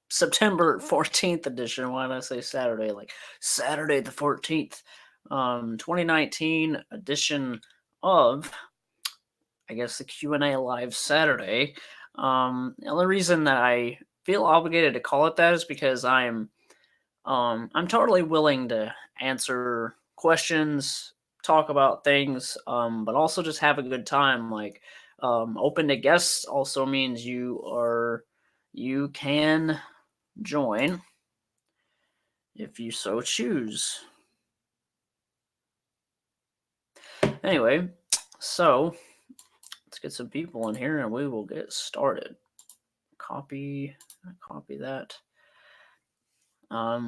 September 14th edition. Why did I say Saturday? Like Saturday the 14th, 2019 edition of, I guess, the Q&A Live Saturday. The only reason that I feel obligated to call it that is because I'm totally willing to answer questions, talk about things, but also just have a good time. Like, open to guests also means you can join if you so choose. Anyway, so let's get some people in here and we will get started. Copy that. Let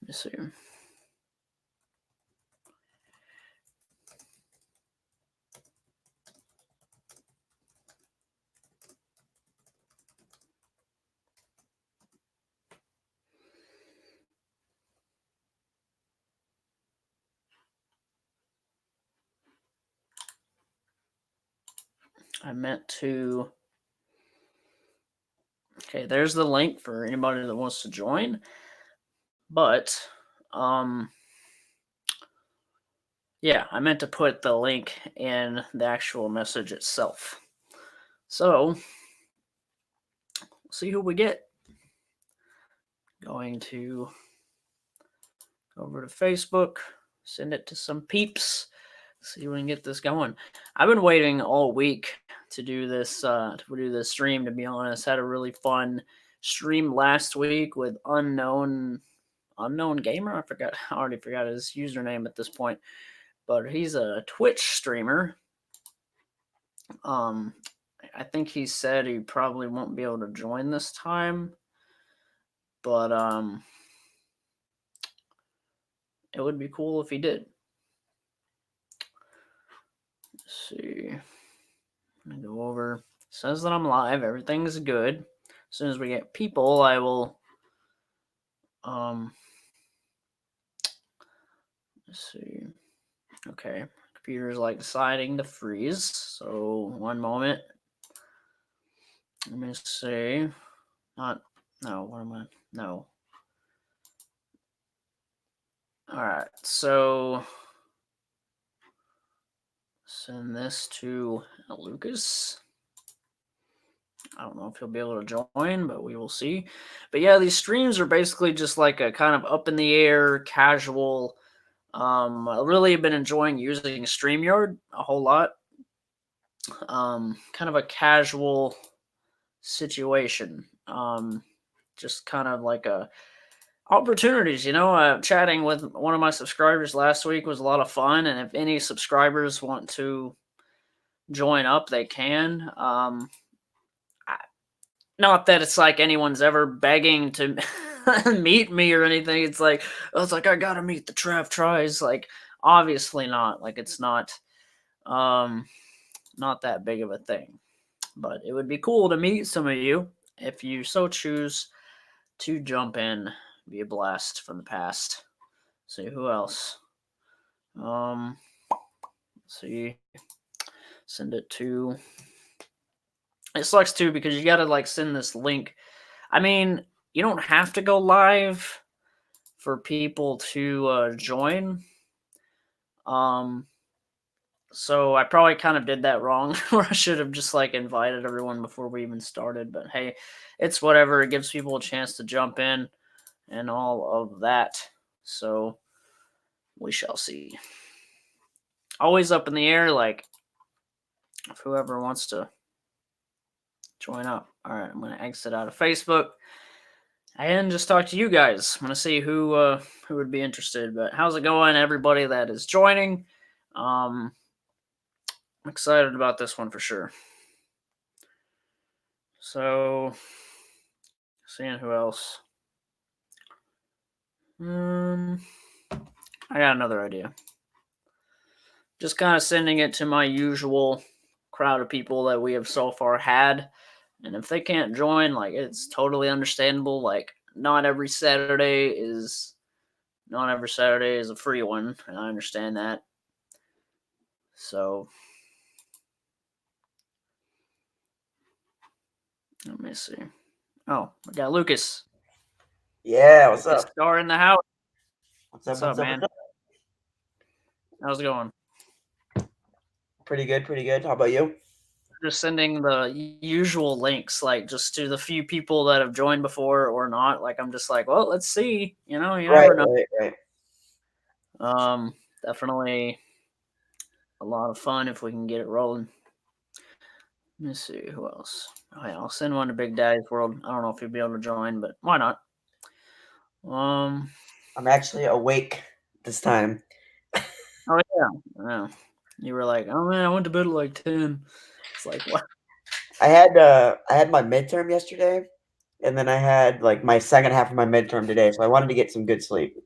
me see. I meant to. Okay, there's the link for anybody that wants to join. But, yeah, I meant to put the link in the actual message itself. So, see who we get. Going to go over to Facebook, send it to some peeps, see if we can get this going. I've been waiting all week to do this stream, to be honest. Had a really fun stream last week with unknown gamer. I already forgot his username at this point, but he's a Twitch streamer. I think he said he probably won't be able to join this time, but it would be cool if he did. Let's see. I'm gonna go over. It says that I'm live. Everything's good. As soon as we get people, I will. Let's see. Okay, computer's like deciding to freeze. So 1 moment. Let me see. No. What am I? No. All right. So send this to Lucas. I don't know if he'll be able to join, but we will see. But yeah, these streams are basically just like a kind of up in the air, casual. I really have been enjoying using StreamYard a whole lot. Kind of a casual situation. Just kind of like a opportunities, chatting with one of my subscribers last week was a lot of fun. And if any subscribers want to join up, they can. Not that it's like anyone's ever begging to meet me or anything. It's like I gotta meet the Trav Tries. Like, obviously not. Like, it's not that big of a thing. But it would be cool to meet some of you if you so choose to jump in. Be a blast from the past. See who else. Let's see. Send it to. It sucks too because you gotta like send this link. I mean, you don't have to go live for people to join. So I probably kind of did that wrong, where I should have just like invited everyone before we even started. But hey, it's whatever. It gives people a chance to jump in and all of that. So we shall see. Always up in the air, like if whoever wants to join up. All right, I'm gonna exit out of Facebook and just talk to you guys. I'm gonna see who would be interested. But how's it going, everybody that is joining? I'm excited about this one for sure. So, seeing who else. I got another idea. Just kind of sending it to my usual crowd of people that we have so far had. And if they can't join, like, it's totally understandable. Like, not every Saturday is a free one, and I understand that. So Let me see. Oh, I got Lucas. Yeah, what's Lucas up? Star in the house. What's up? What's up, What's up? What's man? up? How's it going? Pretty good, pretty good. How about you? Just sending the usual links, like just to the few people that have joined before or not. Like I'm just like, well, let's see. You Right, never know. right, right. Definitely a lot of fun if we can get it rolling. Let me see who else. Oh yeah, I'll send one to Big Daddy's World. I don't know if he'll be able to join, but why not? Um. I'm actually awake this time. Oh yeah. Yeah. You were like, oh man, I went to bed at like 10. It's like what? I had my midterm yesterday, and then I had like my second half of my midterm today, so I wanted to get some good sleep.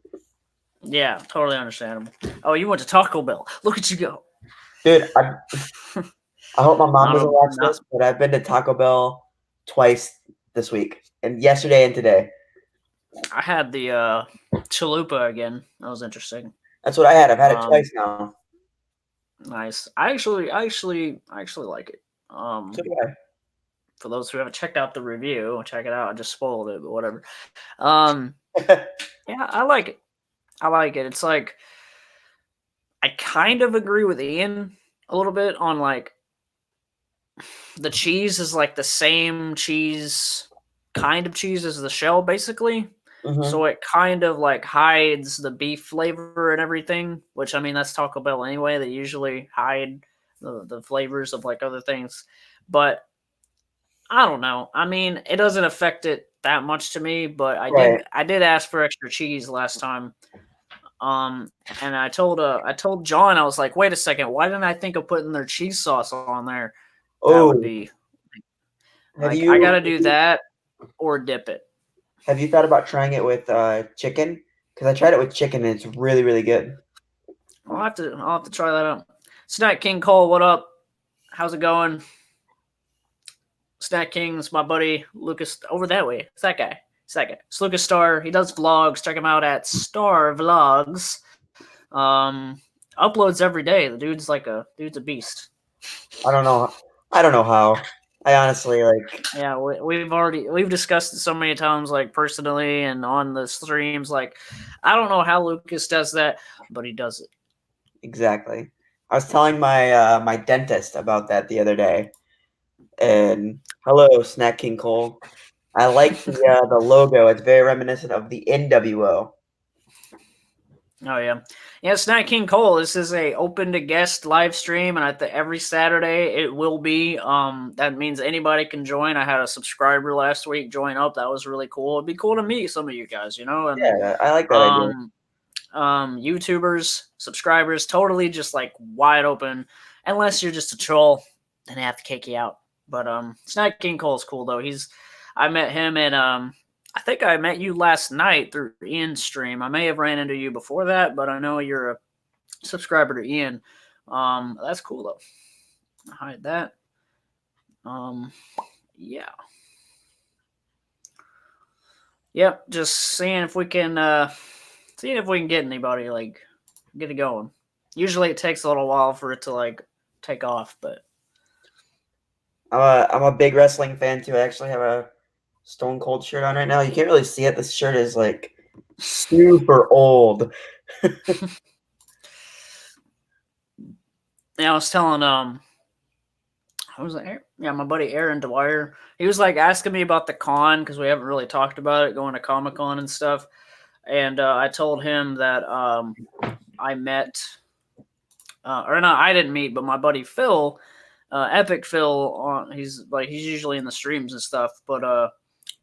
Yeah, totally understandable. Oh, you went to Taco Bell. Look at you go. Dude, I hope my mom Not doesn't a watch not. this, but I've been to Taco Bell twice this week, and yesterday and today. I had the chalupa again. That was interesting. That's what I had. I've had it Um, twice now. nice. I actually like it. So do For those who haven't checked out the review, check it out. I just spoiled it, but whatever. Um, I. yeah, I like it. I like it. It's like I kind of agree with Ian a little bit on like the cheese is like the same cheese kind of cheese as the shell basically. hmm So it kind of like hides the beef flavor and everything, which I mean that's Taco Bell anyway. They usually hide the flavors of like other things. But I don't know. I mean, it doesn't affect it that much to me, but I Right. did I did ask for extra cheese last time. And I told John, I was like, wait a second, why didn't I think of putting their cheese sauce on there? That would Oh, be have like I gotta you do that or dip it. have you thought about trying it with chicken? Because I tried it with chicken and it's really, really good. I'll have to try that out. Snack King Cole, what up? How's it going? Snack King, it's my buddy Lucas over that way. It's that guy. It's that guy. It's Lucas Star. He does vlogs. Check him out at StarrVlogs. Um, Uploads every day. The dude's a beast. I don't know. I don't know how. I honestly like Yeah, we've discussed it so many times, like personally and on the streams. Like, I don't know how Lucas does that, but he does it. exactly. I was telling my dentist about that the other day. And hello, Snack King Cole. I like the logo. It's very reminiscent of the NWO. Oh yeah. Snack King Cole. This is a open to guest live stream, and every Saturday it will be. That means anybody can join. I had a subscriber last week join up. That was really cool. It'd be cool to meet some of you guys, and Yeah, I like that idea. um, YouTubers, subscribers, totally just like wide open. Unless you're just a troll, then they have to kick you out. But Snack King Cole's cool though. I met him at I think I met you last night through Ian's stream. I may have ran into you before that, but I know you're a subscriber to Ian. That's cool though. Hide that. Um, yeah. Yep. Just seeing if we can get anybody like get it going. Usually it takes a little while for it to like take off, but I'm a big wrestling fan too. I actually have a Stone Cold shirt on right now. You can't really see it. This shirt is like super old. yeah, I was telling I was like, yeah, my buddy Aaron Dwyer. He was like asking me about the con because we haven't really talked about it going to Comic Con and stuff. And I told him that I met, or no, I didn't meet, but my buddy Phil, Epic Phil, he's usually in the streams and stuff, but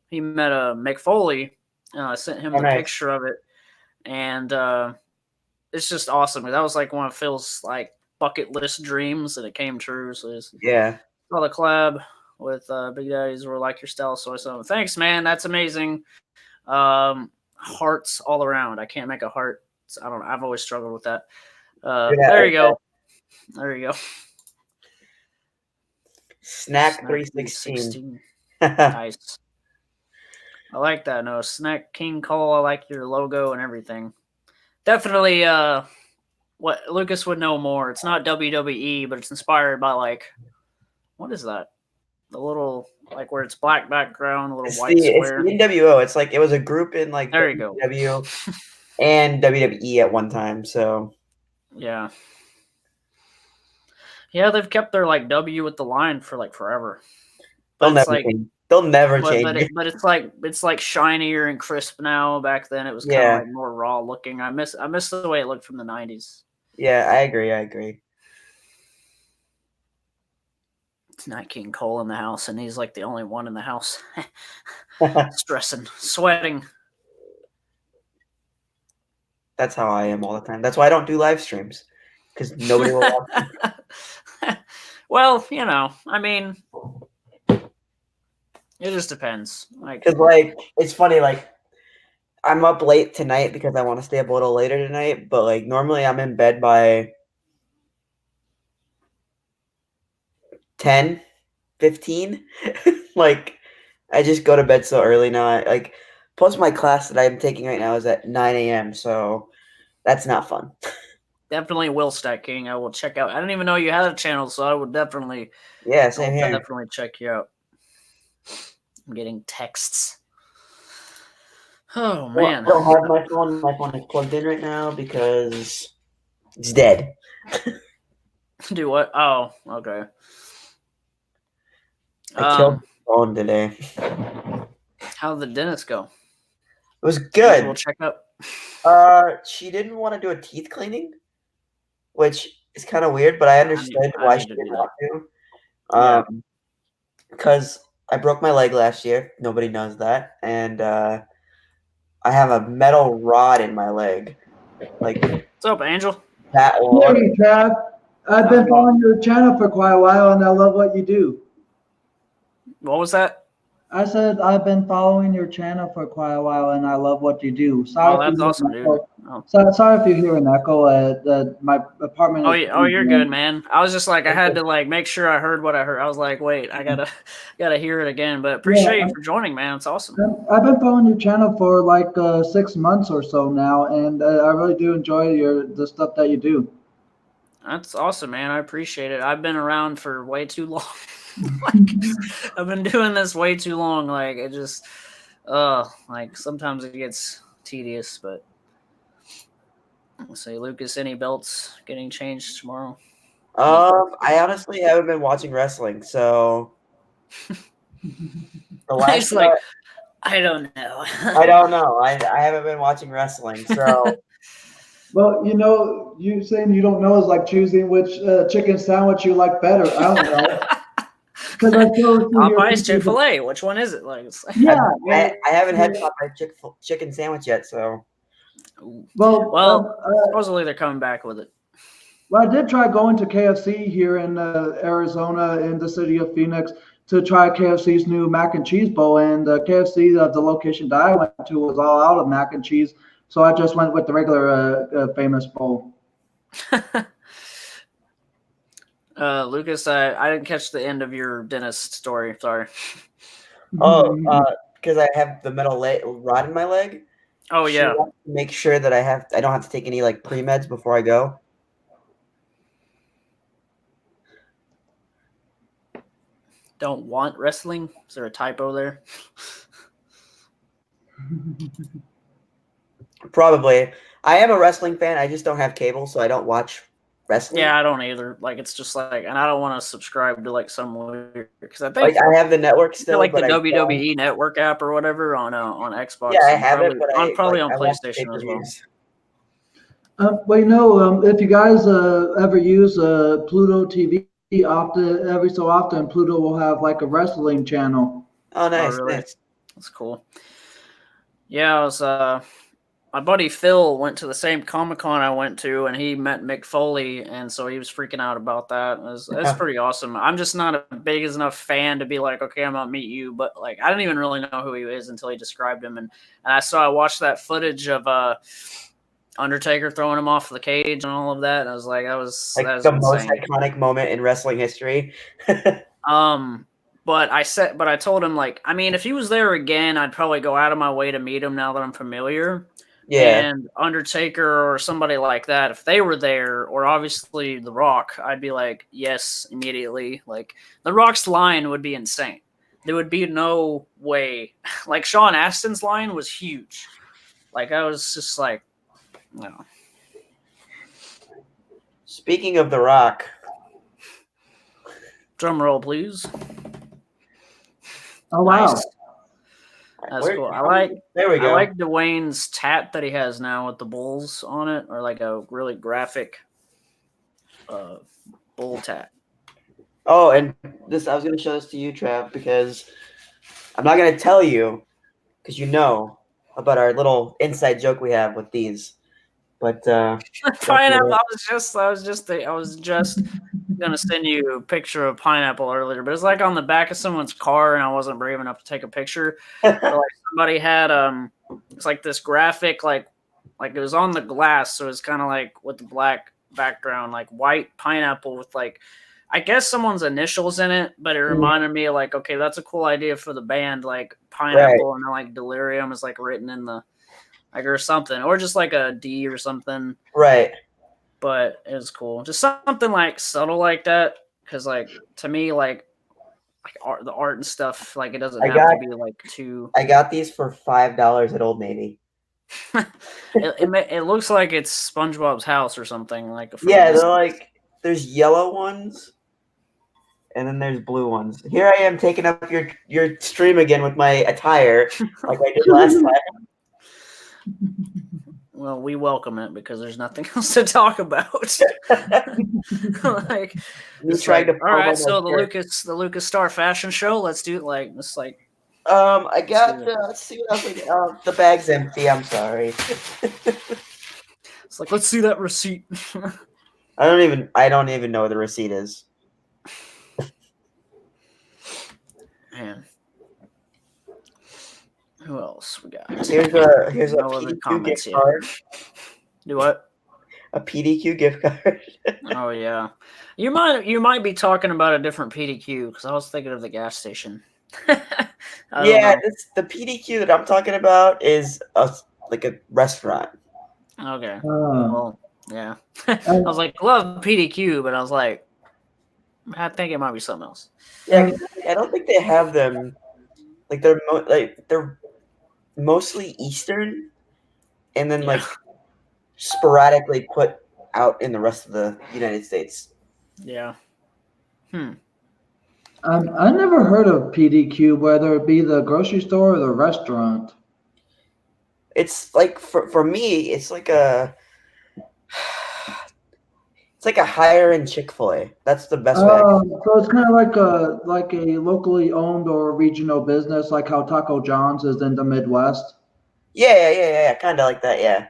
he met McFoley. I sent him Oh, the nice. picture of it, and it's just awesome. That was like one of Phil's like bucket list dreams, and it came true. So it's Yeah. saw the collab with Big Daddy's or Like Your Style. So I said, thanks, man. That's amazing. Hearts all around. I can't make a heart. I don't know. I've always struggled with that. Do that There right you there. go. There you go. Snack Snack 316. 316. Nice. I like that. No, Snack King Cole. I like your logo and everything. Definitely what Lucas would know more. It's not WWE, but it's inspired by like what is that? The little like where it's black background, a little It's white the square. NWO. It's like it was a group in like There you go. WCW and WWE at one time. So Yeah. Yeah, they've kept their like W with the line for like forever. But they'll it's never like change. They'll never but change but it. it, but it's like shinier and crisp now. Back then it was kind of Yeah, like more raw looking. I miss the way it looked from the 90s. yeah, I agree. I agree. It's not King Cole in the house, and he's like the only one in the house. Stressing, sweating. That's how I am all the time. That's why I don't do live streams because nobody will watch. Well, I mean, it just depends. Like, Because like it's funny, like I'm up late tonight because I want to stay up a little later tonight. But like normally I'm in bed by 10, 15. Like I just go to bed so early now. Like plus my class that I'm taking right now is at 9 a.m. So that's not fun. definitely Will Stack King. I will check out. I didn't even know you had a channel, so I will definitely, Yeah, I will same here. definitely check you out. I'm getting texts. Oh Well, man. I don't have my phone. My phone is plugged in right now because it's dead. Do what? Oh, okay. I killed my phone today. How did the dentist go? It was Usual good. checkup. She didn't want to do a teeth cleaning, which is kind of weird, but I understood I why need she to do didn't that. want to. Yeah. Because I broke my leg last year. Nobody knows that, and I have a metal rod in my leg, like What's up, Angel? that long. Hey, Trav. I've How's been it going? following your channel for quite a while, and I love what you do. What was that? I said I've been following your channel for quite a while, and I love what you do. Oh, Sorry if you that's hear awesome, an dude. echo. Oh. Sorry if you hear an echo. My apartment Oh, is yeah, oh, pretty you're good, bad. man. I was just like, I had to like make sure I heard what I heard. I was like, wait, I gotta hear it again. But Yeah, appreciate you for joining, man. It's awesome. I've been following your channel for like 6 months or so now, and I really do enjoy the stuff that you do. That's awesome, man. I appreciate it. I've been around for way too long. Like, I've been doing this way too long. Like, it just, like sometimes it gets tedious. But let's say, Lucas, any belts getting changed tomorrow? I honestly haven't been watching wrestling, so the last He's like, I don't know. I don't know. I haven't been watching wrestling, so Well, you saying you don't know is like choosing which chicken sandwich you like better. I don't know. Because I chose to hear Popeyes, people. Chick-fil-A. Which one is it? Like, it's like, Yeah. I haven't had Popeye chicken sandwich yet, so Well, well, supposedly they're coming back with it. well, I did try going to KFC here in Arizona, in the city of Phoenix, to try KFC's new mac and cheese bowl. And KFC, the location that I went to, was all out of mac and cheese. So I just went with the regular famous bowl. Lucas, I didn't catch the end of your dentist story. Sorry. because I have the metal rod in my leg. Oh She yeah. wants to make sure that I don't have to take any like pre-meds before I go. Don't want wrestling? Is there a typo there? Probably. I am a wrestling fan. I just don't have cable, so I don't watch wrestling. Yeah, I don't either. Like, it's just like, and I don't want to subscribe to like some weird, because I Like think I have the network still, like the but I don't. WWE Network app or whatever on Xbox. Yeah, I And have it, but probably on I watch PlayStation as well. pay-per-views. Well, if you guys ever use Pluto TV, every so often, Pluto will have like a wrestling channel. Oh, nice, really? nice. That's cool. Yeah, I was my buddy Phil went to the same Comic-Con I went to, and he met Mick Foley, and so he was freaking out about that. It's pretty awesome. I'm just not a big enough fan to be like, okay, I'm gonna meet you, but like I didn't even really know who he is until he described him, and I watched that footage of Undertaker throwing him off the cage and all of that. And I was like, that was the most insane. iconic moment in wrestling history. But I told him, like, I mean, if he was there again, I'd probably go out of my way to meet him now that I'm familiar. Yeah. And Undertaker or somebody like that, if they were there, or obviously The Rock, I'd be like, yes, immediately. Like, The Rock's line would be insane. There would be no way. Like, Sean Astin's line was huge. Like, I was just like, no. Speaking of The Rock, Drum roll, please. Oh wow. Nice. That's where- cool. I like there we I go. like Dwayne's tat that he has now with the bulls on it, or like a really graphic bull tat. Oh, and this I was going to show this to you, Trav, because I'm not going to tell you because you know about our little inside joke we have with these. But Pineapple. I was just gonna send you a picture of pineapple earlier, but it's like on the back of someone's car, and I wasn't brave enough to take a picture. But like somebody had it's like this graphic, like it was on the glass, so it's kind of like with the black background, like white pineapple with like, I guess someone's initials in it, but it reminded me like, okay, that's a cool idea for the band, like pineapple, and then like delirium is like written in the like or something, or just like a D or something. right. But it was cool, just something like subtle like that, because like to me like art, the art and stuff, like it doesn't have to be like too. I got these for $5 at Old Navy. It looks like it's SpongeBob's house or something like. Yeah, they're like there's yellow ones, and then there's blue ones. Here I am taking up your stream again with my attire, like I did last time. Well, we welcome it because there's nothing else to talk about. Like, You trying to all right, so the Lucas Star fashion show. Let's do it. Like, it's like. I got. Let's see what else we got. The bag's empty. I'm sorry. It's like, let's see that receipt. I don't even know what the receipt is. Man. Who else we got? Here's a No other PDQ comments gift yet. card. Do what? A PDQ gift card. Oh yeah, you might be talking about a different PDQ because I was thinking of the gas station. Yeah, the PDQ that I'm talking about is like a restaurant. Okay. Well, yeah. I was like, love PDQ, but I was like, I think it might be something else. Yeah, I don't think they have them. Like they're they're mostly Eastern, and then like sporadically put out in the rest of the United States. Yeah. I never heard of PDQ, whether it be the grocery store or the restaurant. It's like for me, it's like a higher end Chick-fil-A. That's the best way. So it's kind of like a locally owned or regional business, like how Taco John's is in the Midwest. Yeah, kind of like that. Yeah.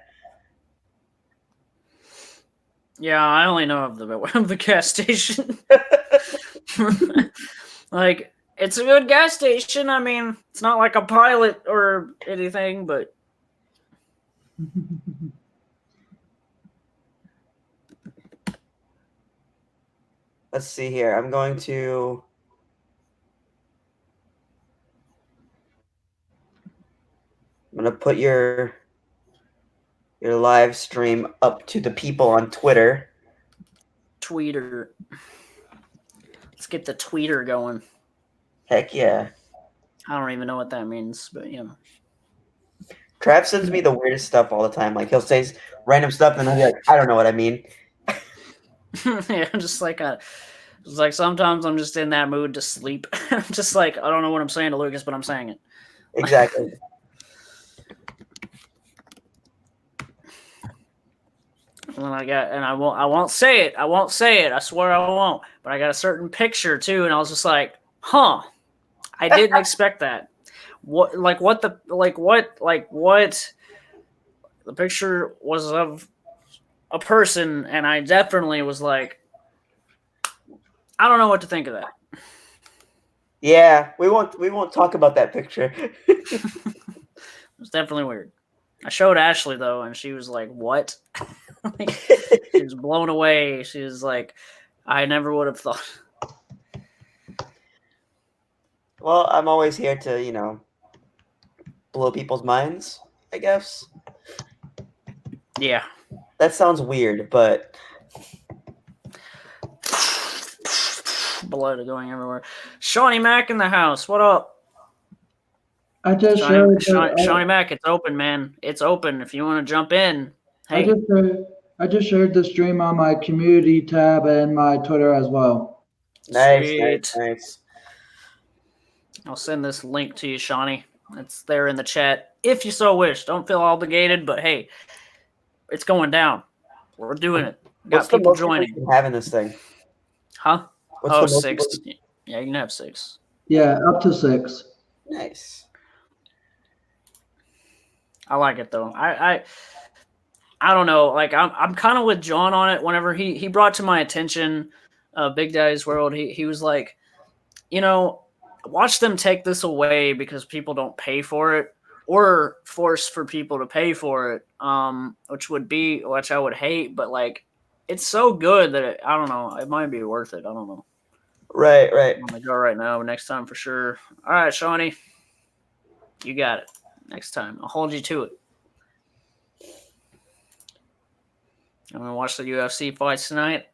Yeah, I only know of the gas station. Like, it's a good gas station. I mean, it's not like a Pilot or anything, but. Let's see here. I'm going to put your live stream up to the people on Twitter. Tweeter. Let's get the tweeter going. Heck yeah. I don't even know what that means, but yeah. Trav sends me the weirdest stuff all the time. Like he'll say random stuff and I'll be like, I don't know what I mean. Yeah, just like sometimes I'm just in that mood to sleep. I'm just like, I don't know what I'm saying to Lucas, but I'm saying it. Exactly. And I won't say it. I won't say it. I swear I won't. But I got a certain picture too, and I was just like, huh. I didn't expect that. What the picture was of a person, and I definitely was like, I don't know what to think of that. Yeah, we won't talk about that picture. It was definitely weird. I showed Ashley though, and she was like, "What?" Like, she was blown away. She was like, "I never would have thought." Well, I'm always here to blow people's minds, I guess. Yeah. That sounds weird, but Blood going everywhere. Shawnee Mac in the house. What up? I just shared that. Shawnee Mac, it's open, man. It's open. If you want to jump in, I hey. just shared, I just shared the stream on my community tab and my Twitter as well. nice, Sweet. nice. I'll send this link to you, Shawnee. It's there in the chat. If you so wish. Don't feel obligated, but hey, it's going down. We're doing it. What's Got the people most people you joining. can have in this thing? Huh? What's Oh, the most 6. people? Yeah, you can have 6. Yeah, up to 6. Nice. I like it though. I don't know. Like I'm kind of with John on it. Whenever he brought to my attention, Big Daddy's World, he was like, watch them take this away because people don't pay for it, or force for people to pay for it. Which I would hate, but like it's so good that I don't know. It might be worth it. I don't know. Right, right. I'm gonna go right now. Next time for sure. All right, Shawnee, you got it. Next time, I'll hold you to it. I'm gonna watch the UFC fights tonight.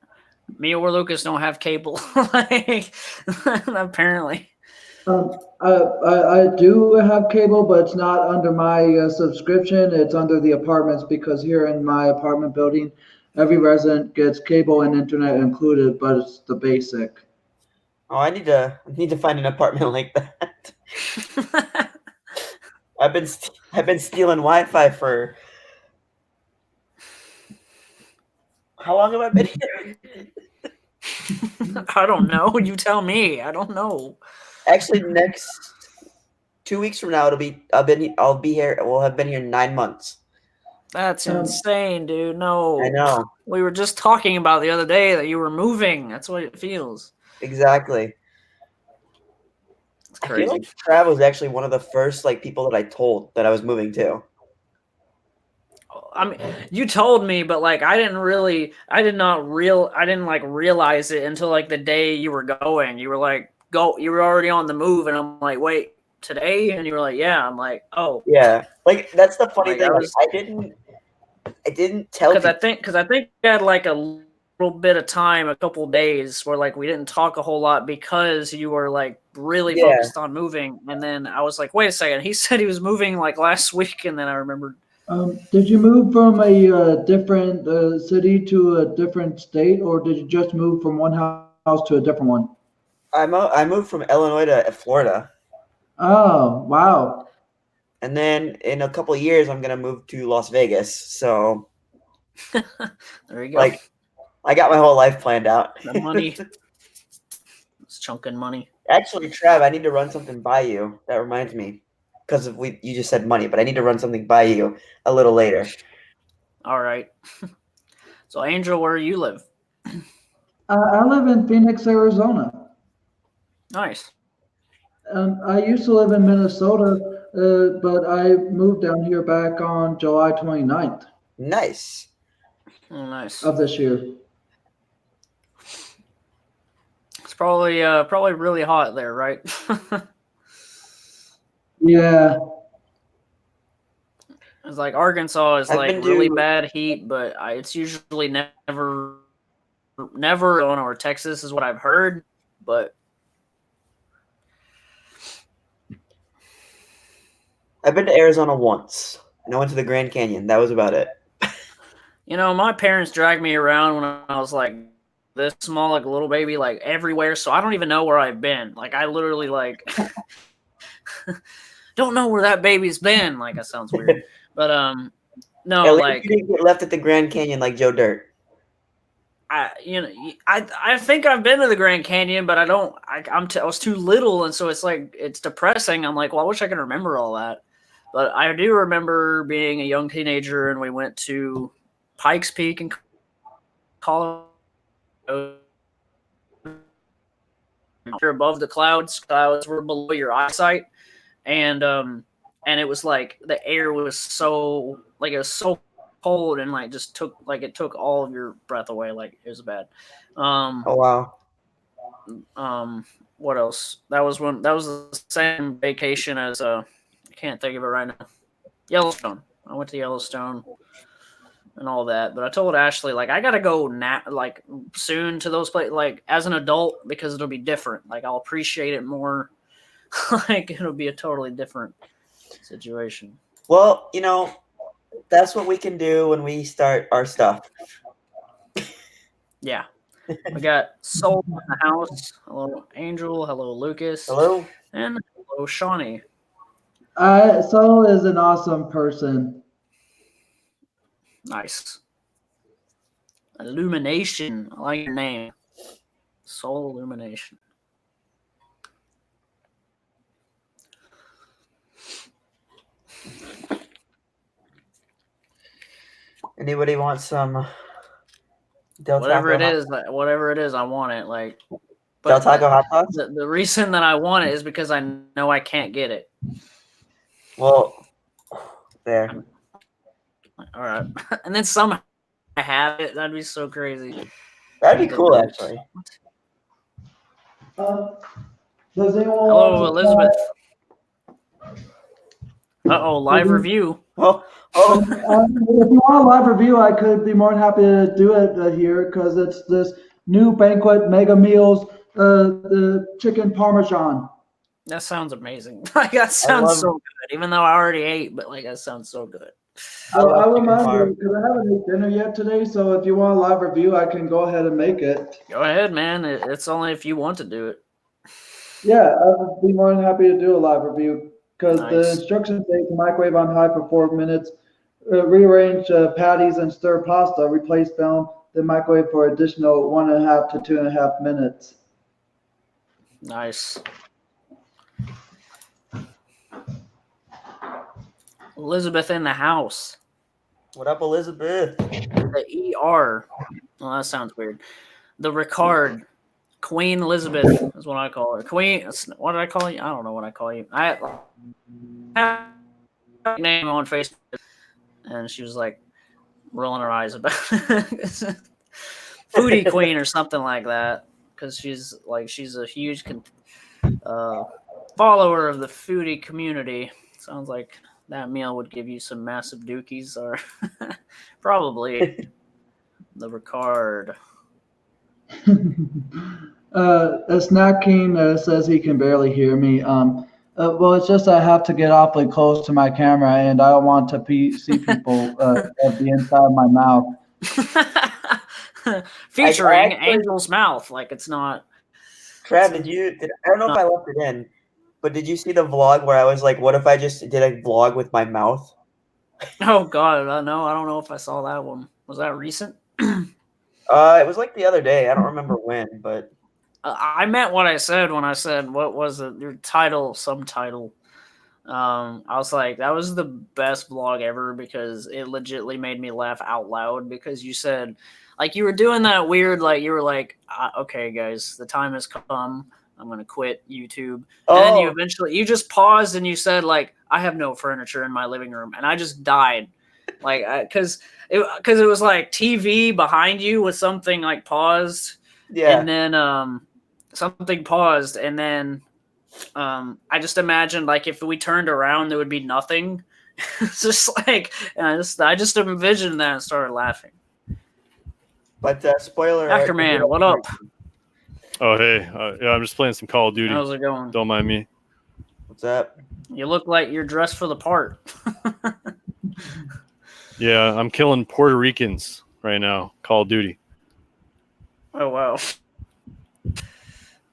Me or Lucas don't have cable, like apparently. I do have cable, but it's not under my subscription. It's under the apartments because here in my apartment building, every resident gets cable and internet included, but it's the basic. Oh, I need to find an apartment like that. I've been stealing Wi-Fi for how long have I been here? I don't know. You tell me. I don't know. Actually, next 2 weeks from now, I'll be here. We'll have been here 9 months. That's Um, insane, dude. No. I know. We were just talking about the other day that you were moving. That's what it feels. Exactly. It's I feel like crazy. Trav was actually one of the first people that I told that I was moving to. I mean, you told me, but like I didn't like realize it until like the day you were going. You were like, you were already on the move, and I'm like, wait, today? And you were like, yeah. I'm like, oh, Yeah, that's the funny like thing. I was I didn't tell because people. I think we had like a little bit of time, a couple days where like we didn't talk a whole lot because you were like really Yeah, focused on moving, and then I was like, wait a second, he said he was moving like last week, and then I remembered. did you move from a different city to a different state, or did you just move from one house to a different one? I moved from Illinois to Florida, Oh, wow. and then in a couple of years, I'm gonna move to Las Vegas. So, There you go. I got my whole life planned out. The money. It's chunking money. Actually, Trav, I need to run something by you. That reminds me, because you just said money, but I need to run something by you a little later. All right. So, Angel, where you live? I live in Phoenix, Arizona. Nice. I used to live in Minnesota, but I moved down here back on July 29th Nice. Oh, nice. of this year. It's probably really hot there, right? Yeah. It's like Arkansas is I've like been really to bad heat, but it's usually never Arizona or Texas is what I've heard. But I've been to Arizona once, and I went to the Grand Canyon. That was about it. my parents dragged me around when I was like this small, like a little baby, like everywhere. So I don't even know where I've been. Like I literally like don't know where that baby's been. Like that sounds weird, but no, At least like you didn't get left at the Grand Canyon like Joe Dirt. I think I've been to the Grand Canyon, but I don't. I was too little, and so it's depressing. I'm like, well, I wish I could remember all that, but I do remember being a young teenager, and we went to Pikes Peak in Colorado. You're above the clouds. Clouds were below your eyesight, and it was like the air was so like it was so cold and like just took all of your breath away. Like it was bad. Um, Oh wow. what else? That was the same vacation as I can't think of it right now. Yellowstone. I went to Yellowstone. and all that. But I told Ashley, like, I gotta go like soon to those places, like as an adult, because it'll be different. Like, I'll appreciate it more. Like, it'll be a totally different situation. Well, that's what we can do when we start our stuff. Yeah. We got Soul in the house. Hello, Angel. Hello, Lucas. Hello? And hello, Shawnee. Soul is an awesome person. Nice. Illumination. I like your name. Soul Illumination. Anybody want some Del Whatever Taco it is, I want it. Like, Del Taco hot sauce? The reason that I want it is because I know I can't get it. Well, there. All right. And then somehow I have it. That'd be so crazy. That'd be cool, actually. Does anyone Hello, want to Elizabeth. Uh-oh, live review. Oh. If you want a live review, I could be more than happy to do it here because it's this new banquet mega meals, the chicken parmesan. That sounds amazing. Like, that sounds so good. Even though I already ate, but like, that sounds so good. I wouldn't mind because I haven't eaten dinner yet today. So if you want a live review, I can go ahead and make it. Go ahead, man. It's only if you want to do it. Yeah, I would be more than happy to do a live review because the instructions say to microwave on high for 4 minutes, rearrange patties and stir pasta, replace film, then microwave for additional 1.5 to 2.5 minutes. Nice. Elizabeth in the house. What up, Elizabeth? The ER. Oh, that sounds weird. The Ricard. Queen Elizabeth is what I call her. Queen. What did I call you? I don't know what I call you. I have a name on Facebook, and she was like rolling her eyes about it. Foodie Queen or something like that, because she's a huge follower of the foodie community. Sounds like that meal would give you some massive dookies, or probably the Ricard. Snack King says he can barely hear me. Well, it's just I have to get awfully close to my camera, and I don't want to see people at the inside of my mouth. Featuring Angel's mouth, like it's not. Trav, I don't know if I left it in, but did you see the vlog where I was like, what if I just did a vlog with my mouth? Oh God, I don't know if I saw that one. Was that recent? It was like the other day. I don't remember when, but I meant what I said when I said, what was it? Your title, subtitle. I was like, that was the best vlog ever because it legitimately made me laugh out loud because you said, like, you were doing that weird, like, you were like, okay, guys, the time has come. I'm going to quit YouTube. And then you just paused and you said, like, I have no furniture in my living room. And I just died. Like, because it was like TV behind you with something like paused. Yeah. And then something paused. And then I just imagined, like, if we turned around, there would be nothing. It's just like, I just envisioned that and started laughing. But spoiler alert. Ackerman, what up? Oh, hey. Yeah, I'm just playing some Call of Duty. How's it going? Don't mind me. What's up? You look like you're dressed for the part. Yeah, I'm killing Puerto Ricans right now. Call of Duty. Oh, wow.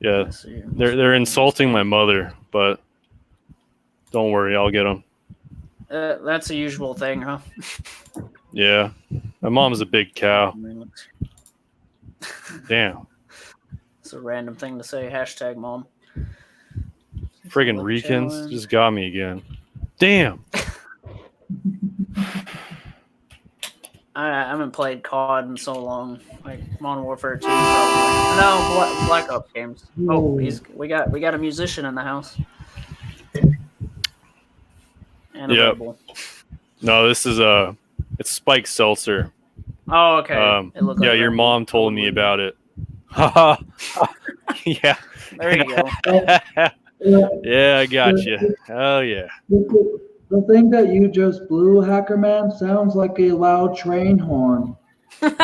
Yeah, they're insulting my mother, but don't worry, I'll get them. That's a usual thing, huh? Yeah, my mom's a big cow. Damn. It's a random thing to say. Hashtag mom. Friggin' Ricans just got me again. Damn. I haven't played COD in so long. Like Modern Warfare 2, probably. No, Black Ops games. Oh, we got a musician in the house. And a Red Bull. No, this is it's Spike Seltzer. Oh, okay. Yeah, like your mom told me about it. Haha. Yeah. There you go. Yeah, I got you. Oh yeah. The thing that you just blew, Hacker Man, sounds like a loud train horn. Because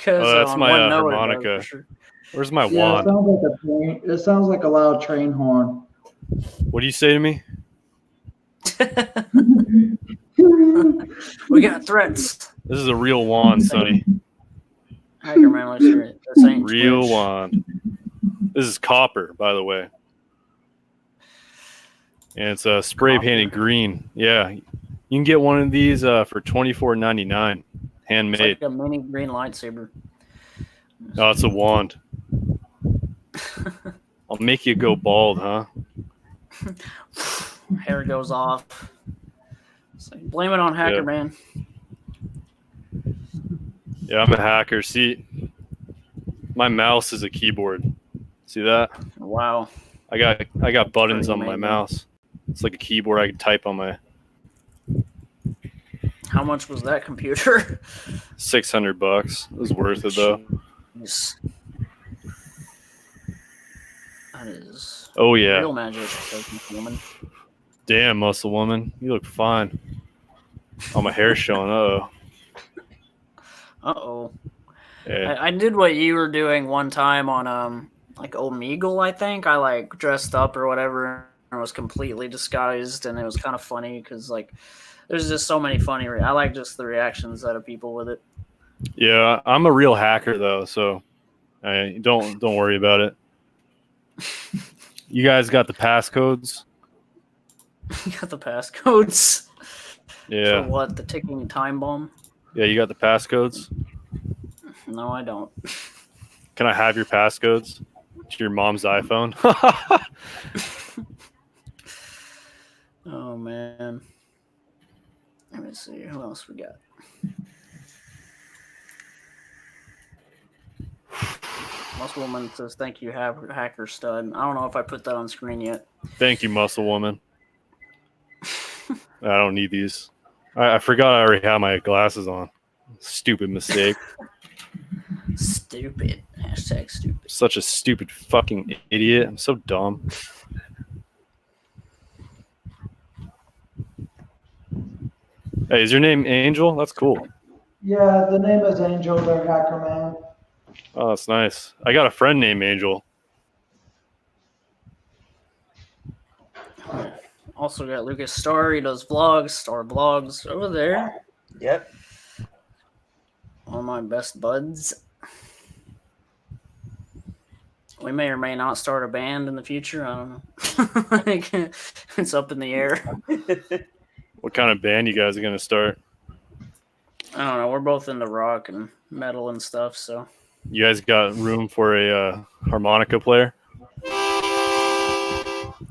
that's on my one note, it does, harmonica. for sure. Where's my Yeah, it wand? sounds like a train. It sounds like a loud train horn. What do you say to me? We got threats. This is a real wand, Sonny. Hacker Man, let's hear it. This ain't Real Twitch. wand. This is copper, by the way. And it's spray painted green. Yeah. You can get one of these for $24.99. Handmade. It's like a mini green lightsaber. Oh, it's a wand. I'll make you go bald, huh? Hair goes off. It's like, blame it on Hacker Man. Yeah, I'm a hacker. See, my mouse is a keyboard. See that? Wow. I got buttons Pretty on my amazing. mouse. It's like a keyboard I can type on my. How much was that computer? $600. It was worth it though. Jeez. That is Oh yeah. real magic, woman. Damn, muscle woman, you look fine. Oh, my hair's showing. Uh-oh. Yeah. I did what you were doing one time on like Omegle, I think. I like dressed up or whatever and was completely disguised, and it was kind of funny because like there's just so many funny I like just the reactions out of people with it. Yeah, I'm a real hacker though, so don't worry about it. You guys got the passcodes? You got the passcodes. Yeah. For what? The ticking time bomb? Yeah, you got the passcodes? No, I don't. Can I have your passcodes to your mom's iPhone? Oh man. Let me see. Who else we got? Muscle Woman says, thank you, Hacker Stud. I don't know if I put that on screen yet. Thank you, muscle woman. I don't need these. I forgot I already had my glasses on. Stupid mistake. Stupid. Hashtag stupid. Such a stupid fucking idiot. I'm so dumb. Hey, is your name Angel? That's cool. Yeah, the name is Angel there, Hacker Man. Oh, that's nice. I got a friend named Angel. Also got Lucas Starr. He does vlogs, StarrVlogs over there. Yep. One of my best buds. We may or may not start a band in the future. I don't know. Like, it's up in the air. What kind of band you guys are gonna start? I don't know. We're both into rock and metal and stuff, so. You guys got room for a harmonica player?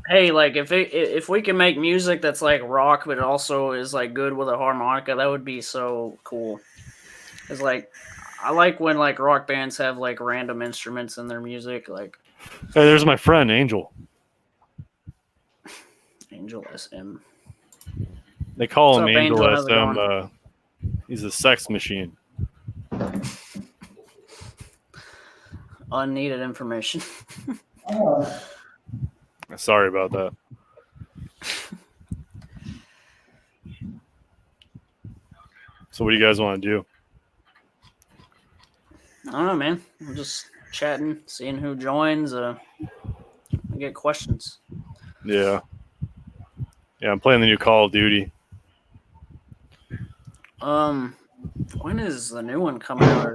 Hey, like if we can make music that's like rock, but it also is like good with a harmonica, that would be so cool. It's like I like when like rock bands have like random instruments in their music, like. Hey, there's my friend Angel. Angel SM. They call What's him up, Angel Angel? How's it going? SM. He's a sex machine. Unneeded information. Oh, Sorry about that. So what do you guys want to do? I don't know, man. We're just chatting, seeing who joins. I get questions. Yeah. Yeah, I'm playing the new Call of Duty. When is the new one coming out?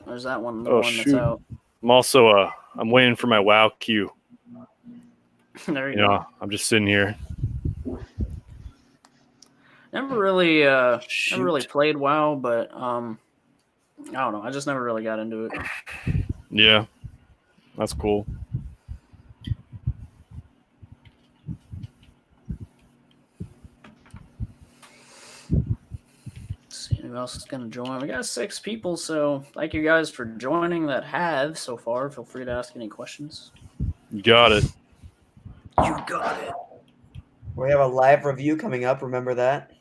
Or is that one the one shoot. that's out? I'm also I'm waiting for my WoW queue. There you You go. know, I'm just sitting here. Never really played WoW, but I don't know. I just never really got into it. Yeah. That's cool. Let's see who else is gonna join. We got 6 people, so thank you guys for joining that have so far. Feel free to ask any questions. You got it. You got it. We have a live review coming up. Remember that?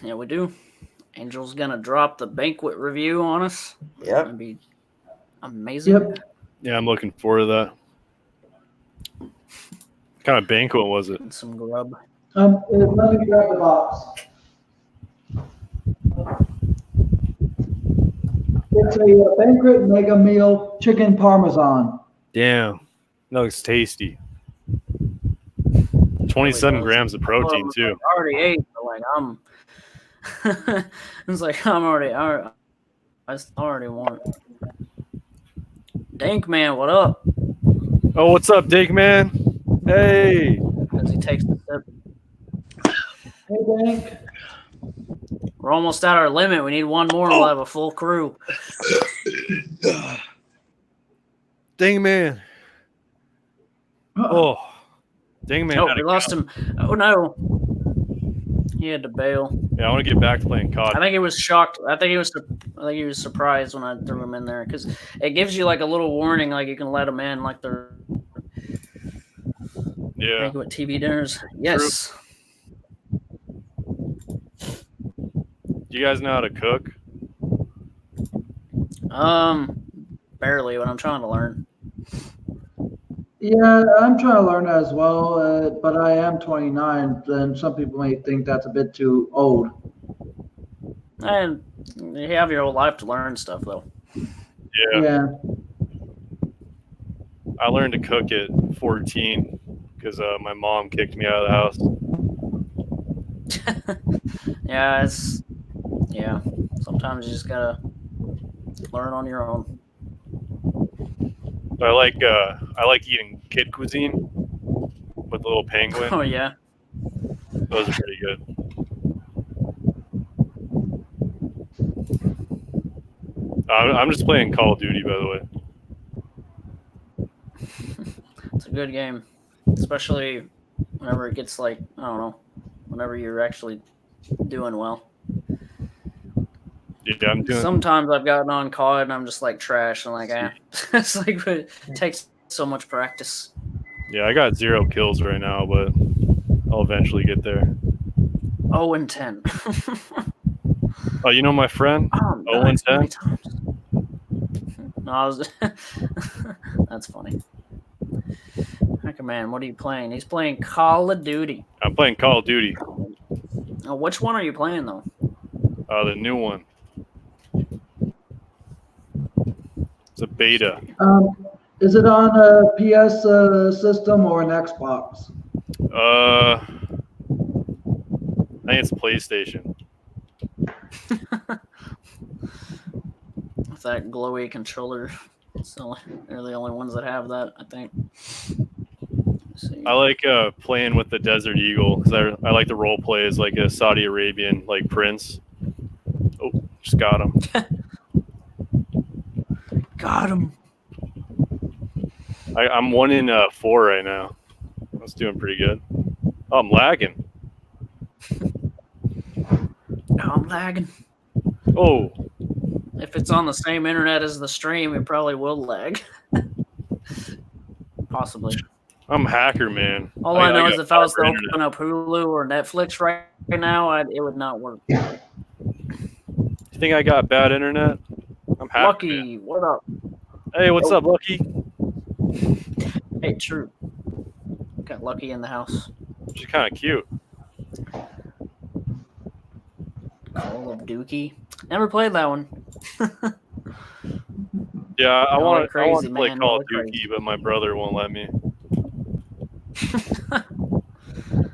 Yeah, we do. Angel's gonna drop the banquet review on us. Yep. That'd be amazing. yep. Yeah, I'm looking forward to that. What kind of banquet was it? And some grub. Let me grab the box. It's a banquet mega meal chicken parmesan. Damn, that looks tasty. 27 grams of protein too. Like, I already ate, but like I'm. It's like I already want. Dink man, what up? Oh, what's up, Dink man? Hey. As he takes the sip. Hey, Dink. We're almost at our limit. We need one more. We'll have a full crew. Dang man. Oh, dang man. Oh, we lost him. Oh no. He had to bail. Yeah, I want to get back to playing COD. I think he was shocked. I think he was surprised when I threw him in there because it gives you like a little warning, like you can let him in, like they're banquet TV dinners. Yes. True. Do you guys know how to cook? Barely, but I'm trying to learn. Yeah, I'm trying to learn as well, but I am 29, and some people may think that's a bit too old. And you have your whole life to learn stuff, though. Yeah. I learned to cook at 14 because my mom kicked me out of the house. Yeah. Sometimes you just gotta learn on your own. I like eating kid cuisine with the little penguin. Oh yeah. Those are pretty good. I'm just playing Call of Duty, by the way. It's a good game, especially whenever it gets like, I don't know, whenever you're actually doing well. Yeah, I'm doing. Sometimes I've gotten on COD and I'm just like trash and like, it's like it takes so much practice. Yeah, I got 0 kills right now, but I'll eventually get there. 0 and 10. Oh, you know my friend? Oh, 0 and 10. No, I was. That's funny. Heck, man, what are you playing? He's playing Call of Duty. I'm playing Call of Duty. Oh, which one are you playing though? The new one. It's a beta. Is it on a PS system or an Xbox? I think it's PlayStation. With that glowy controller. So they're the only ones that have that, I think. Let's see. I like playing with the Desert Eagle because I like to role play as like a Saudi Arabian like prince. Oh, just got him. Got him. I'm 1 in 4 right now. That's doing pretty good. Oh, I'm lagging. I'm lagging. Oh. If it's on the same internet as the stream, it probably will lag. Possibly. I'm hacker, man. All I know is if I was to internet. open up Hulu or Netflix right now, it would not work. You think I got bad internet? I'm hacker. Lucky, Man. what up? Hey, what's up, Lucky? Hey, true. Got Lucky in the house. She's kind of cute. Call of Duty. Never played that one. Yeah, I want to play man, Call of Duty, but my brother won't let me.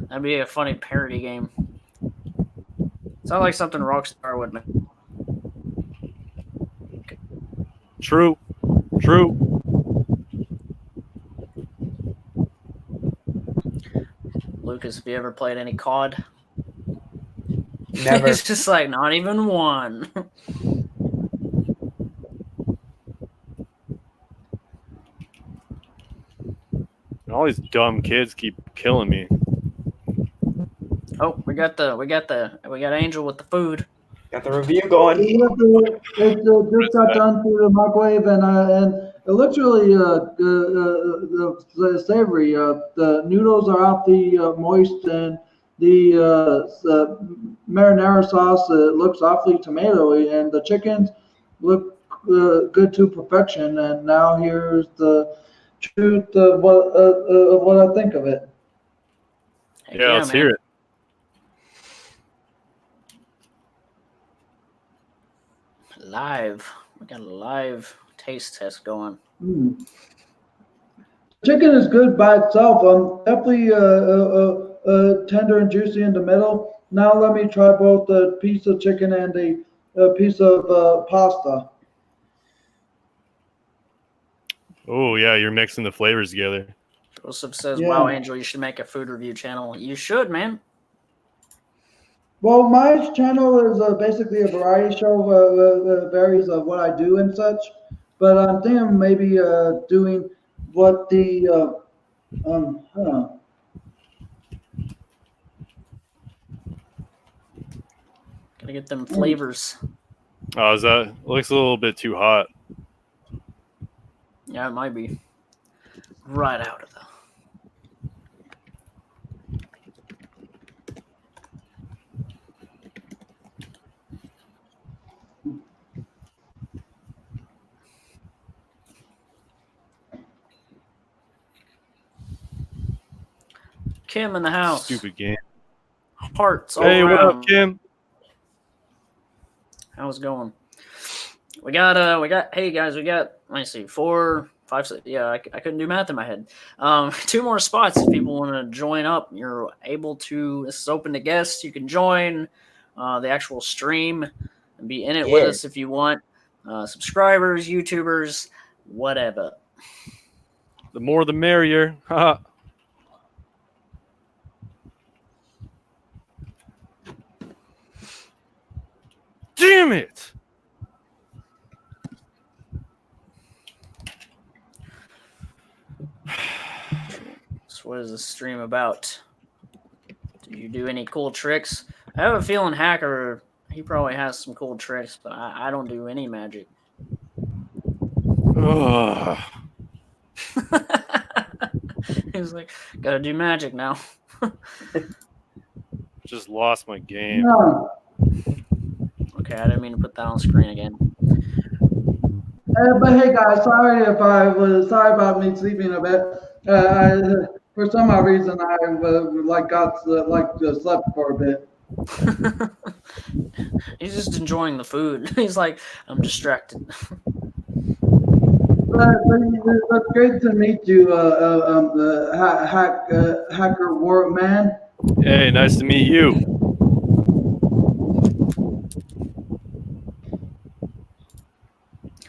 That'd be a funny parody game. Sounds like something Rockstar would make. True. Lucas, have you ever played any COD? Never. It's just like not even one. All these dumb kids keep killing me. Oh, we got Angel with the food. Got the review going. It just got done through the microwave, and it looks really savory. The noodles are awfully moist, and the marinara sauce looks awfully tomatoey, and the chickens look good to perfection. And now here's the truth of what I think of it. Yeah, let's hear it. Live. We got a live taste test going. Mm. Chicken is good by itself. Definitely tender and juicy in the middle. Now let me try both the piece of chicken and a piece of pasta. Oh yeah, you're mixing the flavors together. Joseph says, Yeah. "Wow, Angel, you should make a food review channel." You should, man. Well, my channel is basically a variety show, varies of what I do and such. But I'm thinking maybe doing what the hold on. Gotta get them flavors. Oh, is that looks a little bit too hot? Yeah, it might be. Right out of the. Kim in the house. Stupid game. Hearts all Hey, around. what up, Kim? How's it going? We got, hey guys, we got, let me see, 4, 5, 6, yeah, I couldn't do math in my head. 2 more spots if people want to join up. You're able to, this is open to guests. You can join the actual stream and be in it with us if you want. Subscribers, YouTubers, whatever. The more the merrier. Haha. Damn it! So what is this stream about? Do you do any cool tricks? I have a feeling Hacker, he probably has some cool tricks, but I don't do any magic. Ugh. He's like, gotta do magic now. Just lost my game. No. Okay, I didn't mean to put that on screen again. But hey guys, sorry about me sleeping a bit. For some odd reason, I slept for a bit. He's just enjoying the food. He's like, I'm distracted. That's great to meet you, Hacker War Man. Hey, nice to meet you.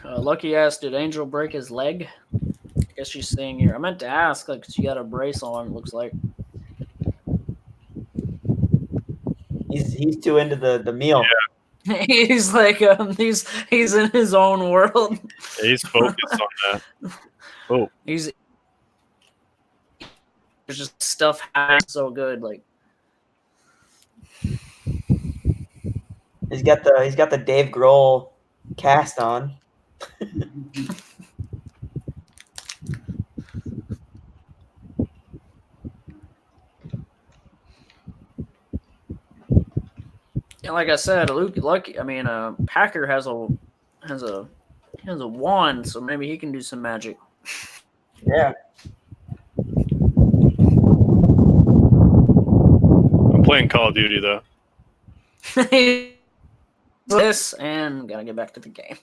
Lucky asked, did Angel break his leg? I guess she's saying here. I meant to ask, like, 'cause you got a brace on, it looks like. He's too into the meal. Yeah. He's like, he's in his own world. Yeah, he's focused on that. Oh, There's just stuff happening so good, like. He's got the Dave Grohl cast on. Yeah, like I said, Packer has a wand, so maybe he can do some magic. Yeah. I'm playing Call of Duty though. This and gotta get back to the game.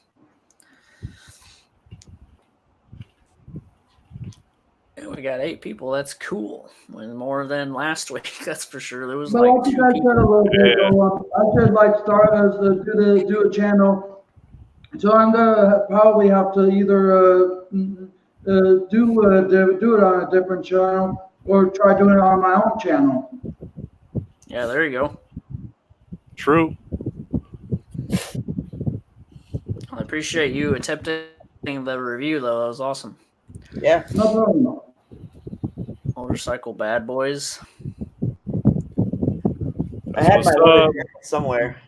And we got 8 people. That's cool. More than last week. That's for sure. There was But like like 2 you guys people. said a little bit ago, I should like start do a channel. So I'm gonna probably have to either do it on a different channel or try doing it on my own channel. Yeah, there you go. True. I appreciate you attempting the review, though. That was awesome. Yeah. No problem. Motorcycle Bad Boys. I had my What's logo up? somewhere.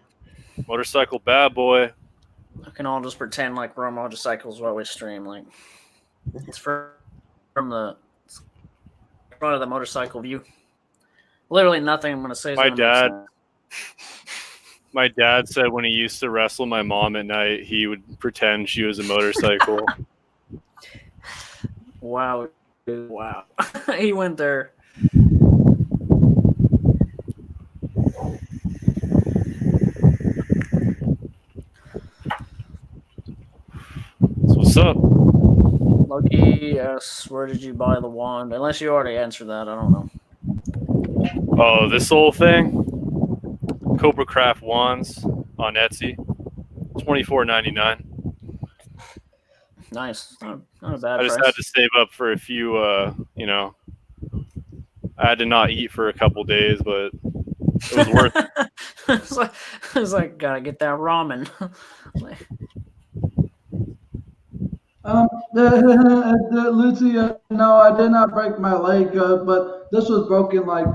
Motorcycle bad boy. I can all just pretend like we're on motorcycles while we stream. Like it's from the front of the motorcycle view. Literally nothing I'm gonna say is My gonna make dad- sense. My dad said when he used to wrestle my mom at night, he would pretend she was a motorcycle. Wow. Wow. He went there. up? Loki asks, where did you buy the wand? Unless you already answered that, I don't know. Oh, this whole thing? Cobra Craft wands on Etsy. $24.99. Nice. Not a bad I just price. had to save up for a few, you know, I had to not eat for a couple days, but it was worth it. it's like, gotta get that ramen. Lucy, no, I did not break my leg, but this was broken like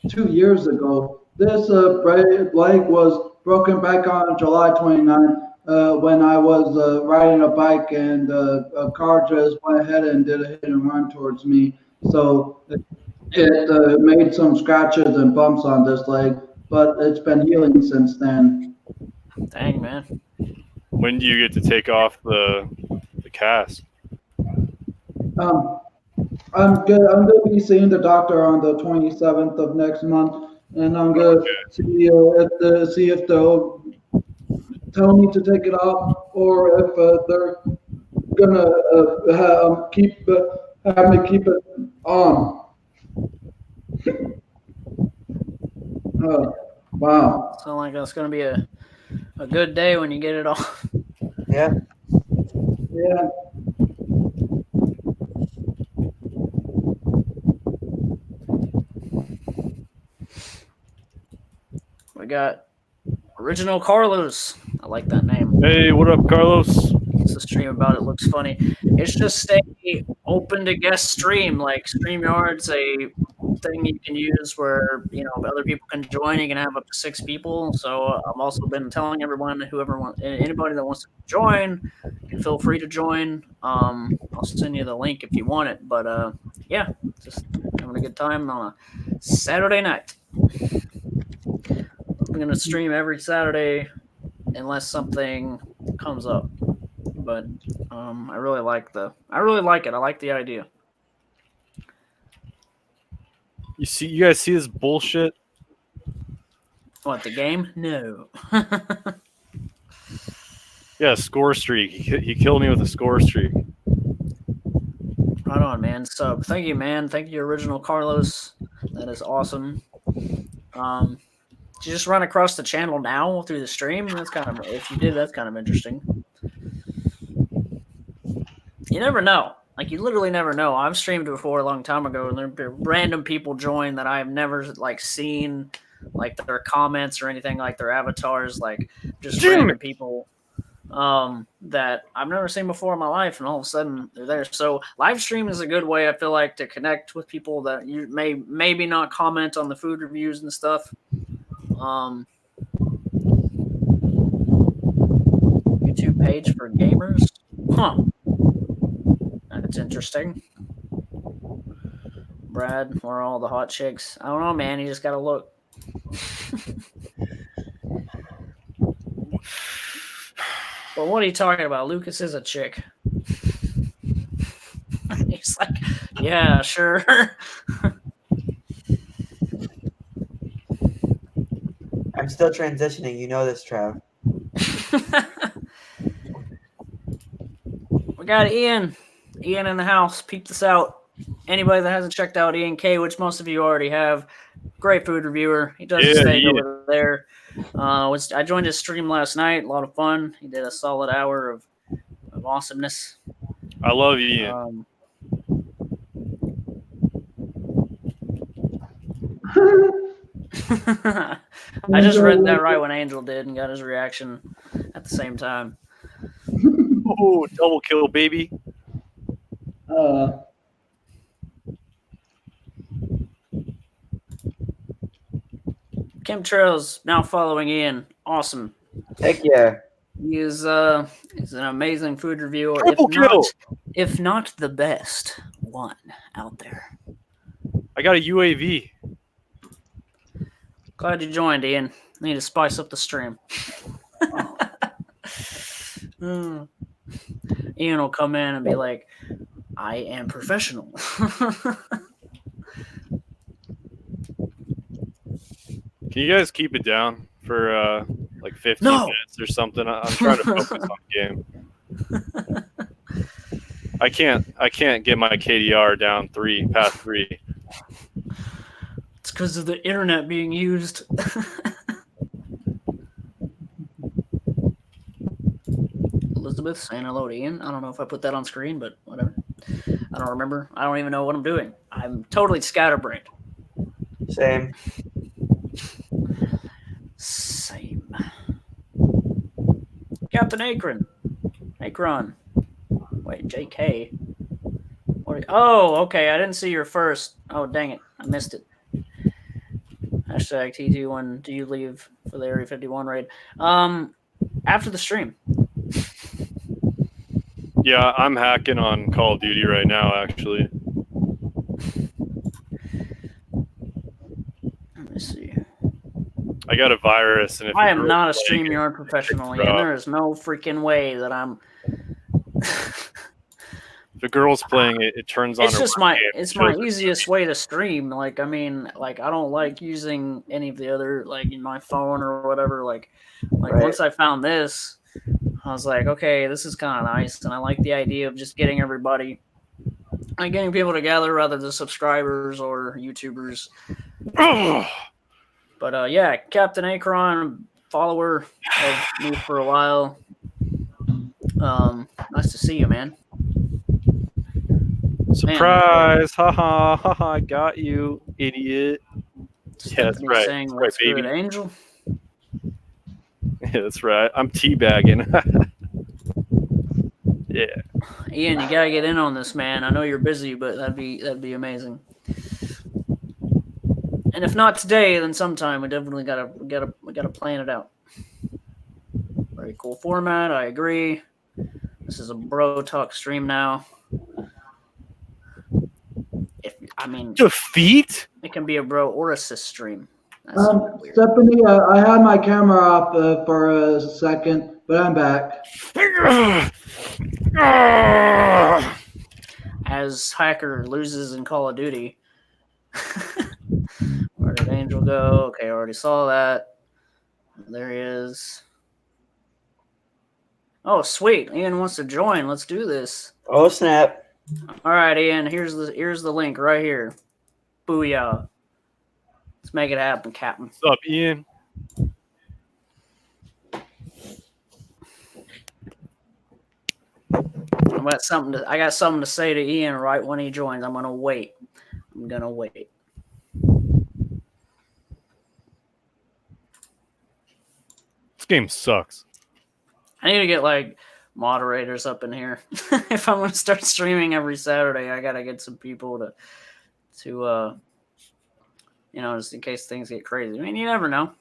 2 years ago. This leg was broken back on July 29th when I was riding a bike and a car just went ahead and did a hit and run towards me. So it made some scratches and bumps on this leg, but it's been healing since then. Dang, man. When do you get to take off the cast? I'm I'm gonna be seeing the doctor on the 27th of next month, and I'm gonna see if they'll tell me to take it off or if they're gonna have me keep it on. Wow. Sound like that's gonna be a good day when you get it off. Yeah. Yeah. We got Original Carlos. I like that name. Hey, what up, Carlos? It's a stream about it. Looks funny. It's just a open to guest stream. Like StreamYard's a thing you can use where other people can join. You can have up to 6 people. So I've also been telling everyone, anybody that wants to join, can feel free to join. I'll send you the link if you want it. But yeah, just having a good time on a Saturday night. I'm gonna stream every Saturday unless something comes up. But I really like it. I like the idea. You guys see this bullshit? What, the game? No. Yeah, score streak. He killed me with a score streak. Right on, man. So thank you, man. Thank you, Original Carlos. That is awesome. Did you just run across the channel now through the stream? If you did, that's kind of interesting. You never know. Like, you literally never know. I've streamed before a long time ago, and there have been random people join that I've never seen, like their comments or anything, like their avatars, like just random people that I've never seen before in my life, and all of a sudden they're there. So live stream is a good way, I feel like, to connect with people that you maybe not comment on the food reviews and stuff. YouTube page for gamers? Huh. That's interesting. Brad, where are all the hot chicks? I don't know, man. You just gotta look. Well, what are you talking about? Lucas is a chick. He's like, yeah, sure. I'm still transitioning. You know this, Trav. We got Ian. Ian in the house. Peep this out. Anybody that hasn't checked out Ian K, which most of you already have, great food reviewer. He does his thing over there. I joined his stream last night. A lot of fun. He did a solid hour of awesomeness. I love you, Ian. I just read that right when Angel did and got his reaction at the same time. Oh, double kill, baby. Chemtrails now following Ian. Awesome. Heck yeah. He is an amazing food reviewer. If not the best one out there. I got a UAV. Glad you joined, Ian. I need to spice up the stream. Ian will come in and be like, I am professional. Can you guys keep it down for like 15 minutes or something? I'm trying to focus on the game. I can't get my KDR down past 3. It's because of the internet being used. Elizabeth saying hello to Ian. I don't know if I put that on screen, but whatever. I don't remember. I don't even know what I'm doing. I'm totally scatterbrained. Same. Same. Captain Akron. Akron. Wait, JK. Oh, okay. I didn't see your first. Oh, dang it. I missed it. Hashtag T21. Do you leave for the Area 51 raid? After the stream. Yeah, I'm hacking on Call of Duty right now, actually. Let me see. I got a virus, and if I a am girl's not a playing StreamYard professional, and there is no freaking way that I'm. if a girl's playing it, it turns on. It's just my easiest way to stream. Like, I mean, like, I don't like using any of the other, like, in my phone or whatever. Like Right. once I found this, I was like, okay, this is kind of nice, and I like the idea of just getting everybody, like, getting people together rather than subscribers or YouTubers. But yeah, Captain Akron, follower of me for a while. Nice to see you, man. Surprise! Haha! Haha! I got you, idiot. Yeah, that's Stephanie right. saying, That's right, "What's baby." good, Angel?" Yeah, that's right. I'm teabagging. Yeah. Ian, you gotta get in on this, man. I know you're busy, but that'd be amazing. And if not today, then sometime. We definitely gotta plan it out. Very cool format. I agree. This is a bro talk stream now. Defeat? It can be a bro or assist stream. That's weird. Stephanie, I had my camera off for a second, but I'm back. As Hacker loses in Call of Duty. Where did Angel go? Okay, I already saw that. There he is. Oh, sweet. Ian wants to join. Let's do this. Oh, snap. All right, Ian. Here's the link right here. Booyah. Let's make it happen, Captain. What's up, Ian? I got something to say to Ian right when he joins. I'm gonna wait. This game sucks. I need to get like moderators up in here. If I'm gonna start streaming every Saturday, I gotta get some people to just in case things get crazy. I mean, you never know.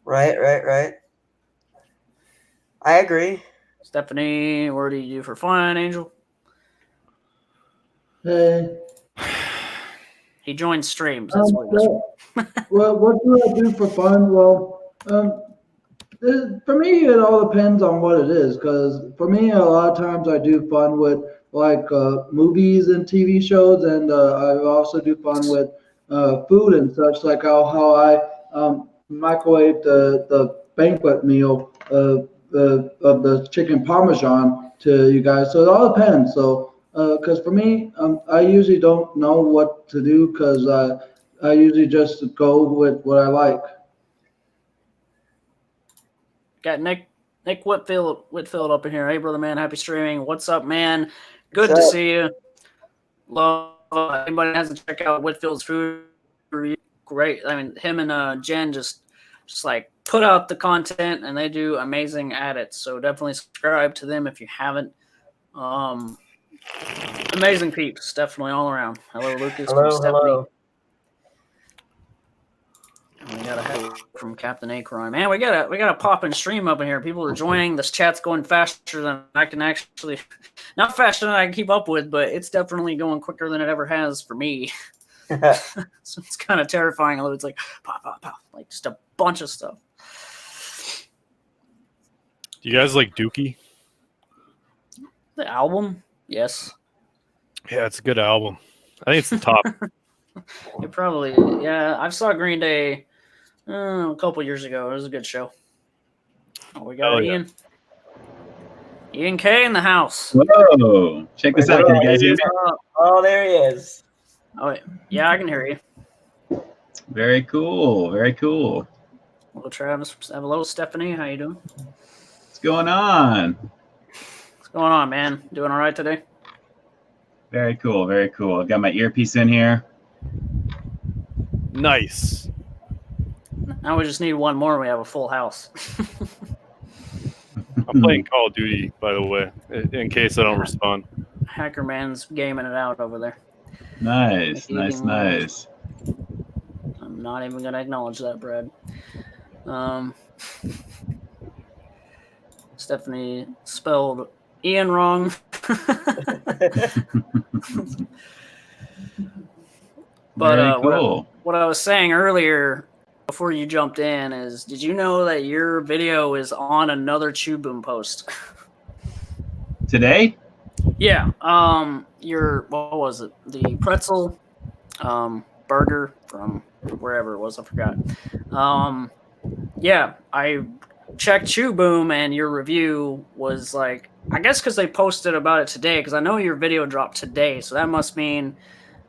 Right. I agree. Stephanie, what do you do for fun, Angel? Hey. He joins streams. That's what well, what do I do for fun? Well, for me, it all depends on what it is. Because for me, a lot of times I do fun with like movies and TV shows, and I also do fun with food and such, like how I microwave the banquet meal of the chicken parmesan to you guys. So it all depends. So because for me, I usually don't know what to do because I usually just go with what I like. Got Nick Whitfield up in here. Hey, brother, man. Happy streaming. What's up, man? Good to see you. Love. Anybody hasn't checked out Whitfield's food review? Great. I mean, him and Jen just like put out the content, and they do amazing at it. So definitely subscribe to them if you haven't. Amazing peeps, definitely all around. Hello, Lucas. Hello. We got a hello from Captain Akron. Man, we got a pop and stream up in here. People are joining. This chat's going faster than I can actually, not faster than I can keep up with, but it's definitely going quicker than it ever has for me. So it's kind of terrifying. It's like pop, pop, pop, like just a bunch of stuff. Do you guys like Dookie? The album, yes. Yeah, it's a good album. I think it's the top. It probably, yeah. I saw Green Day a couple years ago. It was a good show. Oh, we got Ian. Ian K in the house. Whoa! Check this out. Can you guys hear me? Oh, there he is. Oh, yeah, I can hear you. Very cool. Very cool. Hello, Travis. Hello, Stephanie. How you doing? What's going on? What's going on, man? Doing all right today? Very cool. Very cool. I've got my earpiece in here. Nice. Now we just need one more and we have a full house. I'm playing Call of Duty, by the way, in case I don't respond. Hacker Man's gaming it out over there. Nice. Nice. Nice. I'm not even going to acknowledge that, Brad. Stephanie spelled Ian wrong. But cool. what I was saying earlier before you jumped in is, did you know that your video is on another Chew Boom post? Today? Yeah. What was it? The pretzel burger from wherever it was, I forgot. Yeah, I checked Chew Boom and your review was like, I guess because they posted about it today, because I know your video dropped today, so that must mean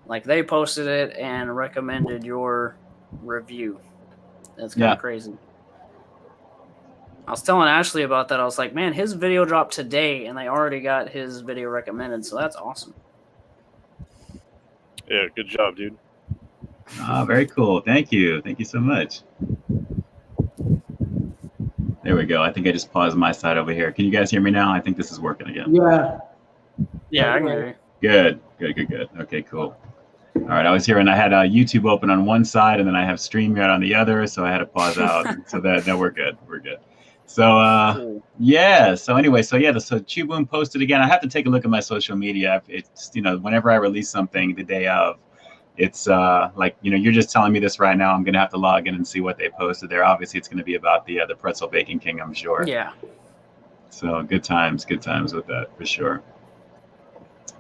like they posted it and recommended your review. That's kind of crazy. I was telling Ashley about that. I was like, man, his video dropped today and they already got his video recommended, so that's awesome. Yeah, good job, dude. Very cool. Thank you. Thank you so much. There we go. I think I just paused my side over here. Can you guys hear me now? I think this is working again. Yeah. Yeah, I can hear you. Good. Okay, cool. All right, I was here and I had YouTube open on one side and then I have StreamYard on the other, so I had to pause out. So we're good. We're good. So yeah. So anyway, so Chew Boom posted again. I have to take a look at my social media. It's whenever I release something the day of, it's like you're just telling me this right now. I'm gonna have to log in and see what they posted there. Obviously, it's gonna be about the Pretzel Baking King, I'm sure. Yeah. So good times with that for sure.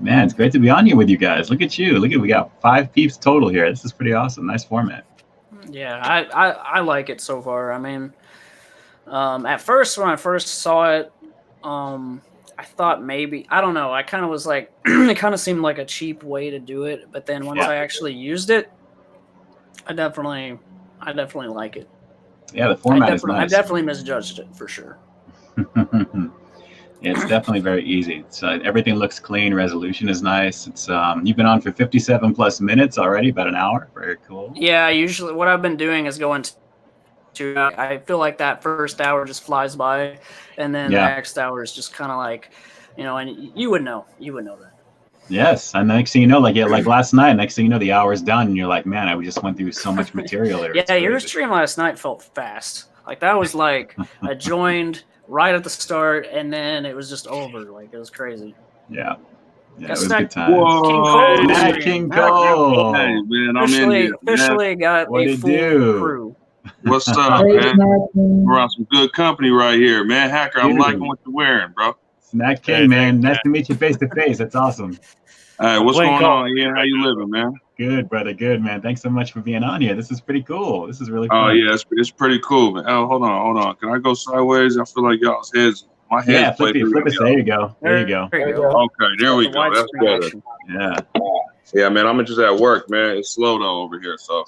Man, it's great to be on here with you guys. Look at you. We got 5 peeps total here. This is pretty awesome. Nice format. Yeah, I like it so far. I mean, at first when I first saw it, I thought maybe, I don't know, I kind of was like, it kind of seemed like a cheap way to do it. But then once I actually used it, I definitely like it. Yeah, the format is nice. I definitely misjudged it for sure. Yeah, it's definitely very easy. So everything looks clean. Resolution is nice. It's you've been on for 57 plus minutes already, about an hour. Very cool. Yeah, usually what I've been doing is going to I feel like that first hour just flies by, and then the next hour is just kind of like, and you would know that. Yes, and the next thing you know, like last night, next thing you know, the hour's done, and you're like, man, I just went through so much material here. Yeah, your stream last night felt fast. Like that was like I joined right at the start, and then it was just over. Like it was crazy. Yeah, it was Snack, good time. King Cole. Hey man, I'm in here. Officially got a full crew. What's up, man? We're on some good company right here, man. Hacker, I'm liking what you're wearing, bro. Snack King, man. Nice to meet you face to face. That's awesome. Hey, what's going on, Ian? How you living, man? Good, brother. Good, man. Thanks so much for being on here. This is pretty cool. This is really fun. Oh, yeah. It's pretty cool, man. Oh, hold on. Can I go sideways? I feel like y'all's heads. My head's yeah, flip it. There you go. Okay, there we go. That's better. Yeah. Yeah, man. I'm just at work, man. It's slow, though, over here, so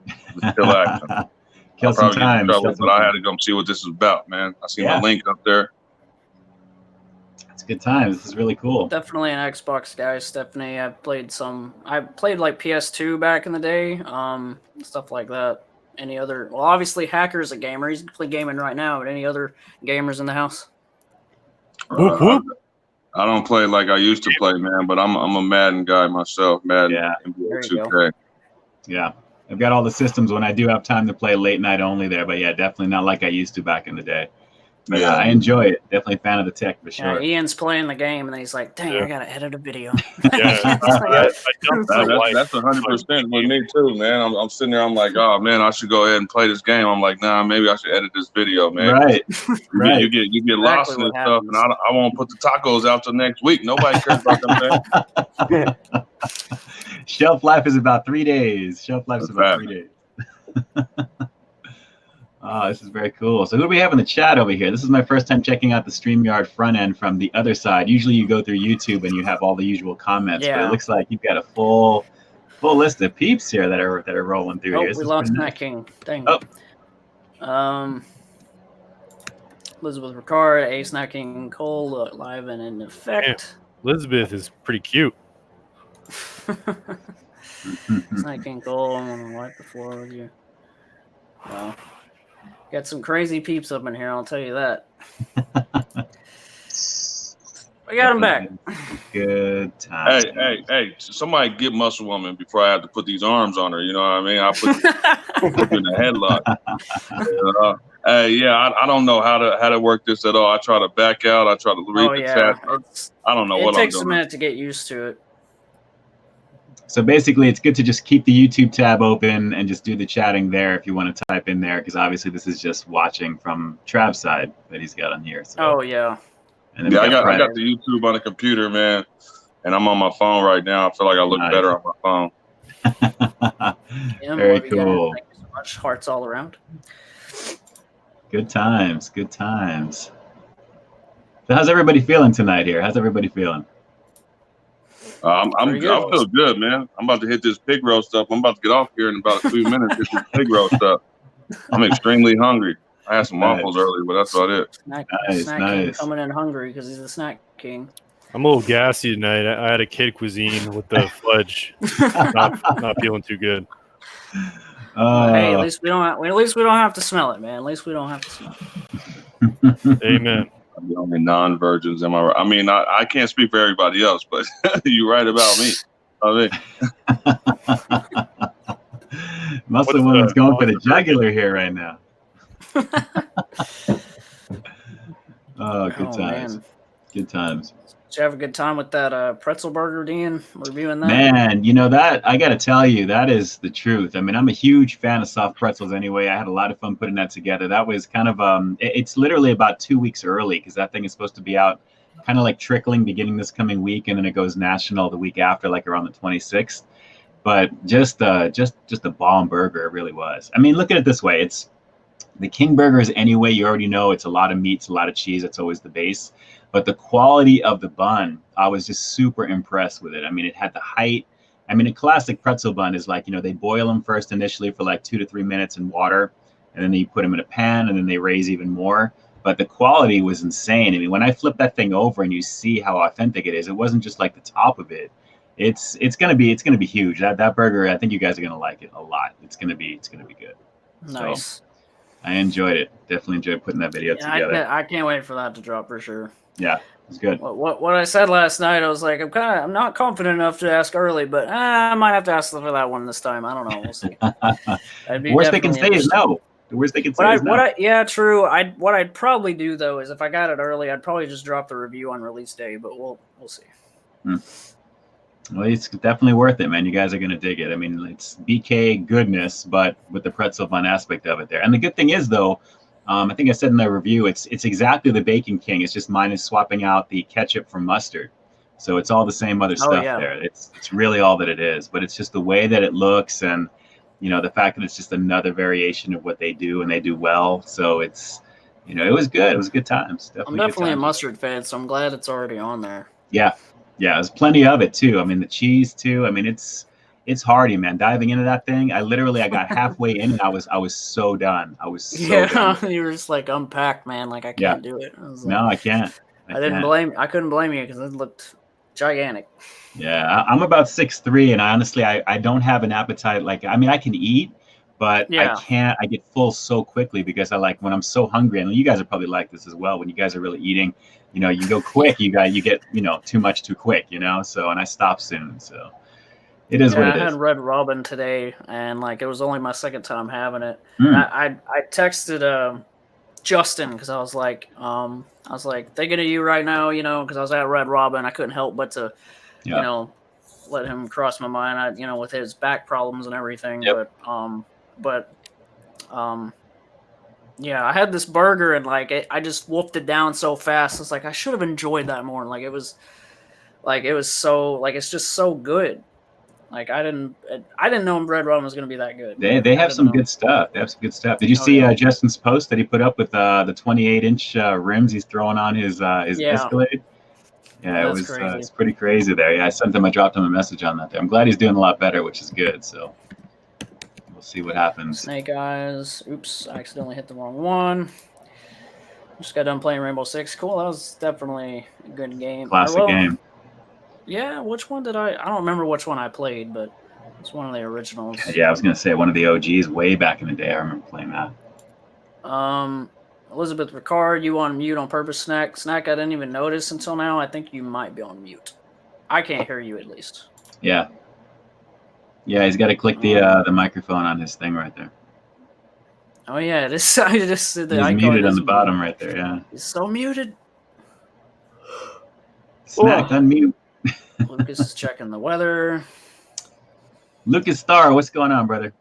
just relaxing. Kill some time. But I had to come see what this is about, man. I see my link up there. It's good times. This is really cool. Definitely an Xbox guy, Stephanie. I played like PS2 back in the day, stuff like that. Any other? Well, obviously, Hacker's a gamer. He's playing gaming right now. But any other gamers in the house? I don't play like I used to play, man. But I'm a Madden guy myself. Madden, NBA 2K. Yeah. I've got all the systems when I do have time to play late night only there, but yeah, definitely not like I used to back in the day. But I enjoy it. Definitely a fan of the tech for sure. Yeah, Ian's playing the game and he's like, dang, I gotta edit a video. That's 100% with me too, man. I'm sitting there, I'm like, oh man, I should go ahead and play this game. I'm like, nah, maybe I should edit this video, man. Right. You get lost in this stuff, and I won't put the tacos out till next week. Nobody cares about them, man. Shelf life is about 3 days. Oh, this is very cool. So who do we have in the chat over here? This is my first time checking out the StreamYard front end from the other side. Usually you go through YouTube and you have all the usual comments, but it looks like you've got a full list of peeps here that are rolling through here. We lost Matt King. Dang. Oh. Elizabeth Ricard, A Snack King Cole, live and in effect. Damn. Elizabeth is pretty cute. Snack King Cole, I'm gonna wipe the floor with you. Wow. Got some crazy peeps up in here, I'll tell you that. We got him back. Good time. Hey! Somebody get Muscle Woman before I have to put these arms on her. You know what I mean? I put you in a headlock. I don't know how to work this at all. I try to back out. I try to read the chat. I don't know what I'm doing. It takes a minute to get used to it. So basically, it's good to just keep the YouTube tab open and just do the chatting there if you want to type in there, because obviously this is just watching from Trav's side that he's got on here. So. Oh yeah. And then I got the YouTube on the computer, man, and I'm on my phone right now. I feel like I look better on my phone. Very cool. Thank you so much. Hearts all around. Good times. Good times. So how's everybody feeling tonight here? How's everybody feeling? I feel good, man. I'm about to hit this pig roast up. I'm about to get off here in about a few minutes. Hit this pig roast up. I'm extremely hungry. I had some waffles earlier, but that's about it. Snack King coming in hungry because he's the snack king. I'm a little gassy tonight. I had a kid cuisine with the fudge. not feeling too good. Hey, at least we don't have to smell it, man. At least we don't have to smell it. Amen. I'm the only non-virgins. Am I right? I mean, I can't speak for everybody else, but you're right about me. Muscle Woman's going for the jugular here right now. Good times. Man. Good times. Did you have a good time with that pretzel burger, Dean? Reviewing that? Man, that I got to tell you, that is the truth. I mean, I'm a huge fan of soft pretzels anyway. I had a lot of fun putting that together. That was kind of, it's literally about 2 weeks early because that thing is supposed to be out kind of like trickling beginning this coming week, and then it goes national the week after, like around the 26th. But just a bomb burger, it really was. I mean, look at it this way. It's the King burgers anyway, you already know it's a lot of meats, a lot of cheese. That's always the base. But the quality of the bun, I was just super impressed with it. I mean, it had the height. I mean, a classic pretzel bun is like, they boil them first initially for like 2 to 3 minutes in water, and then you put them in a pan, and then they raise even more. But the quality was insane. I mean, when I flip that thing over and you see how authentic it is, it wasn't just like the top of it. It's gonna be huge. That burger, I think you guys are gonna like it a lot. It's gonna be good. Nice. So, I enjoyed it. Definitely enjoyed putting that video together. I can't wait for that to drop for sure. Yeah, it's good. What I said last night, I was like, I'm not confident enough to ask early, but I might have to ask for that one this time. I don't know. We'll see. The worst they can say is no. The worst they can say is no. Yeah, true. What I'd probably do though is if I got it early, I'd probably just drop the review on release day. But we'll see. Well, it's definitely worth it, man. You guys are going to dig it. I mean, it's BK goodness, but with the pretzel bun aspect of it there. And the good thing is, though, I think I said in the review, it's exactly the Bacon King. It's just minus swapping out the ketchup for mustard. So it's all the same other stuff there. It's really all that it is. But it's just the way that it looks and, the fact that it's just another variation of what they do and they do well. So it's, it was good. It was good times. I'm definitely a mustard fan, so I'm glad it's already on there. Yeah. Yeah, there's plenty of it too. I mean, the cheese too. I mean, it's hearty, man. Diving into that thing, I got halfway in and I was so done. I was so done. You were just like unpacked, man. Like I can't do it. I can't. I couldn't blame you because it looked gigantic. Yeah, I'm about 6'3", and I don't have an appetite. Like, I mean, I can eat, but I can't. I get full so quickly because when I'm so hungry, and you guys are probably like this as well. When you guys are really eating, you go quick. You get too much too quick. So and I stop soon. So it is what it is. I had Red Robin today, and it was only my second time having it. I texted Justin because I was like thinking of you right now. Because I was at Red Robin, I couldn't help but to let him cross my mind. With his back problems and everything. Yep. But I had this burger and I just wolfed it down so fast. It's I should have enjoyed that more. It was so it's just so good. Like I didn't know Bread Run was gonna be that good. They have some good stuff. They have some good stuff. Did you see Justin's post that he put up with the 28-inch rims he's throwing on his Escalade? Yeah, That's it was crazy. it's pretty crazy there. Yeah, I dropped him a message on that there. I'm glad he's doing a lot better, which is good. So we'll see what happens. Snake Eyes. Oops, I accidentally hit the wrong one. Just got done playing Rainbow Six. Cool, that was definitely a good game. Classic game. Yeah, which one did I don't remember which one I played, but it's one of the originals. Yeah, I was gonna say one of the OGs way back in the day. I remember playing that. Elizabeth Ricard, you on mute on purpose, Snack. Snack, I didn't even notice until now. I think you might be on mute. I can't hear you at least. Yeah. Yeah, he's got to click the microphone on his thing right there. Oh yeah, I just did the He's muted on the bottom right there. Yeah. He's so muted. Snack, unmute. Lucas is checking the weather. Lucas Starr, what's going on, brother?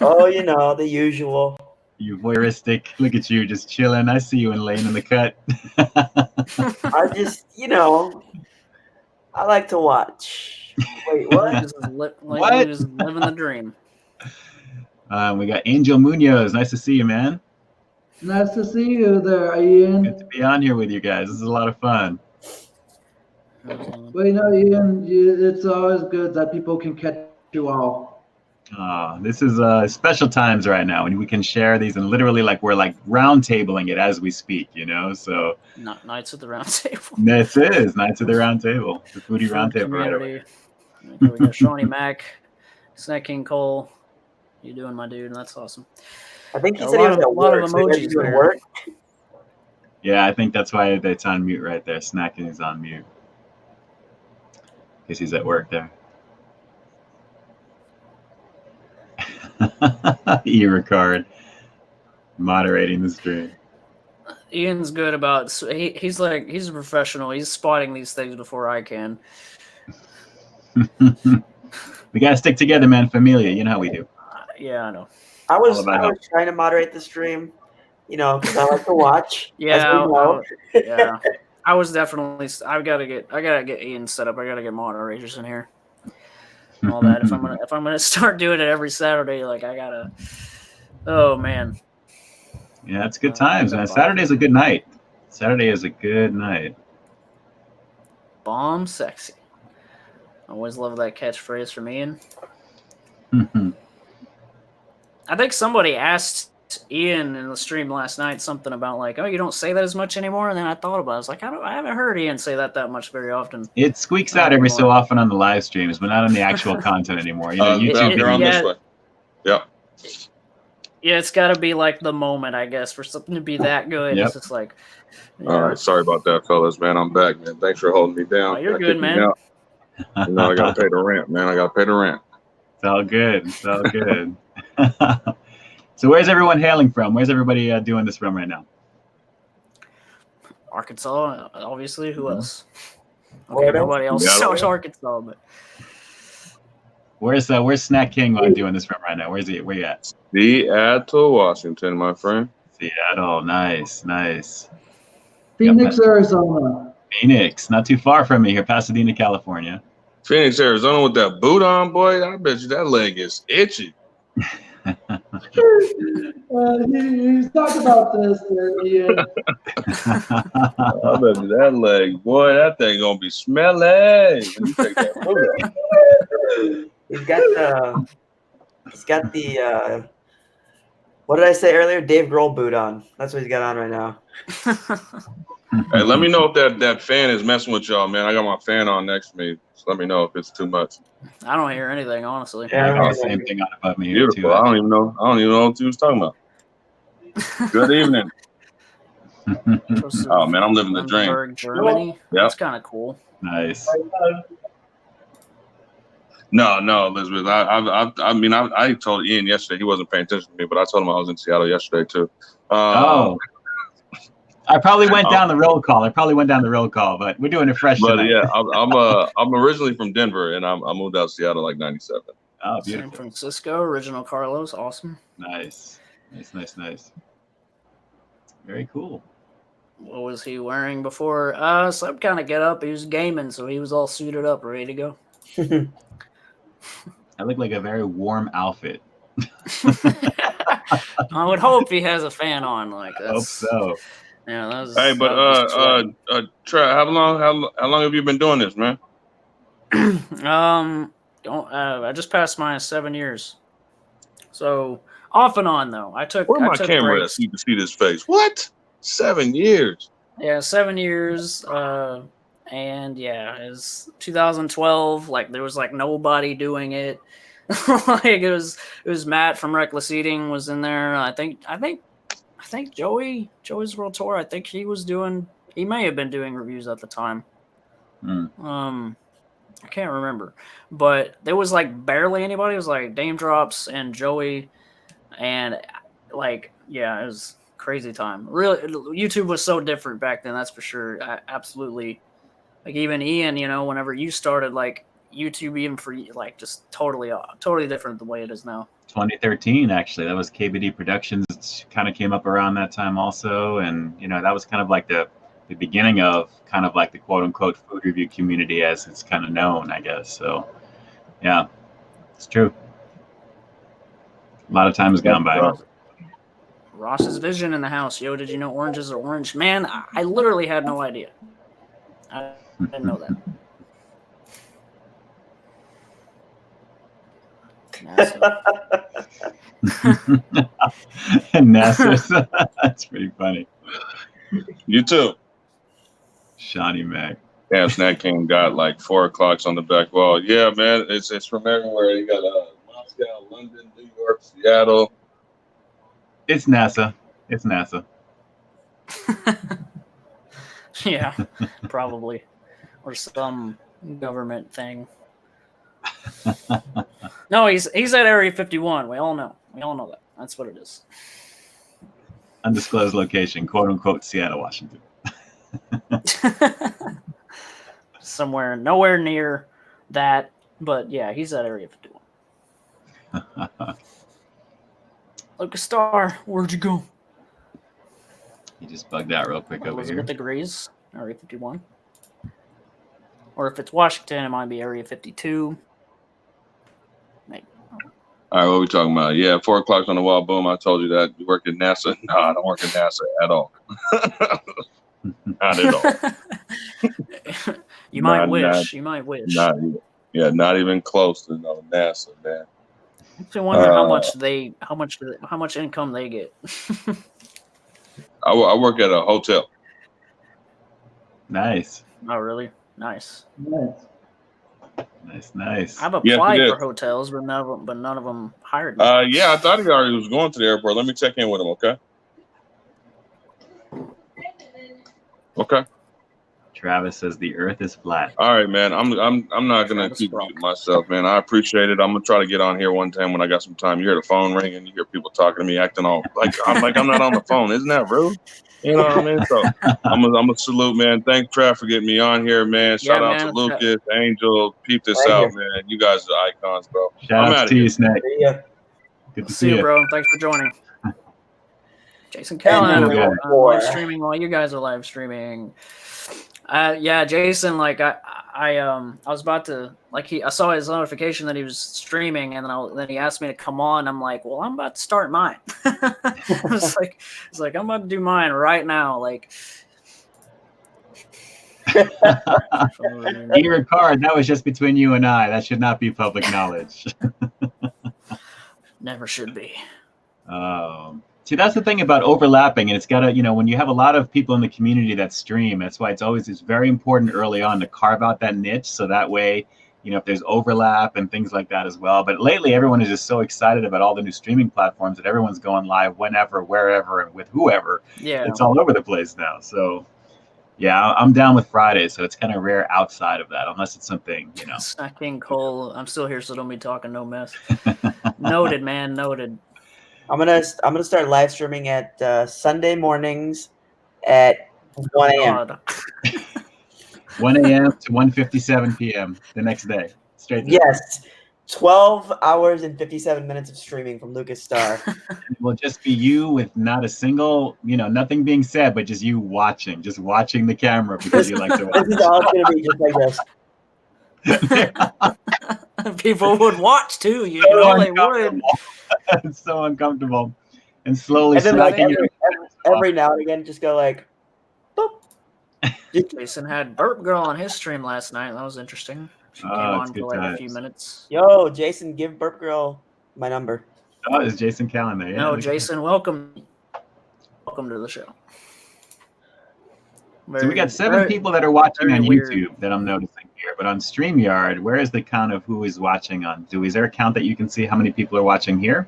Oh, you know, the usual. You voyeuristic. Look at you, just chilling. I see you laying in the cut. I just, you know, I like to watch. Wait, what? What? Just living the dream. We got Angel Munoz. Nice to see you, man. Nice to see you there, Ian. Good to be on here with you guys. This is a lot of fun. Well, you know, Ian, it's always good that people can catch you all. This is special times right now, and we can share these, and literally, like, we're like round tabling it as we speak, you know. So not Knights at the Round Table. This is Knights at the Round Table, the foodie round table. Right, we got Shawnee Mac, Snack King Cole. You doing, my dude? That's awesome. I think he said he was at work. A lot of emojis doing work. Yeah, I think that's why it's on mute right there. Snacking is on mute because he's at work there. E-Ricard moderating the stream. Ian's good about he's a professional. He's spotting these things before I can. We gotta stick together, man. Familia, you know how we do. Yeah, I know. I was trying to moderate the stream, you know, because I like to watch. Yeah, I was definitely. I gotta get Ian set up. I gotta get moderators in here. All that. If I'm gonna start doing it every Saturday, like I gotta. Oh man. Yeah, it's good times, man. Saturday is a good night. Saturday is a good night. Bomb sexy. I always love that catchphrase from Ian. I think somebody asked Ian in the stream last night something about like, oh, you don't say that as much anymore. And then I thought about it. I was like, I haven't heard Ian say that much very often. It squeaks out every so often on the live streams, but not on the actual content anymore. You know, YouTube. You're on this way. Yeah. Yeah, it's got to be like the moment, I guess, for something to be that good. Yep. It's just like. All right, sorry about that, fellas. Man, I'm back, man. Thanks for holding me down. Oh, you're good, man. You know, I gotta pay the rent, man. I gotta pay the rent. It's all good. It's all good. So where's everyone hailing from? Where's everybody doing this from right now? Arkansas, obviously. Who else? Okay, nobody else knows Arkansas, but where's Snack King doing this from right now? Where's he? Where you at? Seattle, Washington, my friend. Seattle, nice. Phoenix, Arizona. Phoenix, not too far from me here, Pasadena, California. Phoenix, Arizona, with that boot on, boy. I bet you that leg is itchy. He's talked about this, Ian. I bet you that leg, boy, that thing gonna be smelly. When you take that boot off. He's got the what did I say earlier? Dave Grohl boot on. That's what he's got on right now. Hey, let me know if that fan is messing with y'all, man. I got my fan on next to me. So let me know if it's too much. I don't hear anything, honestly. Yeah, I got the same thing on above me. Beautiful. Too. I don't even know what you was talking about. Good evening. Oh man, I'm living the dream. Germany. Yep. That's kind of cool. Nice. No, Elizabeth. I told Ian yesterday. He wasn't paying attention to me, but I told him I was in Seattle yesterday too. I probably went down the roll call. But we're doing it fresh. But tonight. yeah, I'm originally from Denver, and I moved out to Seattle like '97. Oh, beautiful. San Francisco, original Carlos, awesome. Nice. Very cool. What was he wearing before? Some kind of get up. He was gaming, so he was all suited up, ready to go. I look like a very warm outfit. I would hope he has a fan on. Like I hope so. Yeah, that was. Hey, but Trav, how long have you been doing this, man? I just passed my 7 years. So off and on though. I took Where my camera breaks. at so you can see this face? What? 7 years? Yeah, 7 years. And yeah, it's 2012. Like there was like nobody doing it. Like it was Matt from Reckless Eating was in there. I think Joey's World Tour. I think he may have been doing reviews at the time. I can't remember, but there was like barely anybody. It was like Dame Drops and Joey, and like it was crazy time. Really, YouTube was so different back then. That's for sure. Absolutely. Like even Ian, whenever you started, like YouTube, even for like just totally different the way it is now. 2013, actually, that was KBD Productions. It kind of came up around that time also, and that was kind of like the beginning of kind of like the quote unquote food review community as it's kind of known, I guess. So yeah, it's true. A lot of time has gone by. Ross's Vision in the house. Yo, did you know oranges are orange? Man, I literally had no idea. I didn't know that. NASA. That's pretty funny. You too. Shawnee Mac. Yeah, Snack King got like 4 o'clocks on the back wall. Yeah, man, it's from everywhere. You got Moscow, London, New York, Seattle. It's NASA. It's NASA. Yeah, probably, or some government thing. No, he's at Area 51. We all know that. That's what it is. Undisclosed location, quote unquote, Seattle, Washington. Somewhere, nowhere near that, but yeah, he's at Area 51. Lucas Starr, where'd you go? He just bugged out real quick over here. Elizabeth agrees, Area 51. Or if it's Washington, it might be Area 52. Maybe. All right, what are we talking about? Yeah, 4 o'clock's on the wall. Boom, I told you that. You work at NASA? No, I don't work at NASA at all. Not at all. You might wish. You might wish. Not even close to NASA, man. I wonder how much income they get. I work at a hotel. Nice. Oh, really? Nice. Nice. I've applied for hotels, but none of them hired me. Yeah, I thought he already was going to the airport. Let me check in with him, okay? Okay. Travis says the Earth is flat. All right, man. I'm not gonna keep muting myself, man. I appreciate it. I'm gonna try to get on here one time when I got some time. You hear the phone ringing, you hear people talking to me, acting all like I'm not on the phone. Isn't that rude? You know what I mean? So I'm a salute, man. Thanks, Trav, for getting me on here, man. Shout out to Lucas, Angel. Peep this out, man. You guys are icons, bro. Shout out to you, Snake. Good to see you, bro. Thanks for joining. Jason Callan, live streaming while you guys are live streaming. Yeah, Jason, like I was about to I saw his notification that he was streaming, and then he asked me to come on. I'm like, well, I'm about to start mine. It's like I'm about to do mine right now. Like, Dear Card, that was just between you and I. That should not be public knowledge. Never should be. See, that's the thing about overlapping, and it's got to, when you have a lot of people in the community that stream, that's why it's very important early on to carve out that niche, so that way, if there's overlap and things like that as well. But lately, everyone is just so excited about all the new streaming platforms that everyone's going live whenever, wherever, and with whoever. Yeah, it's all over the place now. So, yeah, I'm down with Fridays, so it's kind of rare outside of that, unless it's something, Snacking Cole, I'm still here, so don't be talking no mess. Noted, man. Noted. I'm gonna start live streaming at Sunday mornings at 1 a.m. 1 a.m. to 1:57 p.m. the next day. Straight through. Yes, 12 hours and 57 minutes of streaming from Lucas Starr. It will just be you with not a single, nothing being said, but just you watching the camera because you like to watch. This is all gonna be just like this. People would watch too. You So know, they would. uncomfortable. It's so uncomfortable. And slowly And then like smacking your every now and again, just go like, boop. Jason had Burp Girl on his stream last night. That was interesting. She came Oh, it's on good for like a few times. minutes. Yo, Jason, give Burp Girl my number. Oh, is Jason Callan there? Yeah, No, look at Jason, welcome. Welcome to the show. that. So we got 7 people that are watching on YouTube that I'm noticing here, but on StreamYard, where is the count of who is watching on? Is there a count that you can see how many people are watching here?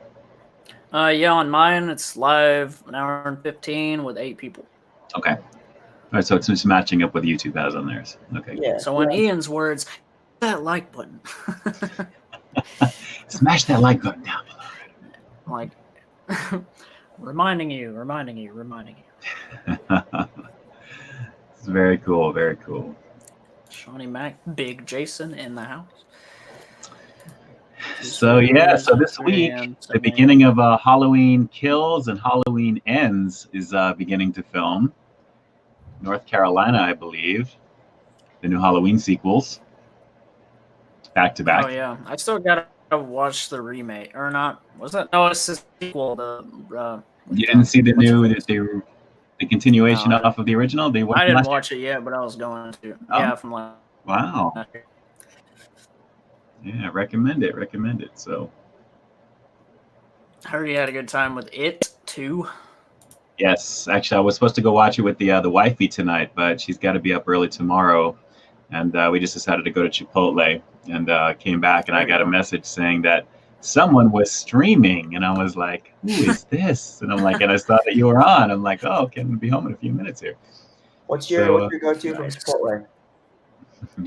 Yeah, on mine it's live 1 hour and 15 with 8 people. Okay. All right, so it's just matching up with YouTube has on theirs. Okay. Yeah. So in Ian's words, that like button. Smash that like button down below. Like reminding you. It's very cool, very cool. Shawnee Mac, Big Jason in the house. So yeah, so this week, the beginning of Halloween Kills and Halloween Ends is beginning to film. North Carolina, I believe. The new Halloween sequels. Back to back. Oh yeah, I still gotta watch the remake or not? Was that? No, it's the sequel. You didn't see the new the continuation No, off of the original? I didn't watch it yet, but I was going to. Oh. Yeah, from like. Wow. Yeah, recommend it. So. I heard you had a good time with it too. Yes, actually, I was supposed to go watch it with the wifey tonight, but she's got to be up early tomorrow, and we just decided to go to Chipotle, and came back, and I got a message saying that someone was streaming, and I was like, "Who is this?" And I'm like, and I saw that you were on. I'm like, "Oh, okay, I'm gonna be home in a few minutes here." What's your go-to from Chipotle?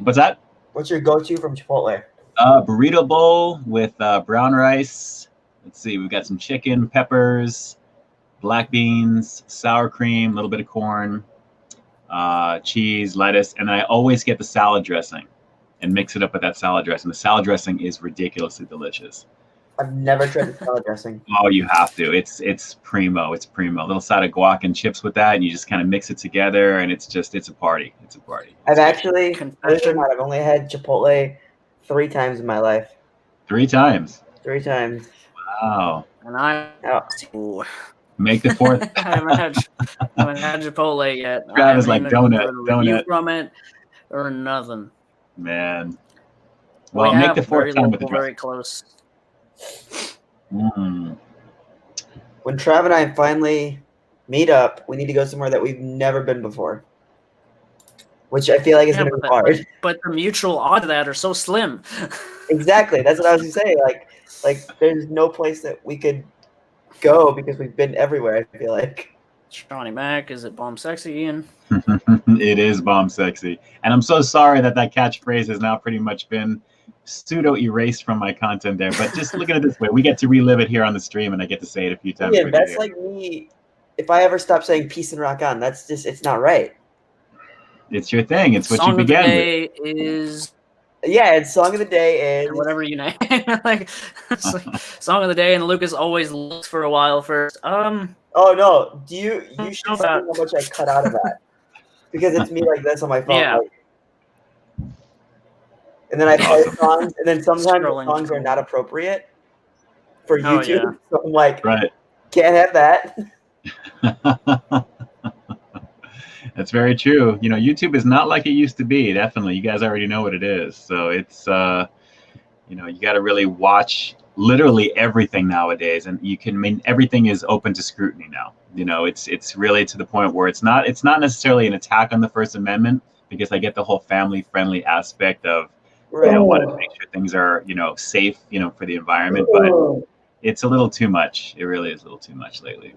What's that? What's your go-to from Chipotle? Burrito bowl with brown rice. Let's see, we've got some chicken, peppers, black beans, sour cream, a little bit of corn, cheese, lettuce, and I always get the salad dressing and mix it up with that salad dressing. The salad dressing is ridiculously delicious. I've never tried the salad dressing. Oh, you have to. It's primo. It's primo. A little side of guac and chips with that, and you just kind of mix it together, and it's a party. It's a party. I've only had Chipotle 3 times in my life. 3 times. 3 times. Wow. And I Make the 4th. I haven't had Chipotle yet. Travis like donut from it or nothing. Man. Well, make the 4th time with the dressing. Very close. When Trav and I finally meet up, we need to go somewhere that we've never been before, which I feel like is going to be hard. But the mutual odds of that are so slim. Exactly. That's what I was going to say. Like there's no place that we could go because we've been everywhere, I feel like. Shawnee Mac, is it Bomb Sexy, Ian? It is Bomb Sexy. And I'm so sorry that catchphrase has now pretty much been pseudo-erased from my content there. But just look at it this way. We get to relive it here on the stream, and I get to say it a few times. Yeah, that's like me. If I ever stop saying peace and rock on, that's just, it's not right. It's your thing. It's what you began with. Is... Yeah, and song of the day is whatever you name. Like song of the day, and Lucas always looks for a while first. Oh no! You should see how much I cut out of that because it's me like this on my phone. Yeah. Like, and then I play songs, and then sometimes the songs are not appropriate for YouTube. Yeah. So I'm like, right. Can't have that. That's very true. You know, YouTube is not like it used to be. Definitely. You guys already know what it is. So it's, you know, you got to really watch literally everything nowadays. And everything is open to scrutiny now. You know, it's really to the point where it's not necessarily an attack on the First Amendment, because I get the whole family friendly aspect of, you know, want to make sure things are, you know, safe, you know, for the environment. But it's a little too much. It really is a little too much lately.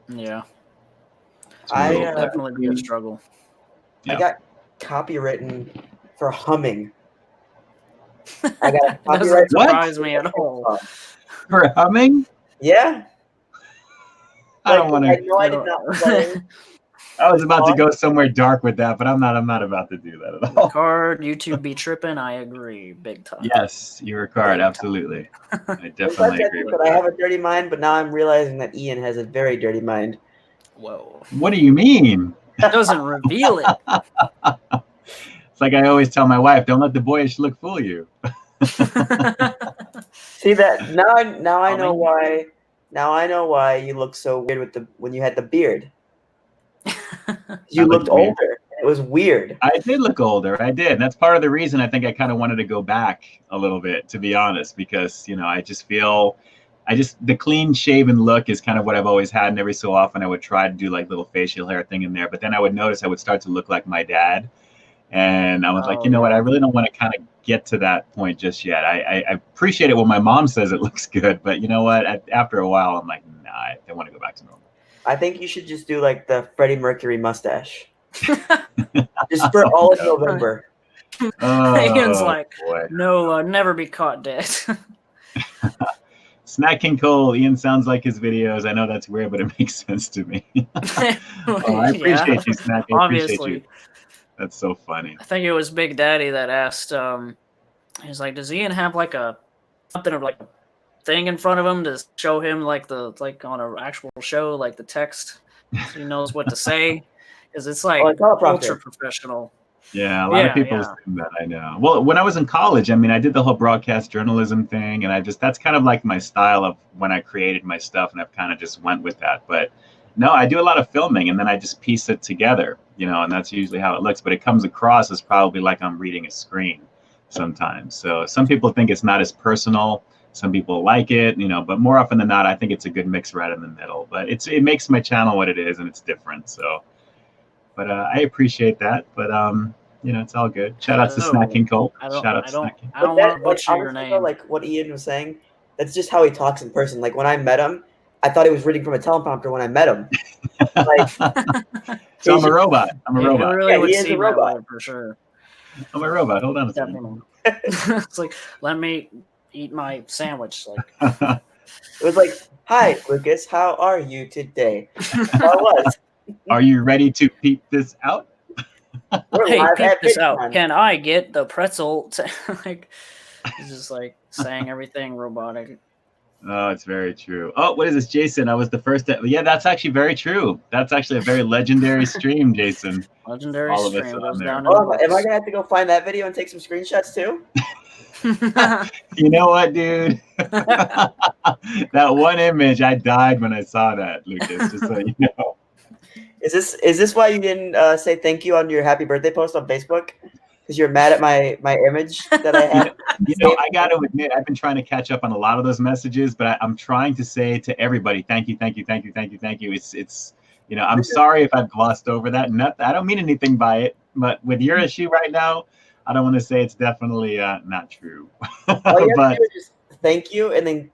Yeah. I definitely be a struggle. I got copywritten for humming. I got copyright. Doesn't surprise me at all. For humming? Yeah. I don't want to. I know I did not play. I was about to go somewhere dark with that, but I'm not about to do that at all. Card, YouTube be tripping. I agree, big time. Yes, you're a card, absolutely. I definitely agree with that. I have a dirty mind, but now I'm realizing that Ian has a very dirty mind. Whoa. What do you mean? It doesn't reveal it. It's like I always tell my wife, don't let the boyish look fool you. See that now I know why. Now I know why you look so weird when you had the beard. You looked older. It was weird. I did look older. I did. And that's part of the reason I think I kind of wanted to go back a little bit, to be honest, because, you know, I just feel the clean shaven look is kind of what I've always had. And every so often I would try to do like little facial hair thing in there. But then I would notice I would start to look like my dad. And I was like, you know what? I really don't want to kind of get to that point just yet. I appreciate it when my mom says it looks good. But you know what? After a while, I'm like, nah, I don't want to go back to normal. I think you should just do like the Freddie Mercury mustache. Just for all of November. Ian's like, no, never be caught dead. Snack King Cole. Ian sounds like his videos. I know that's weird, but it makes sense to me. I appreciate you, Snack. I appreciate you. That's so funny. I think it was Big Daddy that asked, he's like, does Ian have like something of like a thing in front of him to show him like on an actual show, like the text, so he knows what to say? Because it's like ultra professional. Yeah, a lot of people assume that, I know. Well, when I was in college, I mean, I did the whole broadcast journalism thing, and that's kind of like my style of when I created my stuff, and I've kind of just went with that. But no, I do a lot of filming, and then I just piece it together, you know, and that's usually how it looks. But it comes across as probably like I'm reading a screen sometimes. So some people think it's not as personal. Some people like it, you know, but more often than not, I think it's a good mix right in the middle. But it makes my channel what it is, and it's different. So, but I appreciate that. But you know, it's all good. Shout out to Snack King Cole. Shout out to Snack King. I don't want to butcher your name. Like what Ian was saying, that's just how he talks in person. Like when I met him, I thought he was reading from a teleprompter when I met him. Like, so I'm a robot. I'm a robot. Really would seem that way for sure. I'm a robot. Hold on a second. It's like, let me eat my sandwich. Like it was like, hi, Lucas, how are you today? Are you ready to peep this out? Hey, peep this out. Can I get the pretzel? Like, he's just like saying everything robotic. Oh, it's very true. Oh, what is this, Jason? I was the first. Yeah, that's actually very true. That's actually a very legendary stream, Jason. Legendary stream goes down. Am I gonna have to go find that video and take some screenshots too? You know what, dude? That one image, I died when I saw that, Lucas. Just so you know. Is this why you didn't say thank you on your happy birthday post on Facebook? Because you're mad at my image that I had. You know, I got to admit, I've been trying to catch up on a lot of those messages, but I'm trying to say to everybody, thank you, thank you, thank you, thank you, thank you. It's you know, I'm sorry if I've glossed over that. I don't mean anything by it, but with your issue right now, I don't want to say it's definitely not true. All you have to do is just thank you and then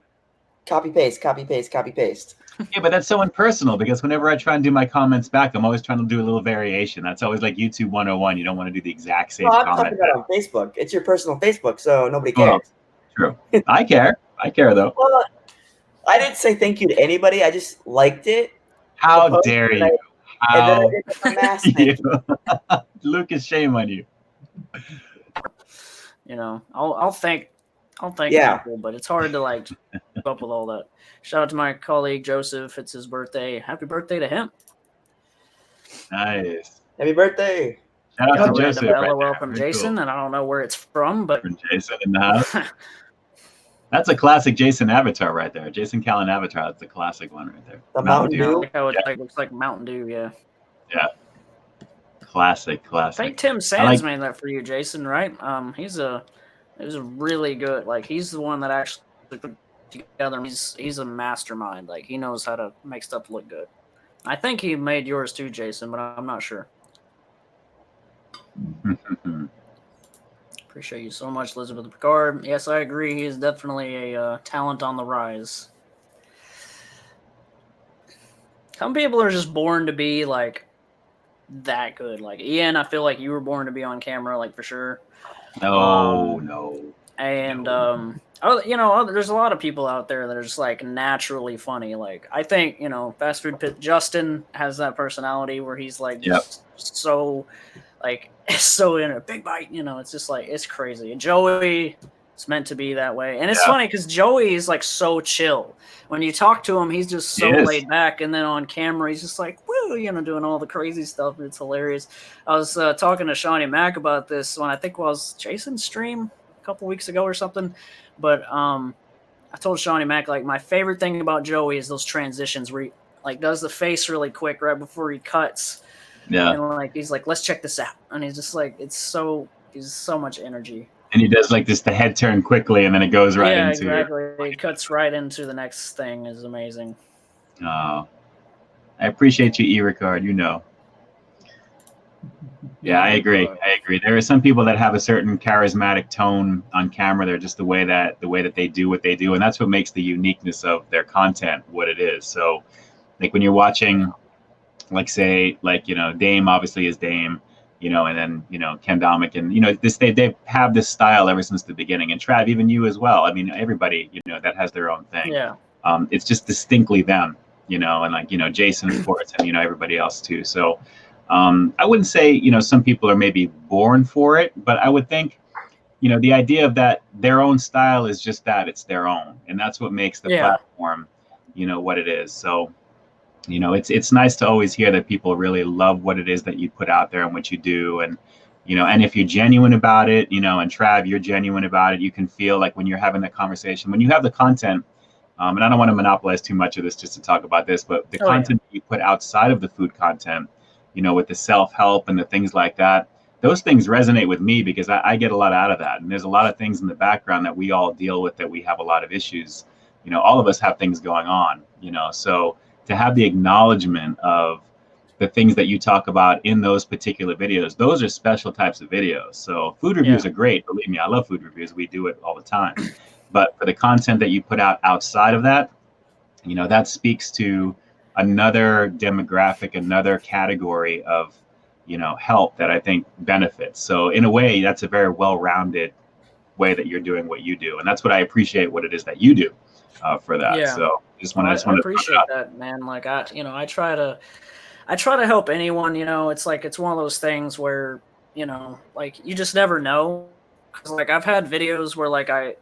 copy paste, copy paste, copy paste. Yeah, but that's so impersonal because whenever I try and do my comments back, I'm always trying to do a little variation. That's always like YouTube 101. You don't want to do the exact same comment. I'm talking about on Facebook. It's your personal Facebook, so nobody cares. True. I care. I care, though. Well, I didn't say thank you to anybody. I just liked it. How dare you? How you? Lucas, shame on you. You know, I'll thank people, but it's hard to like keep up with all that. Shout out to my colleague Joseph. It's his birthday. Happy birthday to him. Nice. Happy birthday. Shout out to Joseph. Welcome, Jason. Cool. And I don't know where it's from, but Jason in the house. That's a classic Jason avatar right there. Jason Callan avatar. That's a classic one right there. The Mountain Dew. Like how it looks like Mountain Dew. Yeah. Yeah. Classic. I think Tim Sands made that for you, Jason. Right? He's a really good. Like he's the one that actually put together. He's a mastermind. Like he knows how to make stuff look good. I think he made yours too, Jason, but I'm not sure. Appreciate you so much, Elizabeth Picard. Yes, I agree. He is definitely a talent on the rise. Some people are just born to be like that good. Like Ian, I feel like you were born to be on camera, like for sure. No. And you know, there's a lot of people out there that are just like naturally funny. Like I think, you know, Fast Food Pit Justin has that personality where he's like just so like so in a big bite, you know, it's just like it's crazy. And Joey is meant to be that way. And it's funny because Joey is like so chill. When you talk to him, he's just so laid back, and then on camera he's just like woo, you know, doing all the crazy stuff. It's hilarious. I was talking to Shawnee Mack about this when I think it was Jason's stream couple weeks ago or something. But I told Shawnee Mac, like, my favorite thing about Joey is those transitions where he like does the face really quick right before he cuts. Yeah. And like he's like, let's check this out. And he's just like, he's so much energy. And he does like this, the head turn quickly, and then it goes right into. Yeah, exactly. It cuts right into the next thing. Is amazing. Oh, I appreciate you, E-Ricard. You know. Yeah, I agree. There are some people that have a certain charismatic tone on camera. They're just the way that they do what they do, and that's what makes the uniqueness of their content what it is. So, like when you're watching, like say, like Dame obviously is Dame, and then Ken Domick, and they have this style ever since the beginning, and Trav, even you as well. I mean, everybody that has their own thing. Yeah. It's just distinctly them, and like Jason, of course, and everybody else too. So. I wouldn't say, some people are maybe born for it, but I would think, the idea of that their own style is just that, it's their own. And that's what makes the platform, what it is. So, it's nice to always hear that people really love what it is that you put out there and what you do. And, and if you're genuine about it, and Trav, you're genuine about it, you can feel like when you're having that conversation, when you have the content, and I don't want to monopolize too much of this just to talk about this, but the content that you put outside of the food content, with the self-help and the things like that, those things resonate with me because I get a lot out of that. And there's a lot of things in the background that we all deal with, that we have a lot of issues. All of us have things going on, so to have the acknowledgement of the things that you talk about in those particular videos, those are special types of videos. So food reviews are great. Believe me, I love food reviews. We do it all the time. But for the content that you put out outside of that, that speaks to another demographic, another category of, help that I think benefits. So in a way, that's a very well-rounded way that you're doing what you do. And that's what I appreciate what it is that you do for that. Yeah. So I appreciate that, man. Like I try to help anyone, it's like, it's one of those things where, like you just never know. Cause like I've had videos where like I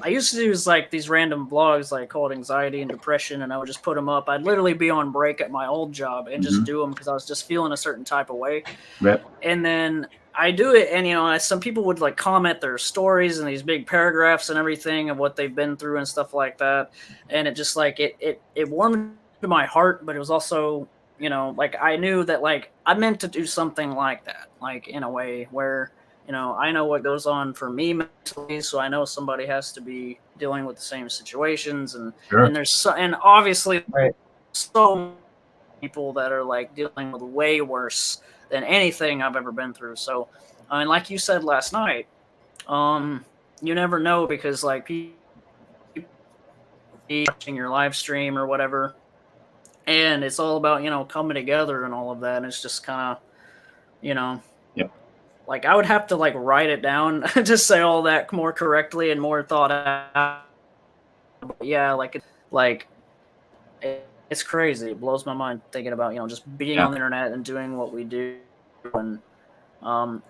used to do like these random vlogs like called Anxiety and Depression, and I would just put them up. I'd literally be on break at my old job and just do them because I was just feeling a certain type of way. Right. And then I do it, and some people would like comment their stories and these big paragraphs and everything of what they've been through and stuff like that. And it just like it warmed to my heart, but it was also, like I knew that like I meant to do something like that, like in a way where I know what goes on for me mentally, so I know somebody has to be dealing with the same situations, and and obviously so many people that are like dealing with way worse than anything I've ever been through. So, and like you said last night, you never know, because like people watching your live stream or whatever, and it's all about coming together and all of that, and it's just kind of like I would have to like write it down to say all that more correctly and more thought out. But yeah, it's crazy. It blows my mind thinking about just being on the internet and doing what we do, and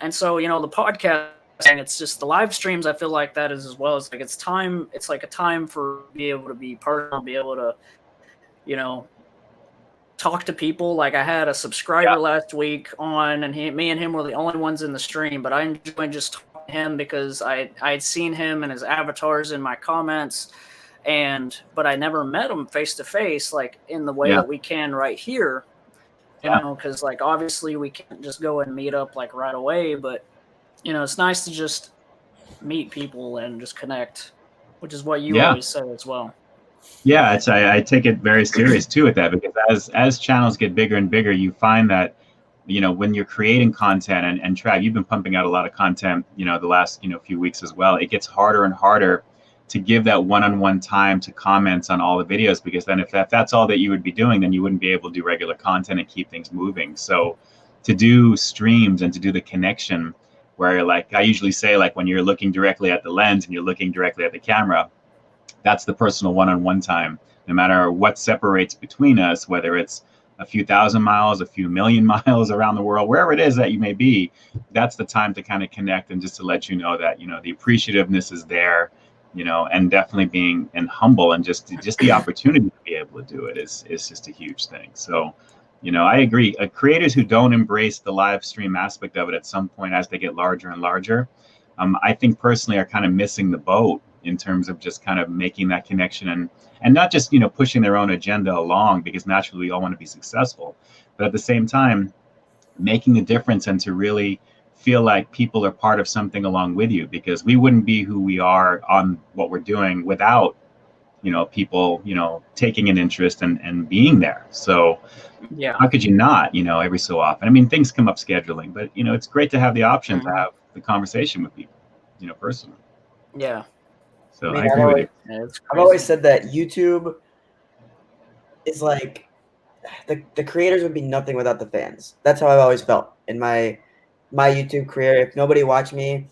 so the podcast. And it's just the live streams. I feel like that is as well. It's like it's like a time for be able to be personal, be able to talk to people. Like I had a subscriber last week on, and me and him were the only ones in the stream, but I enjoyed just talking to him because I'd seen him and his avatars in my comments, but I never met him face to face, like in the way that we can right here, because like obviously we can't just go and meet up like right away, but it's nice to just meet people and just connect, which is what you always say as well. Yeah, I take it very serious too with that, because as channels get bigger and bigger, you find that, when you're creating content, and Trav, you've been pumping out a lot of content, the last, few weeks as well, it gets harder and harder to give that one-on-one time to comments on all the videos, because then if that's all that you would be doing, then you wouldn't be able to do regular content and keep things moving. So to do streams and to do the connection where, like I usually say, like when you're looking directly at the lens and you're looking directly at the camera, that's the personal one-on-one time. No matter what separates between us, whether it's a few thousand miles, a few million miles around the world, wherever it is that you may be, that's the time to kind of connect and just to let you know that, the appreciativeness is there, and definitely being humble, and just the opportunity to be able to do it is just a huge thing. So, I agree. Creators who don't embrace the live stream aspect of it at some point as they get larger and larger, I think personally are kind of missing the boat in terms of just kind of making that connection and not just, pushing their own agenda along, because naturally we all want to be successful, but at the same time, making a difference and to really feel like people are part of something along with you, because we wouldn't be who we are on what we're doing without, people, taking an interest and being there. So Yeah. how could you not, every so often? I mean, things come up scheduling, but, it's great to have the option to have the conversation with people, personally. Yeah. So I mean, I agree with you. Yeah, it's I've always crazy. said that YouTube is like the creators would be nothing without the fans. That's how I've always felt in my YouTube career. If nobody watched me,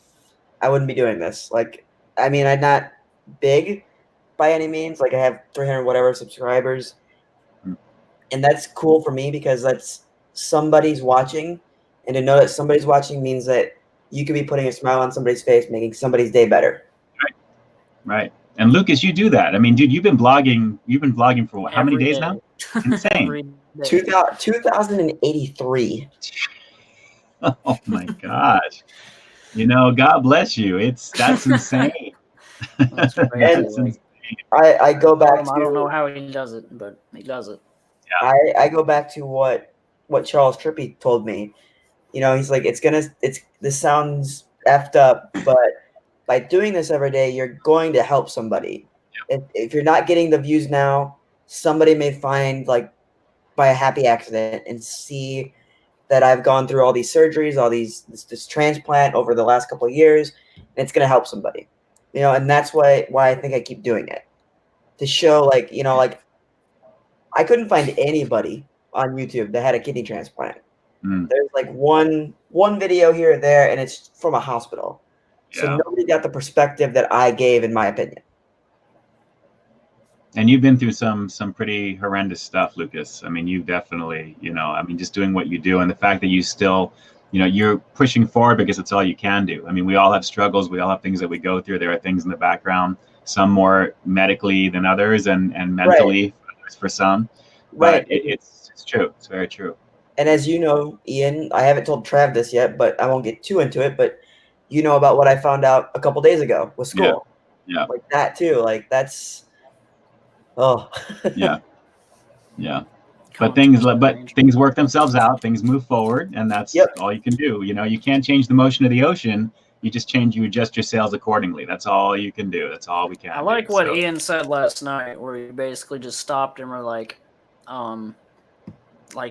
I wouldn't be doing this. Like, I mean, I'm not big by any means. Like, I have 300 whatever subscribers, and that's cool for me because that's somebody's watching, and to know that somebody's watching means that you could be putting a smile on somebody's face, making somebody's day better. Right. And Lucas, you do that. I mean, dude, you've been blogging for what, how many Every days day. now? Insane. Every day. 2083. Oh my gosh. God bless you. That's insane. That's crazy. And Like, I go back to I don't know how he does it, but he does it. Yeah. I go back to what Charles Trippy told me. He's like, this sounds effed up, but by doing this every day, you're going to help somebody. If you're not getting the views now, somebody may find, like, by a happy accident and see that I've gone through all these surgeries, all this transplant over the last couple of years, and it's going to help somebody. And that's why I think I keep doing it, to show, like, I couldn't find anybody on YouTube that had a kidney transplant. There's like one video here or there, and it's from a hospital. So nobody got the perspective that I gave, in my opinion. And you've been through some pretty horrendous stuff, Lucas. I mean, you definitely, just doing what you do, and the fact that you still, you're pushing forward because it's all you can do. I mean, we all have struggles. We all have things that we go through. There are things in the background, some more medically than others, and mentally for some. But it's true. It's very true. And as you know, Ian, I haven't told Trav this yet, but I won't get too into it. But you know about what I found out a couple days ago with school. Yeah. Like that too. Like that's. Oh. Yeah. But things work themselves out. Things move forward, and that's all you can do. You can't change the motion of the ocean. You adjust your sails accordingly. That's all you can do. That's all we can. I like what Ian said last night, where he basically just stopped and were like,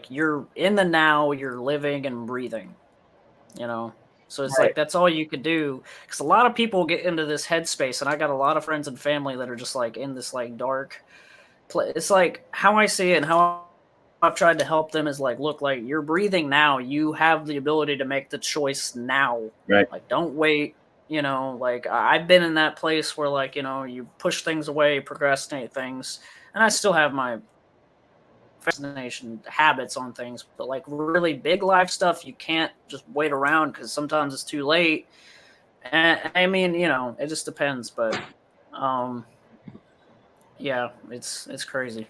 you're in the now, you're living and breathing, So it's like, that's all you could do. Because a lot of people get into this headspace, and I got a lot of friends and family that are just like in this like dark place. It's like how I see it and how I've tried to help them is like, look, like you're breathing now. You have the ability to make the choice now. Right. Like, don't wait. Like I've been in that place where like, you push things away, procrastinate things, and I still have my fascination habits on things, but like really big life stuff, you can't just wait around because sometimes it's too late. And I mean, it just depends, but yeah, it's crazy.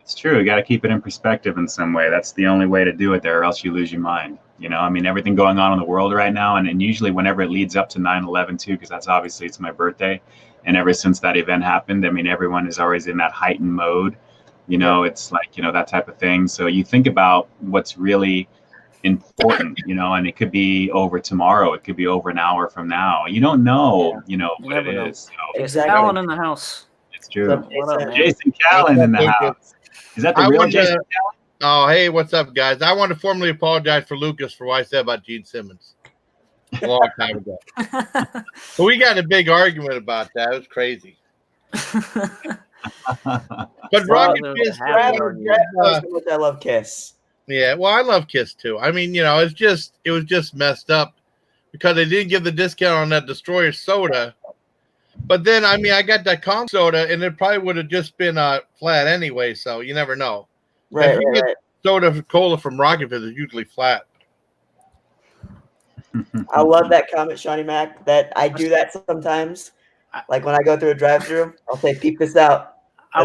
It's true. You got to keep it in perspective in some way. That's the only way to do it there, or else you lose your mind. I mean, everything going on in the world right now, and usually whenever it leads up to 9/11 too, because that's obviously it's my birthday, and ever since that event happened, I mean, everyone is always in that heightened mode. It's like, that type of thing. So you think about what's really important, and it could be over tomorrow. It could be over an hour from now. You don't know, what it is. So, exactly. Callan in the house. It's true. What up, man? Jason Callan in the house. Is that the real Jason Callan? Oh, hey, what's up, guys? I want to formally apologize for Lucas for what I said about Gene Simmons a long time ago. But we got a big argument about that. It was crazy. But Rocket Kiss, I love Kiss. Yeah, well, I love Kiss too. I mean, it was just messed up because they didn't give the discount on that Destroyer soda. But then, I mean, I got that Kong soda, and it probably would have just been flat anyway. So you never know. Right. Soda cola from Rocket Fizz is usually flat. I love that comment, Shawnee Mac. That I do that sometimes. Like when I go through a drive-through, I'll say, "Peep this out." I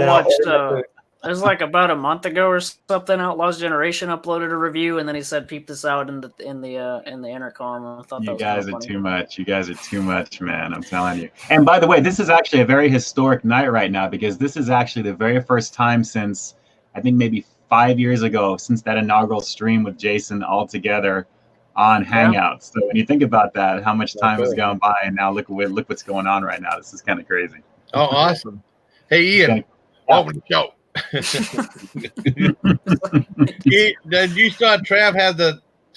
It was like about a month ago or something. Outlaws Generation uploaded a review, and then he said, "Peep this out in the intercom." I thought that You was guys are funny. too much. You guys are too much, man. I'm telling you. And by the way, this is actually a very historic night right now because this is actually the very first time since I think maybe 5 years ago since that inaugural stream with Jason all together on Hangouts. So when you think about that, how much time has gone by, and now look what's going on right now. This is kind of crazy. Oh, awesome! Hey, Ian, welcome to the show. Did you saw Trav have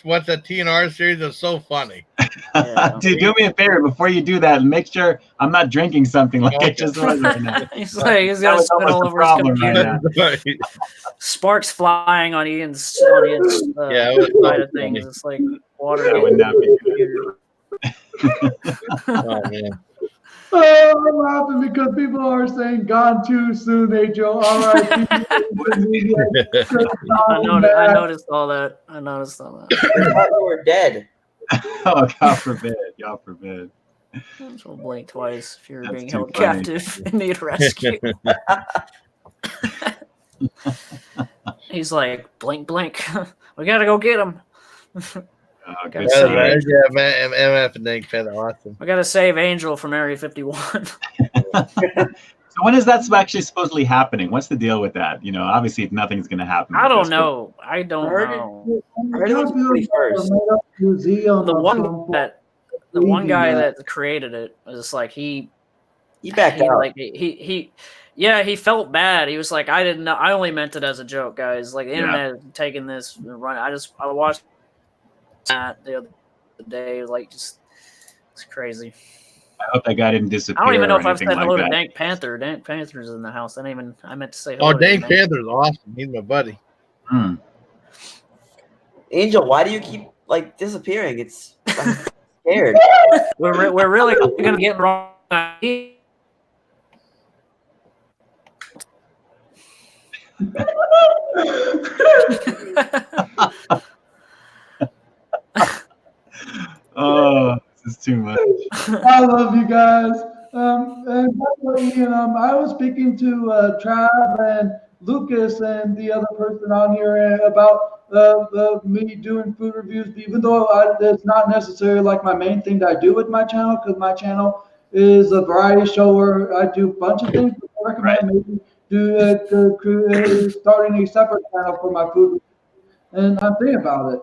what's that TNR series? That's so funny. Yeah. Dude, do me a favor before you do that. Make sure I'm not drinking something like I just was right now. He's gonna spit all over his problem right computer. now. Sparks flying on Ian's side of things. It's like water. That would not be good. Oh man. Oh, I'm laughing because people are saying "gone too soon." Angel, all right. I noticed all that. I noticed all that. I thought you were dead. Oh, God forbid. God forbid. So blink twice if you're That's being too held funny. captive and need rescue. He's like, blink, blink. We gotta go get him. Oh, Gotta good say, times. Yeah, man, MF and Dink fan, awesome. We gotta save Angel from Area 51. So when is that actually supposedly happening? What's the deal with that? You know, obviously nothing's going to happen. I with don't this, know. I don't know. I heard it was the 21st. Museum The of one some form. the one guy that created it was like He backed out. like he felt bad. He was like, I didn't know. I only meant it as a joke, guys. Like the internet is taking this and running. I watched that the other day. Like just it's crazy. I hope that guy didn't disappear. I don't even know if or I've said anything hello like to that. Dank Panther. Dank Panther's in the house. I meant to say hello. Oh, to Dink him. Panther's awesome. He's my buddy. Hmm. Angel, why do you keep like disappearing? It's I'm scared. We're really gonna get wrong. Oh, this is too much. I love you guys. And by the way, Ian, I was speaking to Trav and Lucas and the other person on here about me doing food reviews, even though it's not necessarily like my main thing that I do with my channel, because my channel is a variety show where I do a bunch of things. But I recommend maybe starting a separate channel for my food, and I'm thinking about it.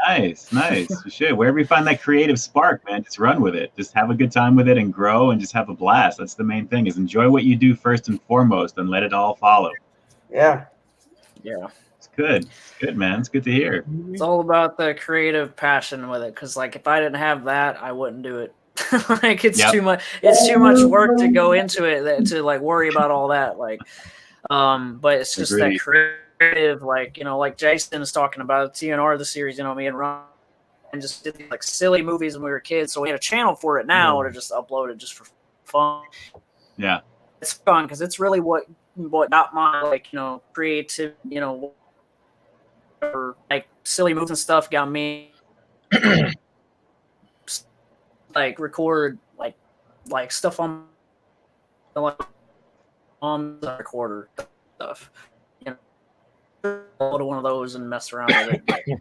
Nice. You should. Wherever you find that creative spark, man, just run with it. Just have a good time with it and grow and just have a blast. That's the main thing, is enjoy what you do first and foremost and let it all follow. Yeah. Yeah. It's good. It's good, man. It's good to hear. It's all about the creative passion with it. Because like if I didn't have that, I wouldn't do it. Like it's too much. It's too much work to go into it to like worry about all that. Like, but it's just that creative, like, you know, like Jason is talking about TNR, the series, you know, me and Ron just did like silly movies when we were kids. So we had a channel for it now to just upload it just for fun. Yeah. It's fun because it's really what got my, like, you know, creative, you know, or like silly moves and stuff got me like record like stuff on the recorder stuff. You know, go to one of those and mess around with it.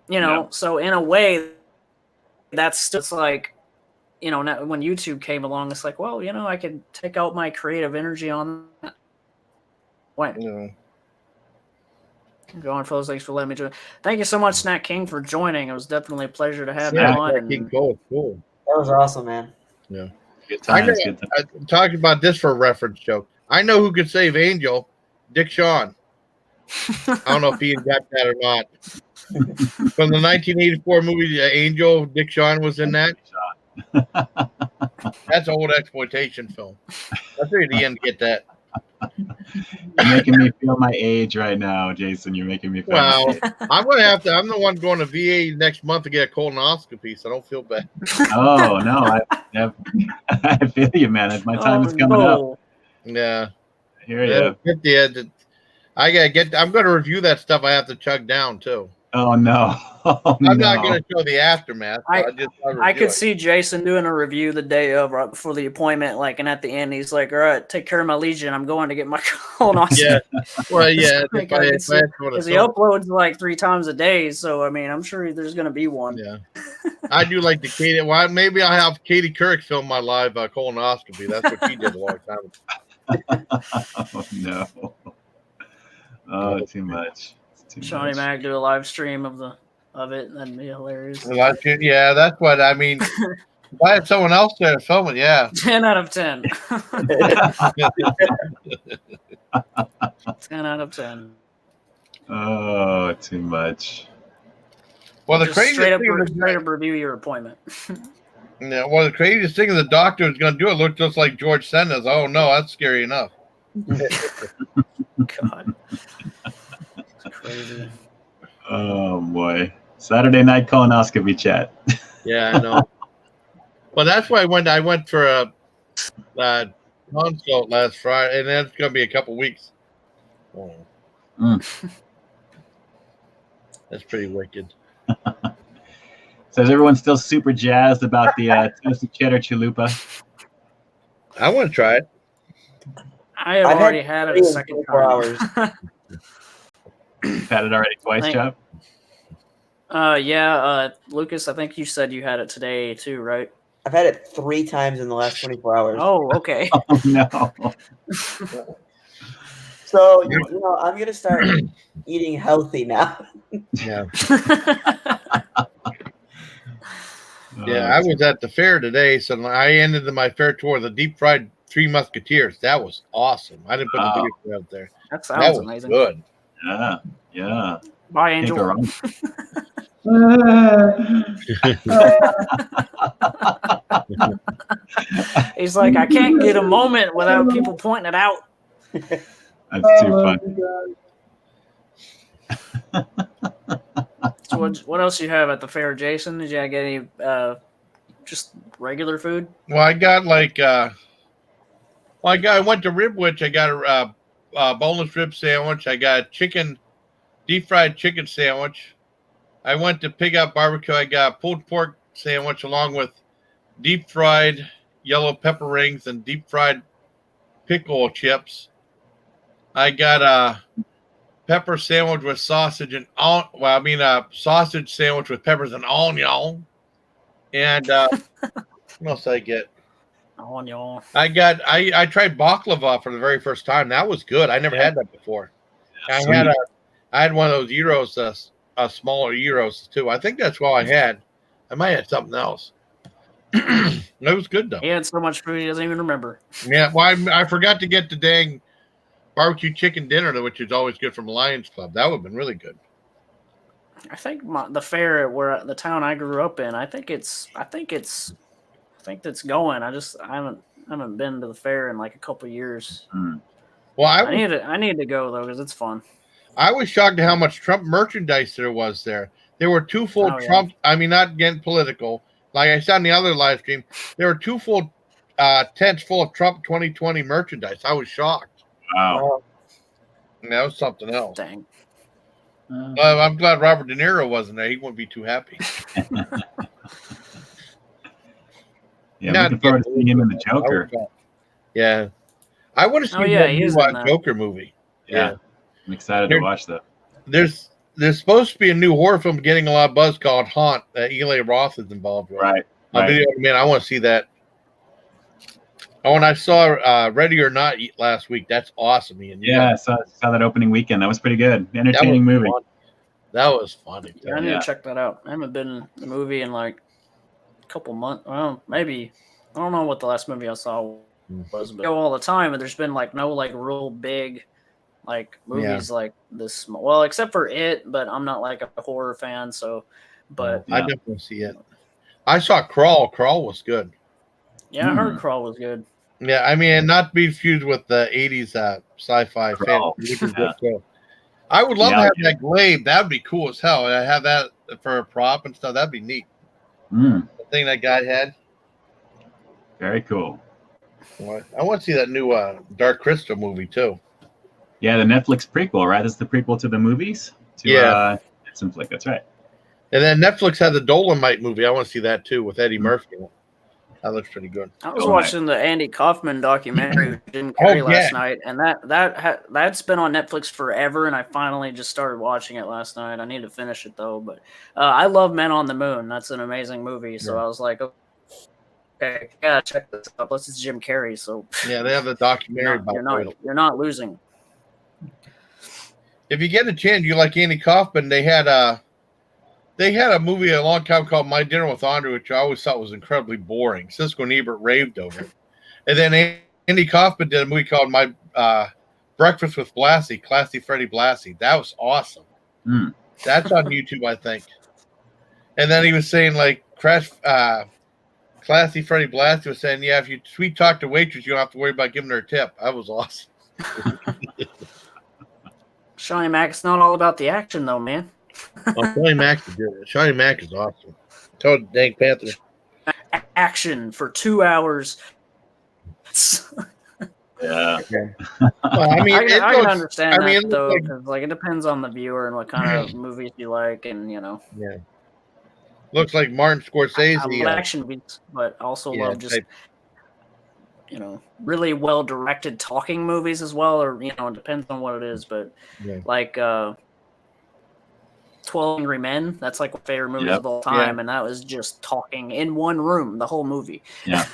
You know, so in a way, that's just like, you know, when YouTube came along, it's like, well, you know, I can take out my creative energy on that. When going for those, thanks for letting me join. Thank you so much, Snack King, for joining. It was definitely a pleasure to have you on. Cool. That was awesome, man. Yeah. Good times. I talked about this for a reference joke. I know who could save Angel, Dick Shawn. I don't know if he got that or not. From the 1984 movie Angel, Dick Shawn was in that. That's an old exploitation film. I figured Ian to get that. You're making me feel my age right now, Jason. You're making me feel my age. I'm gonna have to. I'm the one going to VA next month to get a colonoscopy, so I don't feel bad. Oh no, I feel you, man. My time is coming up. Yeah, here you. I gotta get. I'm gonna review that stuff. I have to chug down too. Oh no! Oh, I'm no. not going to show the aftermath. I could see Jason doing a review the day of, right before the appointment, like, and at the end he's like, "All right, take care of my lesion. I'm going to get my colonoscopy." Yeah. Well, yeah. Like, If I had to because he uploads like 3 times a day, so I mean, I'm sure there's going to be one. Yeah. I do like the Katie. Well, maybe I'll have Katie Couric film my live colonoscopy. That's what she did a long time ago. Oh no! Oh, too much. Shawnee Mac do a live stream of it. That'd be hilarious. Yeah, that's what I mean. If I had someone else there to film it, yeah. 10 out of 10. 10 out of 10. Oh, too much. Well, the Just craziest straight up thing review your appointment. Yeah, well, the craziest thing is the doctor was going to do it looked just like George Senna's. Oh no, that's scary enough. God, it's crazy. Oh boy! Saturday night colonoscopy chat. Yeah, I know. Well, that's why I went for a consult last Friday, and that's going to be a couple weeks. Oh. That's pretty wicked. So is everyone still super jazzed about the toasted cheddar chalupa? I want to try it. I have already had it a second time. You've had it already twice, Chubb? Yeah, Lucas, I think you said you had it today too, right? I've had it 3 times in the last 24 hours. Oh, okay. Oh no. So, I'm going to start eating healthy now. Yeah. Yeah, I was at the fair today, so I ended my fair tour with a deep fried Three Musketeers. That was awesome. I didn't put the video out there. That sounds amazing. Good. Yeah, yeah. Bye, Angel. He's like, I can't get a moment without people pointing it out. That's too funny. So what else you have at the fair, Jason? Did you get any just regular food? Well, I got I went to Ribwich. I got a boneless rib sandwich. I got a deep fried chicken sandwich. I went to Pig Up Barbecue. I got a pulled pork sandwich along with deep fried yellow pepper rings and deep fried pickle chips. I got a pepper sandwich with sausage and a sausage sandwich with peppers and onion. And what else did I get? Onion. I tried baklava for the very first time. That was good. I never had that before. I had one of those gyros, smaller gyros too. I think that's all I had. I might have something else. It was good though. He had so much food he doesn't even remember. Yeah, well, I forgot to get the dang barbecue chicken dinner, which is always good from Lions Club. That would have been really good. I think the fair where the town I grew up in, I think it's going. I haven't been to the fair in like a couple of years. Well, I need to go though because it's fun. I was shocked at how much Trump merchandise there was there. There were 2 full Trump. Yeah. I mean, not getting political. Like I saw in the other live stream, there were 2 full tents full of Trump 2020 merchandise. I was shocked. Wow. That was something else. Dang. I'm glad Robert De Niro wasn't there. He wouldn't be too happy. Yeah, looking forward to seeing him in the Joker. Yeah. I want to see that Joker movie. Yeah. I'm excited to watch that. There's supposed to be a new horror film getting a lot of buzz called Haunt that Eli Roth is involved with. Right. Man, I want to see that. Oh, and I saw Ready or Not last week. That's awesome, Ian. Yeah, I saw that opening weekend. That was pretty good. Entertaining movie. Fun. That was funny. Yeah, I need to check that out. I haven't been in the movie in like a couple months. Well, maybe. I don't know what the last movie I saw was. But I go all the time, and there's been like no like real big like movies like this. Well, except for It, but I'm not like a horror fan, so. But I definitely see it. I saw Crawl. Crawl was good. Yeah, I heard Crawl was good. Yeah, I mean, not to be confused with the 80s sci-fi fantasy. I would love to have that glaive. That would be cool as hell. I have that for a prop and stuff. That'd be neat. The thing that guy had. Very cool. I want to see that new Dark Crystal movie too. Yeah, the Netflix prequel, right? That's the prequel to the movies. Some flick. That's right. And then Netflix had the Dolomite movie. I want to see that too with Eddie Murphy. That looks pretty good. I was watching the Andy Kaufman documentary with Jim Carrey last night, and that's been on Netflix forever, and I finally just started watching it last night. I need to finish it though, but I love Men on the Moon. That's an amazing movie. So I was like, okay, yeah, check this out. Plus, it's Jim Carrey, so yeah, they have the documentary. You're not losing. If you get a chance, you like Andy Kaufman. They had a movie a long time called My Dinner with Andre, which I always thought was incredibly boring. Siskel and Ebert raved over it. And then Andy Kaufman did a movie called My Breakfast with Blassie, Classy Freddie Blassie. That was awesome. That's on YouTube, I think. And then he was saying, like, Classy Freddie Blassie was saying, yeah, if you sweet talk to waitress, you don't have to worry about giving her a tip. That was awesome. Shawnee Mac, it's not all about the action, though, man. Shawnee Mac is good. Shawnee Mac is awesome. Told Dank Panther. Action for 2 hours. Yeah. Well, I mean, I can understand that, it though, because like, it depends on the viewer and what kind of movies you like, and Yeah. Looks like Martin Scorsese. I love action movies, but also love just really well directed talking movies as well, or it depends on what it is, but like 12 Angry Men, that's like my favorite movies of all time, and that was just talking in one room the whole movie. Yeah.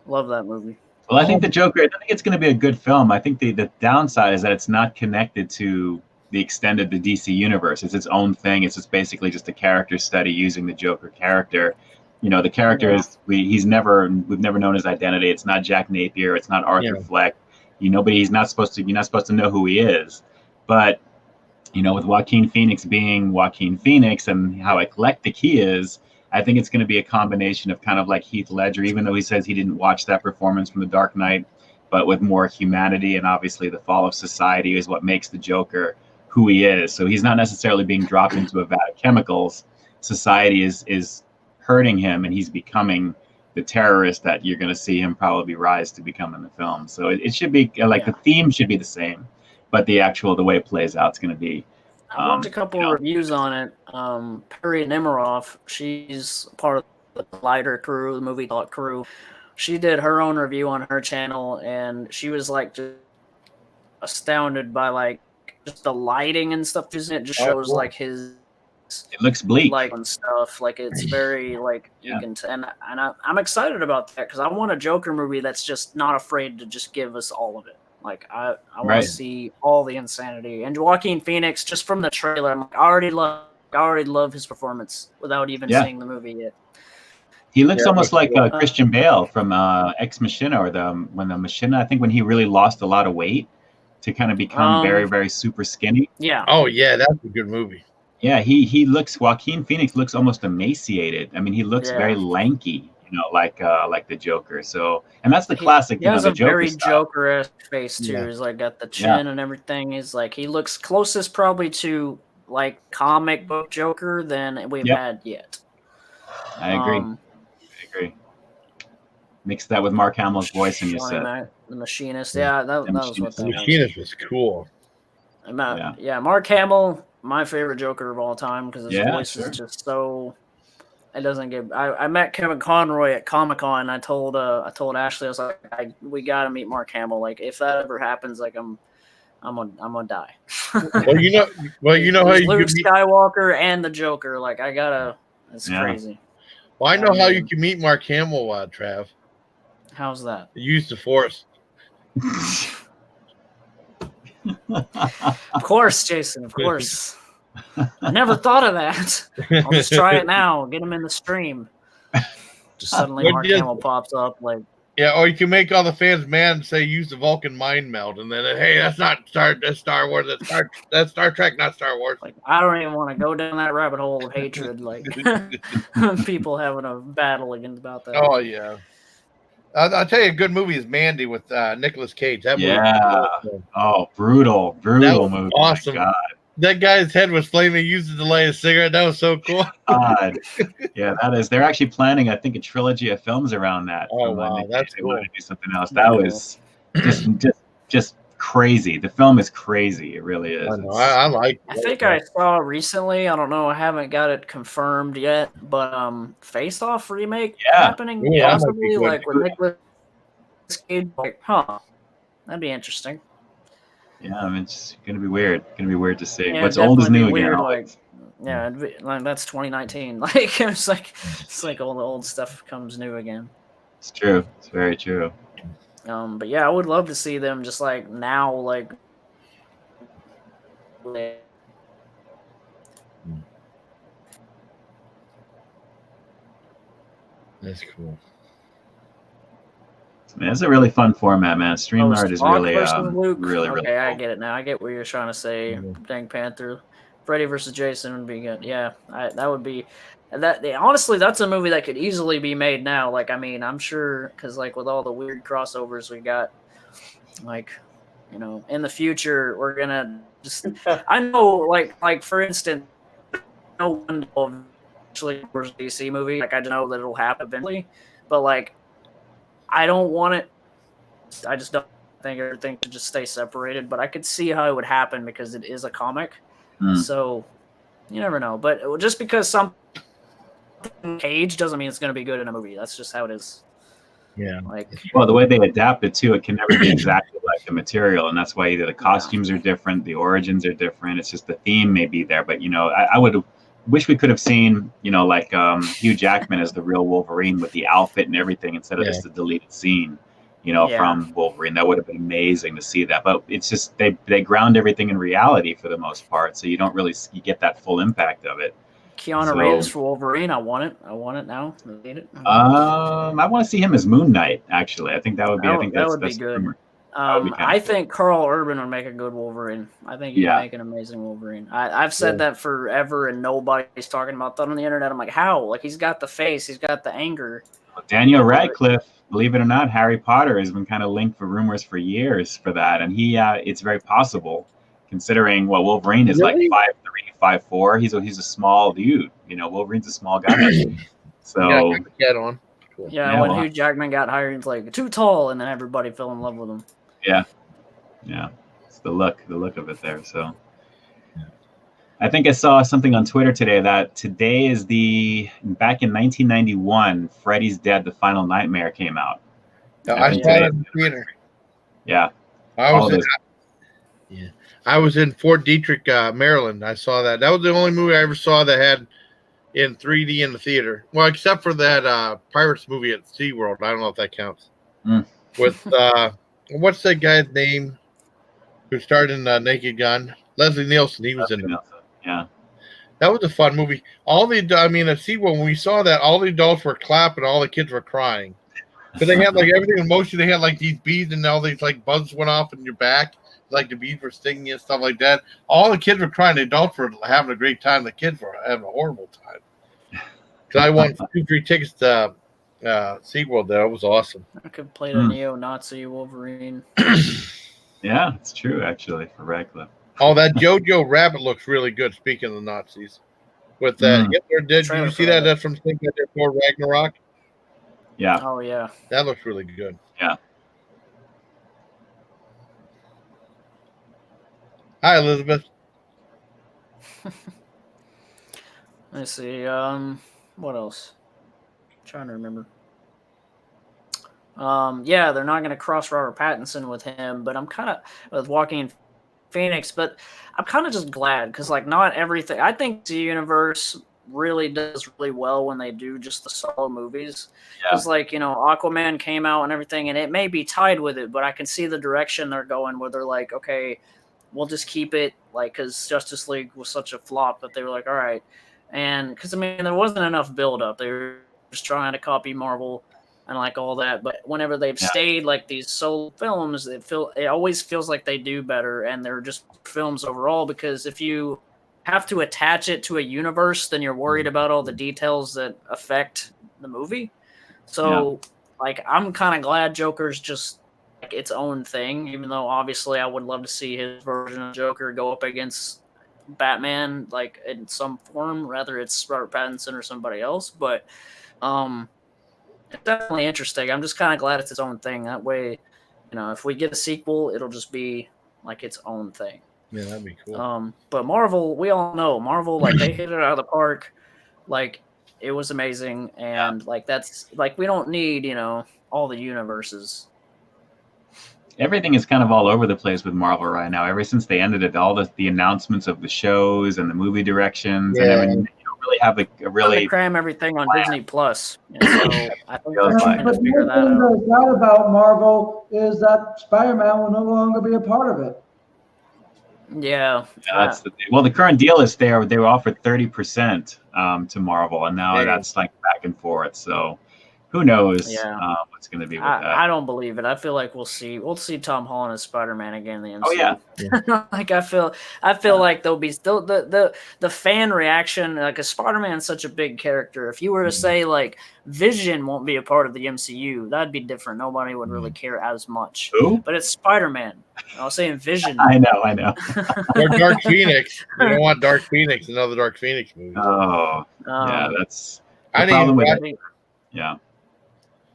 Love that movie. Well, I think the Joker, I think it's going to be a good film. I think the downside is that it's not connected to the extended the DC universe. It's its own thing. It's just basically just a character study using the Joker character. The character is we've never known his identity. It's not Jack Napier. It's not Arthur Fleck. You're not supposed to know who he is. But with Joaquin Phoenix being Joaquin Phoenix and how eclectic he is, I think it's going to be a combination of kind of like Heath Ledger, even though he says he didn't watch that performance from The Dark Knight, but with more humanity, and obviously the fall of society is what makes the Joker who he is. So he's not necessarily being dropped into a vat of chemicals. Society is hurting him, and he's becoming the terrorist that you're going to see him probably rise to become in the film. So it should be like the theme should be the same, but the way it plays out is going to be. I watched a couple of reviews on it. Perry Nemiroff, she's part of the Lighter crew, the Movie Talk crew. She did her own review on her channel, and she was like just astounded by like just the lighting and stuff. It just shows like his. It looks bleak, like and stuff. Like it's very like you can, and I'm excited about that because I want a Joker movie that's just not afraid to just give us all of it. Like I want to see all the insanity. And Joaquin Phoenix, just from the trailer, I already love his performance without even seeing the movie yet. He looks almost like Christian Bale from Ex Machina, or when the Machina. I think when he really lost a lot of weight to kind of become very, very super skinny. Yeah. Oh yeah, that's a good movie. Yeah, Joaquin Phoenix looks almost emaciated. I mean, he looks very lanky, like the Joker. So, and that's the classic. He has the a Joker very style. Joker-esque face too. He's like got the chin and everything. He's like he looks closest probably to like comic book Joker than we've had yet. I agree. Mix that with Mark Hamill's voice, and you said the Machinist. Yeah, that was what that was. Machinist was cool. Mark Hamill, my favorite Joker of all time because his voice is just so. It doesn't get. I met Kevin Conroy at Comic-Con. I told Ashley, I was like, we got to meet Mark Hamill. Like, if that ever happens, like I'm gonna die. Well, you know how you Luke Skywalker and the Joker. Like, I gotta. It's crazy. Well, I know how you can meet Mark Hamill, Trav. How's that? Use the Force. Of course, Jason. Of course. I never thought of that. I'll just try it now. Get him in the stream. Just suddenly Mark Hamill pops up like. Yeah, or you can make all the fans mad and say use the Vulcan mind meld, and then hey, that's Star Wars. That's Star Trek, not Star Wars. Like I don't even want to go down that rabbit hole of hatred. Like people having a battle about that. Oh yeah. I'll tell you, a good movie is Mandy with Nicolas Cage. That movie was cool. Oh, brutal movie. Awesome. God. That guy's head was flaming. He used it to light a cigarette. That was so cool. God. Yeah, that is. They're actually planning, I think, a trilogy of films around that. Oh wow, that's cool. Do something else. That was just crazy. The film is crazy. It really is. I know. I like. I think I saw recently. I don't know. I haven't got it confirmed yet, but Face Off remake happening Yeah, that might be possibly, good. like with Nicolas Cage. Like, that'd be interesting. Yeah, I mean, it's gonna be weird. Gonna be weird to see. Yeah, What's it'd old is definitely new be again. weird, Always. Yeah, it'd be, like that's 2019. Like it's like all the old stuff comes new again. It's true. It's very true. But yeah, I would love to see them just like now, like. That's cool. Man, it's a really fun format, man. StreamYard is Spock really, versus Luke. really, really Okay, I cool. get it now. I get what you're trying to say. Dang Panther, Freddy versus Jason would be good. Yeah, that would be. Honestly, that's a movie that could easily be made now. Like, I mean, I'm sure because like with all the weird crossovers we got, like, you know, in the future we're gonna just. I know, like for instance, no one eventually DC movie. Like, I know that it'll happen eventually, but like, I don't want it. I just don't think everything should just stay separated. But I could see how it would happen because it is a comic. So you never know. But just because something Cage doesn't mean it's going to be good in a movie. That's just how it is. Yeah. Like, well, the way they adapt it too, it can never be exactly like the material, and that's why either the costumes are different, the origins are different. It's just the theme may be there, but you know, I would wish we could have seen, you know, like Hugh Jackman as the real Wolverine with the outfit and everything instead of just the deleted scene, you know, from Wolverine. That would have been amazing to see that. But it's just they ground everything in reality for the most part, so you don't really get that full impact of it. Keanu Reeves for Wolverine. I want it now. I need it. I want to see him as Moon Knight. Actually, I think that would be. That would be good. I think Carl Urban would make a good Wolverine. I think he'd make an amazing Wolverine. I've said that forever, and nobody's talking about that on the internet. I'm like, how? Like, he's got the face, he's got the anger. Daniel Radcliffe, believe it or not, Harry Potter has been kind of linked for rumors for years for that, and it's very possible, considering Wolverine is like 5'3", 5'4". He's a small dude. You know, Wolverine's a small guy. So get on. Cool. Yeah, when Hugh Jackman got hired, he's like too tall, and then everybody fell in love with him. Yeah, it's the look of it there. So, I think I saw something on Twitter today that today is back in 1991, Freddy's Dead: The Final Nightmare came out. I saw it in the theater. Yeah, I was in Fort Detrick, Maryland. I saw that. That was the only movie I ever saw that had in 3D in the theater. Well, except for that Pirates movie at SeaWorld. I don't know if that counts. With what's that guy's name who starred in Naked Gun? Leslie Nielsen. He was in it. Yeah. That was a fun movie. At SeaWorld, when we saw that, all the adults were clapping, all the kids were crying. But they had like everything in motion. They had like these beads, and all these like buzzes went off in your back, like the beads were stinging you and stuff like that. All the kids were crying. The adults were having a great time. The kids were having a horrible time. Because I won 2 free tickets to SeaWorld there. It was awesome. I could play the neo-Nazi Wolverine. Yeah, it's true actually for Radcliffe. Oh, that Jojo Rabbit looks really good. Speaking of the Nazis, with that Hitler did you see that? That's from Thor Ragnarok. Yeah. Oh yeah. That looks really good. Yeah. Hi, Elizabeth. Let's see. What else? I'm trying to remember. Yeah, they're not going to cross Robert Pattinson with him, but I'm kind of with Joaquin Phoenix, but I'm kind of just glad because like not everything. I think the universe really does really well when they do just the solo movies. Because like, you know, Aquaman came out and everything, and it may be tied with it, but I can see the direction they're going where they're like, okay, we'll just keep it like because Justice League was such a flop that they were like, all right, and because I mean there wasn't enough build up. They were just trying to copy Marvel and like all that, but whenever they've stayed like these solo films, it always feels like they do better, and they're just films overall. Because if you have to attach it to a universe, then you're worried about all the details that affect the movie. So like I'm kind of glad Joker's just like its own thing, even though obviously I would love to see his version of Joker go up against Batman like in some form, whether it's Robert Pattinson or somebody else. But it's definitely interesting. I'm just kind of glad it's its own thing. That way, if we get a sequel, it'll just be like its own thing. Yeah, that'd be cool. But Marvel, we all know Marvel, like they hit it out of the park. Like it was amazing, and like that's like we don't need all the universes. Everything is kind of all over the place with Marvel right now. Ever since they ended it, all the announcements of the shows and the movie directions, and I mean, you don't really have a really cram everything on Disney Plus. And so I think Feels they're like- trying But to the figure thing that out. that's bad about Marvel is that Spider-Man will no longer be a part of it. Yeah, that's the thing. Well, the current deal is they were offered 30% to Marvel, and now Yeah. that's like back and forth. So who knows what's going to be with that? I don't believe it. I feel like we'll see Tom Holland as Spider-Man again in the MCU. Oh yeah. Like I feel like there'll be still the fan reaction. Like a Spider-Man's such a big character. If you were to say like Vision won't be a part of the MCU, that'd be different. Nobody would really care as much. Who? But it's Spider-Man. I was saying Vision. I know. Or Dark Phoenix. You don't want Dark Phoenix, another Dark Phoenix movie. Oh, yeah, that's I the didn't problem with even it. Yeah.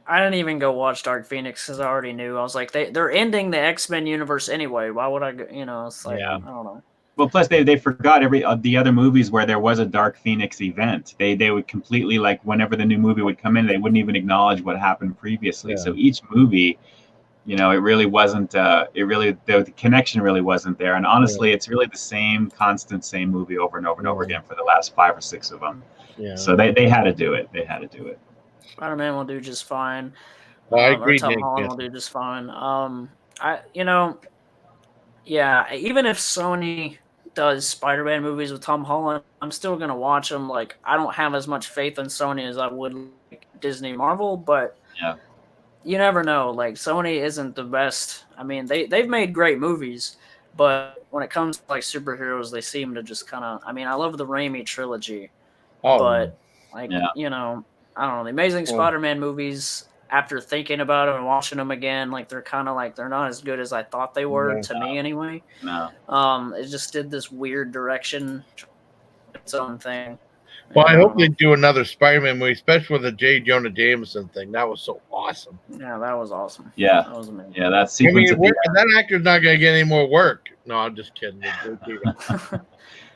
I didn't even go watch Dark Phoenix because I already knew. I was like, they're ending the X-Men universe anyway. Why would I go? It's like, I don't know. Well, plus they forgot the other movies where there was a Dark Phoenix event. They would completely, like, whenever the new movie would come in, they wouldn't even acknowledge what happened previously. Yeah. So each movie, it really wasn't. The connection really wasn't there. And honestly, it's really the same movie over and over and over again for the last 5 or 6 of them. Yeah. So they had to do it. They had to do it. Spider-Man will do just fine. I agree, Tom Nick, Holland yes. will do just fine. Even if Sony does Spider-Man movies with Tom Holland, I'm still gonna watch them. Like I don't have as much faith in Sony as I would like Disney, Marvel, but you never know. Like Sony isn't the best. I mean, they've made great movies, but when it comes to like superheroes, they seem to just kind of. I mean, I love the Raimi trilogy, but like I don't know, the Amazing Spider-Man movies, after thinking about them and watching them again, like they're kind of like they're not as good as I thought they were, to me anyway. No. It just did this weird direction, its own thing. Well, I hope they do another Spider-Man movie, especially with the J. Jonah Jameson thing. That was so awesome. Yeah, that was awesome. Yeah. That was amazing. Yeah, that sequence. That actor's not going to get any more work. No, I'm just kidding.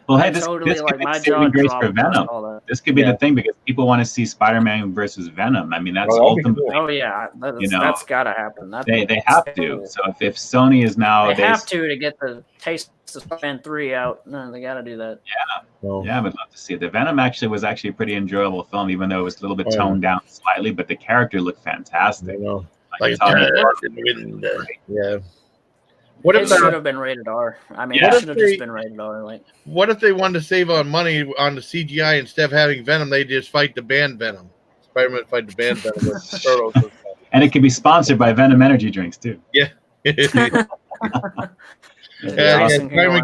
Well, hey, this totally, could like, be my the saving jaw grace dropped for when I Venom. saw that. This could be the thing because people want to see Spider-Man versus Venom. I mean, that's ultimately. Oh yeah, that's gotta happen. They have to. So if Sony is now, they have to get the taste of Spider-Man 3 out. No, they gotta do that. Yeah, I would love to see it. The Venom was actually a pretty enjoyable film, even though it was a little bit toned down slightly, but the character looked fantastic. Like yeah. What if it should have been rated R? I mean, it should have just been rated R. Like, what if they wanted to save on money on the CGI instead of having Venom? They just fight the band Venom. Spider-Man fight the band Venom with turtles. And it could be sponsored by Venom energy drinks too. Yeah. Spider-Man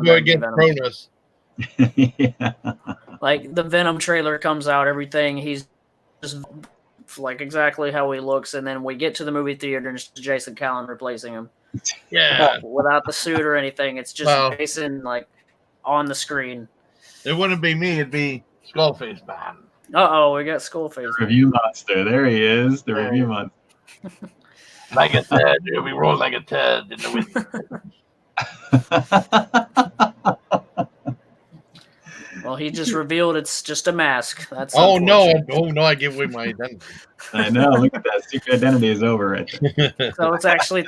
go against Cronus. Like the Venom trailer comes out, everything he's just like exactly how he looks, and then we get to the movie theater and it's Jason Callan replacing him. Yeah, without the suit or anything, it's just Jason like on the screen. It wouldn't be me; it'd be Skullface Man. We got Skullface. Review monster, there he is. The review monster. Like I said, we roll like a Ted in the wind. Well, he just revealed it's just a mask. That's no! I give away my identity. I know. Look at that. Secret identity is over right there. So it's actually.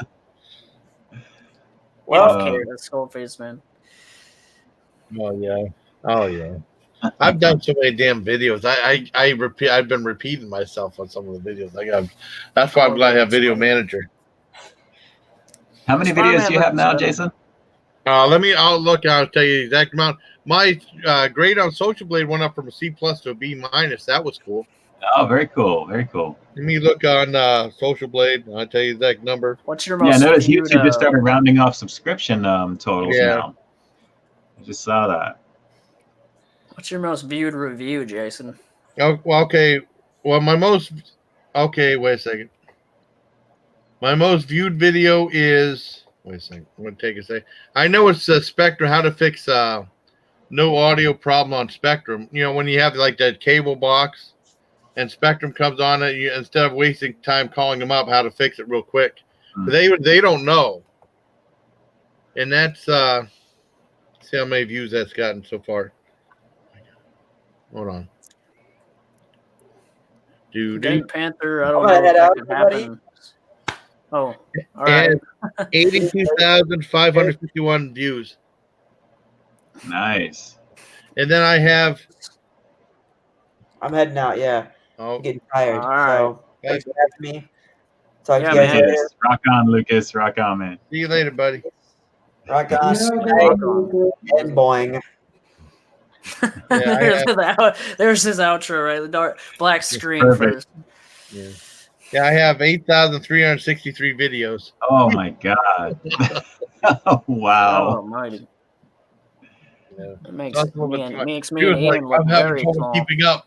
That's Skullface Man. Oh yeah. I've done so many damn videos. I've been repeating myself on some of the videos. That's why I'm glad I have Video Manager. How many videos do you have now, Jason? I'll tell you the exact amount. My grade on Social Blade went up from a C+ to a B-. That was cool. Oh, very cool. Very cool. Let me look on Social Blade. I'll tell you the exact number. What's your most notice YouTube just started rounding off subscription totals now. I just saw that. What's your most viewed review, Jason? Oh, well, okay. Well, wait a second. My most viewed video is... Wait a second. I'm going to take a second. I know it's Spectrum, how to fix no audio problem on Spectrum. You know, when you have like that cable box and Spectrum comes on, instead of wasting time calling them up, how to fix it real quick. They don't know. And that's see how many views that's gotten so far. Hold on. Getting Panther, I don't I'm gonna know head if that out, could everybody. happen. Oh, all right. And 82,551 views. Nice. And then I have I'm heading out. Yeah, oh I'm getting tired. All right. So thanks for having me. Talk Yeah, to you guys man. later. Yes. Rock on, Lucas. Rock on, man. see you later, buddy. Rock Yeah, on. Rock on. And boing. There's his outro, right? The dark black screen perfect. first. Yeah, I have 8,363 videos. Oh my God. Oh, wow. Oh, almighty. Yeah. It makes That's a little me bit and too much. makes me He and was like, Ian look I'm having very trouble small. keeping up.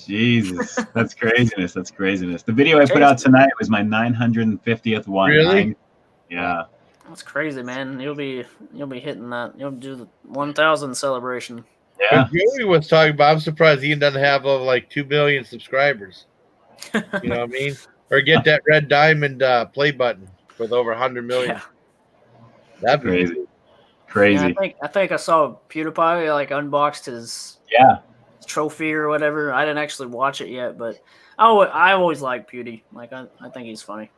Jesus, that's craziness. That's craziness. The video I put out tonight was my 950th one. Really? Yeah. That's crazy, man. You'll be hitting that. You'll do the 1,000 celebration. Yeah. Joey was talking about, I'm surprised Ian doesn't have like 2 million subscribers. You know what I mean? Or get that red diamond play button with over 100 million. Yeah. That'd be Crazy. cool. Crazy. Yeah, I think I saw PewDiePie like unboxed his trophy or whatever. I didn't actually watch it yet, but I always like Pewdie. Like I think he's funny.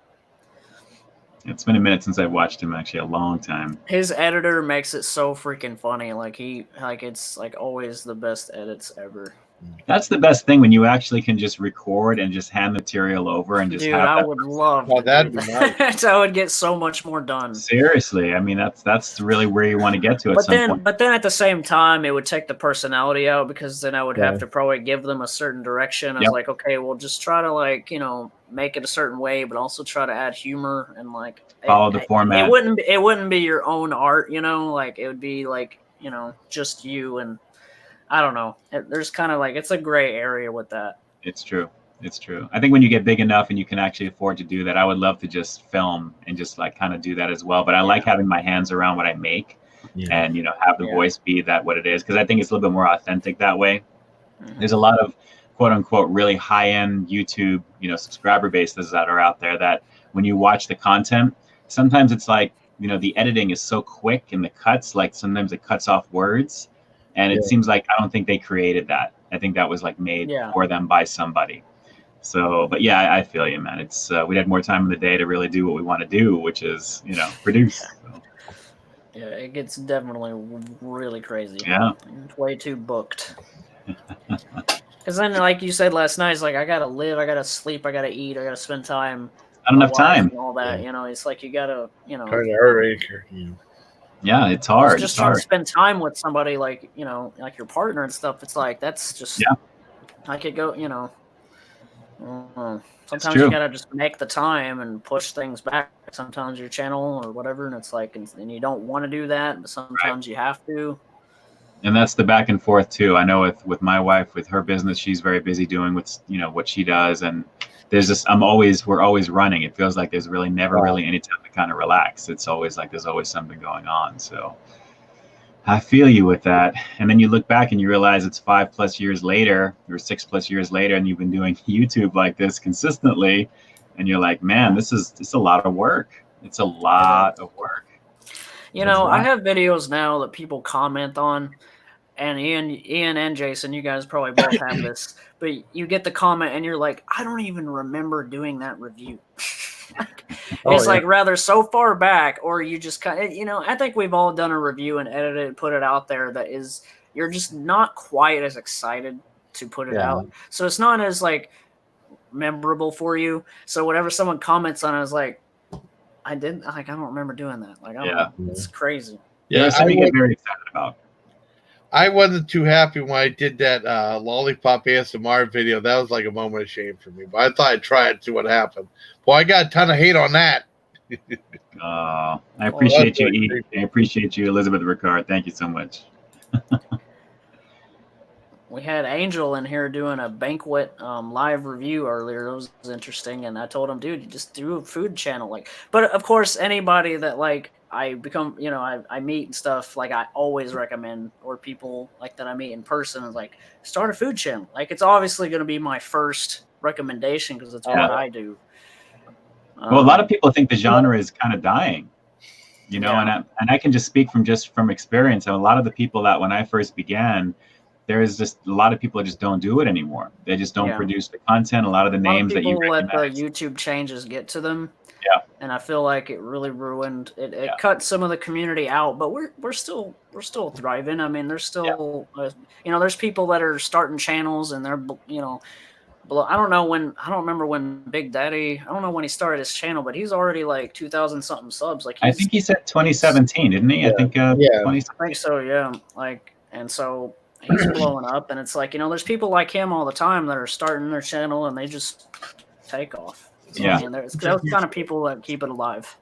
It's been a minute since I watched him, actually, a long time. His editor makes it so freaking funny. Like it's like always the best edits ever. That's the best thing, when you actually can just record and just hand material over and just Dude, have I that. would love Oh, to that'd do be that. nice. I would get so much more done. Seriously, I mean, that's really where you want to get to at some point. But then at the same time, it would take the personality out, because then I would have to probably give them a certain direction. I was like, okay, well, just try to make it a certain way, but also try to add humor and Follow the format. It wouldn't be your own art, like it would be just you, and I don't know. There's kind of it's a gray area with that. It's true. It's true. I think when you get big enough and you can actually afford to do that, I would love to just film and just kind of do that as well. But I like having my hands around what I make and, have the voice be that what it is. Because I think it's a little bit more authentic that way. Mm-hmm. There's a lot of quote unquote really high end YouTube, subscriber bases that are out there that when you watch the content, sometimes it's the editing is so quick and the cuts, sometimes it cuts off words. And it seems like I don't think they created that. I think that was made for them by somebody. So, but yeah, I feel you, man. It's we had more time in the day to really do what we want to do, which is produce. So. Yeah, it gets definitely really crazy. Yeah, it's way too booked. Because then, like you said last night, it's I gotta live, I gotta sleep, I gotta eat, I gotta spend time. I don't have time. And all that, it's you gotta, Kind of acre. Yeah, it's hard. Just trying to spend time with somebody like your partner and stuff. It's that's just I could go, sometimes you gotta just make the time and push things back. Sometimes your channel or whatever, and it's and you don't want to do that, but sometimes you have to. And that's the back and forth too. I know with my wife, with her business, she's very busy doing what she does, and there's this. We're always running. It feels like there's really never really any time to kind of relax. It's always there's always something going on. So I feel you with that. And then you look back and you realize it's 5+ years later or 6+ years later, and you've been doing YouTube like this consistently, and you're like, man, this is a lot of work. It's a lot of work. I have videos now that people comment on, and Ian and Jason, you guys probably both have this, but you get the comment and you're like, I don't even remember doing that review. It's rather so far back, or you just kind of, I think we've all done a review and edited it, put it out there that is, you're just not quite as excited to put it out. So it's not as memorable for you. So whenever someone comments on it, it's I don't remember doing that. It's crazy. Yeah, something you get very excited about. I wasn't too happy when I did that Lollipop ASMR video. That was a moment of shame for me. But I thought I'd try it and see what happened. Well, I got a ton of hate on that. I appreciate you, E. I appreciate you, Elizabeth Ricard. Thank you so much. We had Angel in here doing a banquet live review earlier. It was interesting, and I told him, dude, you just do a food channel. But of course, anybody that I become, I meet and stuff, I always recommend, or people that I meet in person, is start a food channel. It's obviously going to be my first recommendation because it's what I do. Well, a lot of people think the genre is kind of dying, you know, Yeah. and I can just speak from experience. And a lot of the people that when I first began, there is just a lot of people that just don't do it anymore. They just don't Yeah. produce the content. A lot of the A lot of names that you people let the recognize. YouTube changes get to them. Yeah. And I feel like it really ruined it. It Yeah. cut some of the community out, but we're still thriving. I mean, there's still you know, there's people that are starting channels and they're you know, I don't remember when Big Daddy, I don't know when he started his channel, but he's already like 2,000 something subs. Like I think he said 2017, didn't he? Yeah. I think Yeah. 2017. I think so, yeah. Like, and so he's blowing up, and it's like, you know, there's people like him all the time that are starting their channel and they just take off. So, Yeah. I mean, there's those kind of people that keep it alive.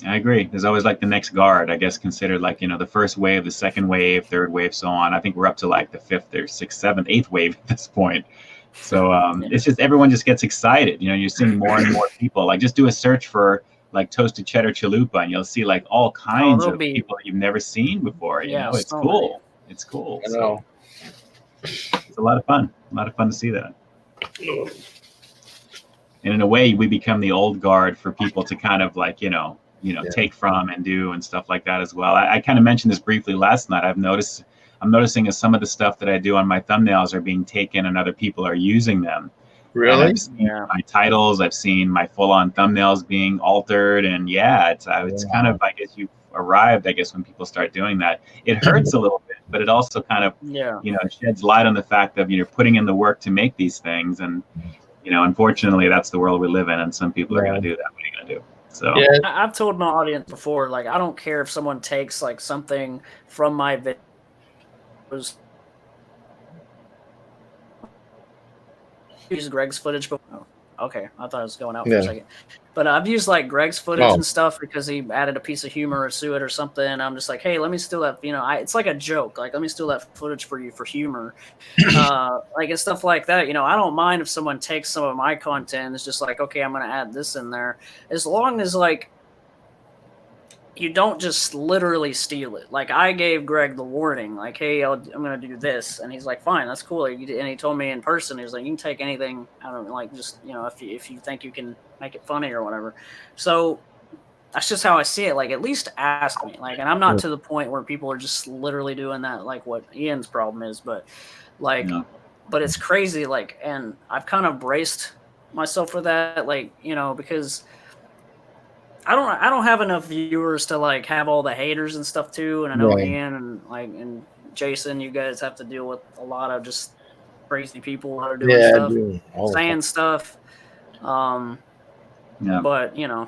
I agree. There's always like the next guard, I guess, considered like, you know, the first wave, the second wave, third wave, so on. I think we're up to like the fifth or sixth, seventh, eighth wave at this point. So it's just everyone just gets excited. You know, you're seeing more and more people. Like just do a search for like toasted cheddar chalupa, and you'll see like all kinds of people that you've never seen before. You know, it's cool. It's cool. I know. So it's a lot of fun. A lot of fun to see that. And in a way, we become the old guard for people to kind of like, you know, take from and do and stuff like that as well. I kind of mentioned this briefly last night. I'm noticing as some of the stuff that I do on my thumbnails are being taken and other people are using them. Really? I've seen my titles, I've seen my full-on thumbnails being altered, and it's kind of, I guess you've arrived, I guess, when people start doing that. It hurts a little bit, but it also kind of, you know, sheds light on the fact of, you know, putting in the work to make these things. And, you know, unfortunately, that's the world we live in, and some people are going to do that. What are you going to do? So I've told my audience before, like, I don't care if someone takes like something from my videos. Use Greg's footage before. Oh, okay, I thought it was going out for a second. But I've used like Greg's footage and stuff because he added a piece of humor to it or something. And I'm just like, hey, let me steal that. You know, it's like a joke. Like, let me steal that footage for you for humor. Like, and stuff like that. You know, I don't mind if someone takes some of my content and it's just like, okay, I'm going to add this in there. As long as like you don't just literally steal it. Like, I gave Greg the warning, like, hey, I'm going to do this. And he's like, fine, that's cool. And he told me in person, he was like, you can take anything out of it, like, just, you know, if you think you can make it funny or whatever. So that's just how I see it. Like, at least ask me. Like, and I'm not to the point where people are just literally doing that, like what Ian's problem is. But, like, but it's crazy. Like, and I've kind of braced myself for that, like, you know, because I don't have enough viewers to like have all the haters and stuff too, and I know Ian and Jason, you guys have to deal with a lot of just crazy people that are doing stuff, saying stuff. But you know,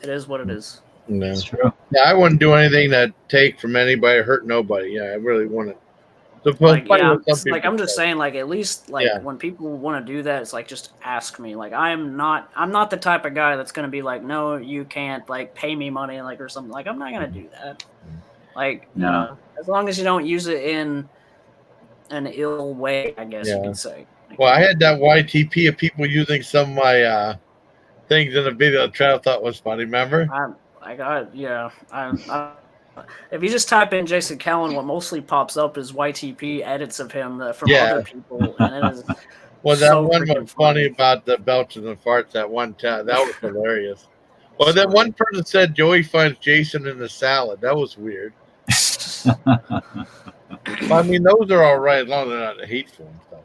it is what it is. It's true. Yeah, I wouldn't do anything that take from anybody or hurt nobody. Yeah, I really wouldn't. Like, I'm just saying, like, at least like when people want to do that, it's like, just ask me. Like, I'm not the type of guy that's gonna be like, no, you can't, like, pay me money, like, or something. Like, I'm not gonna do that. Like, you know, as long as you don't use it in an ill way, I guess you could say. Well, I had that YTP of people using some of my things in the video that Trav thought was funny. Remember? If you just type in Jason Callan, what mostly pops up is YTP edits of him from other people, and it is. Well, that one was funny about the belches and farts. That one time, that was hilarious. Well, that one person said Joey finds Jason in the salad. That was weird. I mean, those are all right as long as they're not hateful and stuff.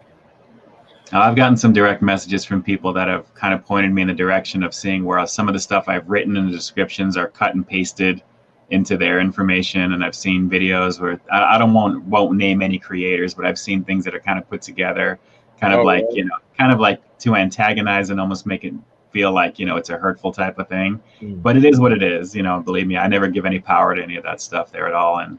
I've gotten some direct messages from people that have kind of pointed me in the direction of seeing where some of the stuff I've written in the descriptions are cut and pasted into their information. And I've seen videos where I won't name any creators, but I've seen things that are kind of put together, kind of like to antagonize and almost make it feel like, you know, it's a hurtful type of thing. But it is what it is. You know, believe me, I never give any power to any of that stuff there at all. And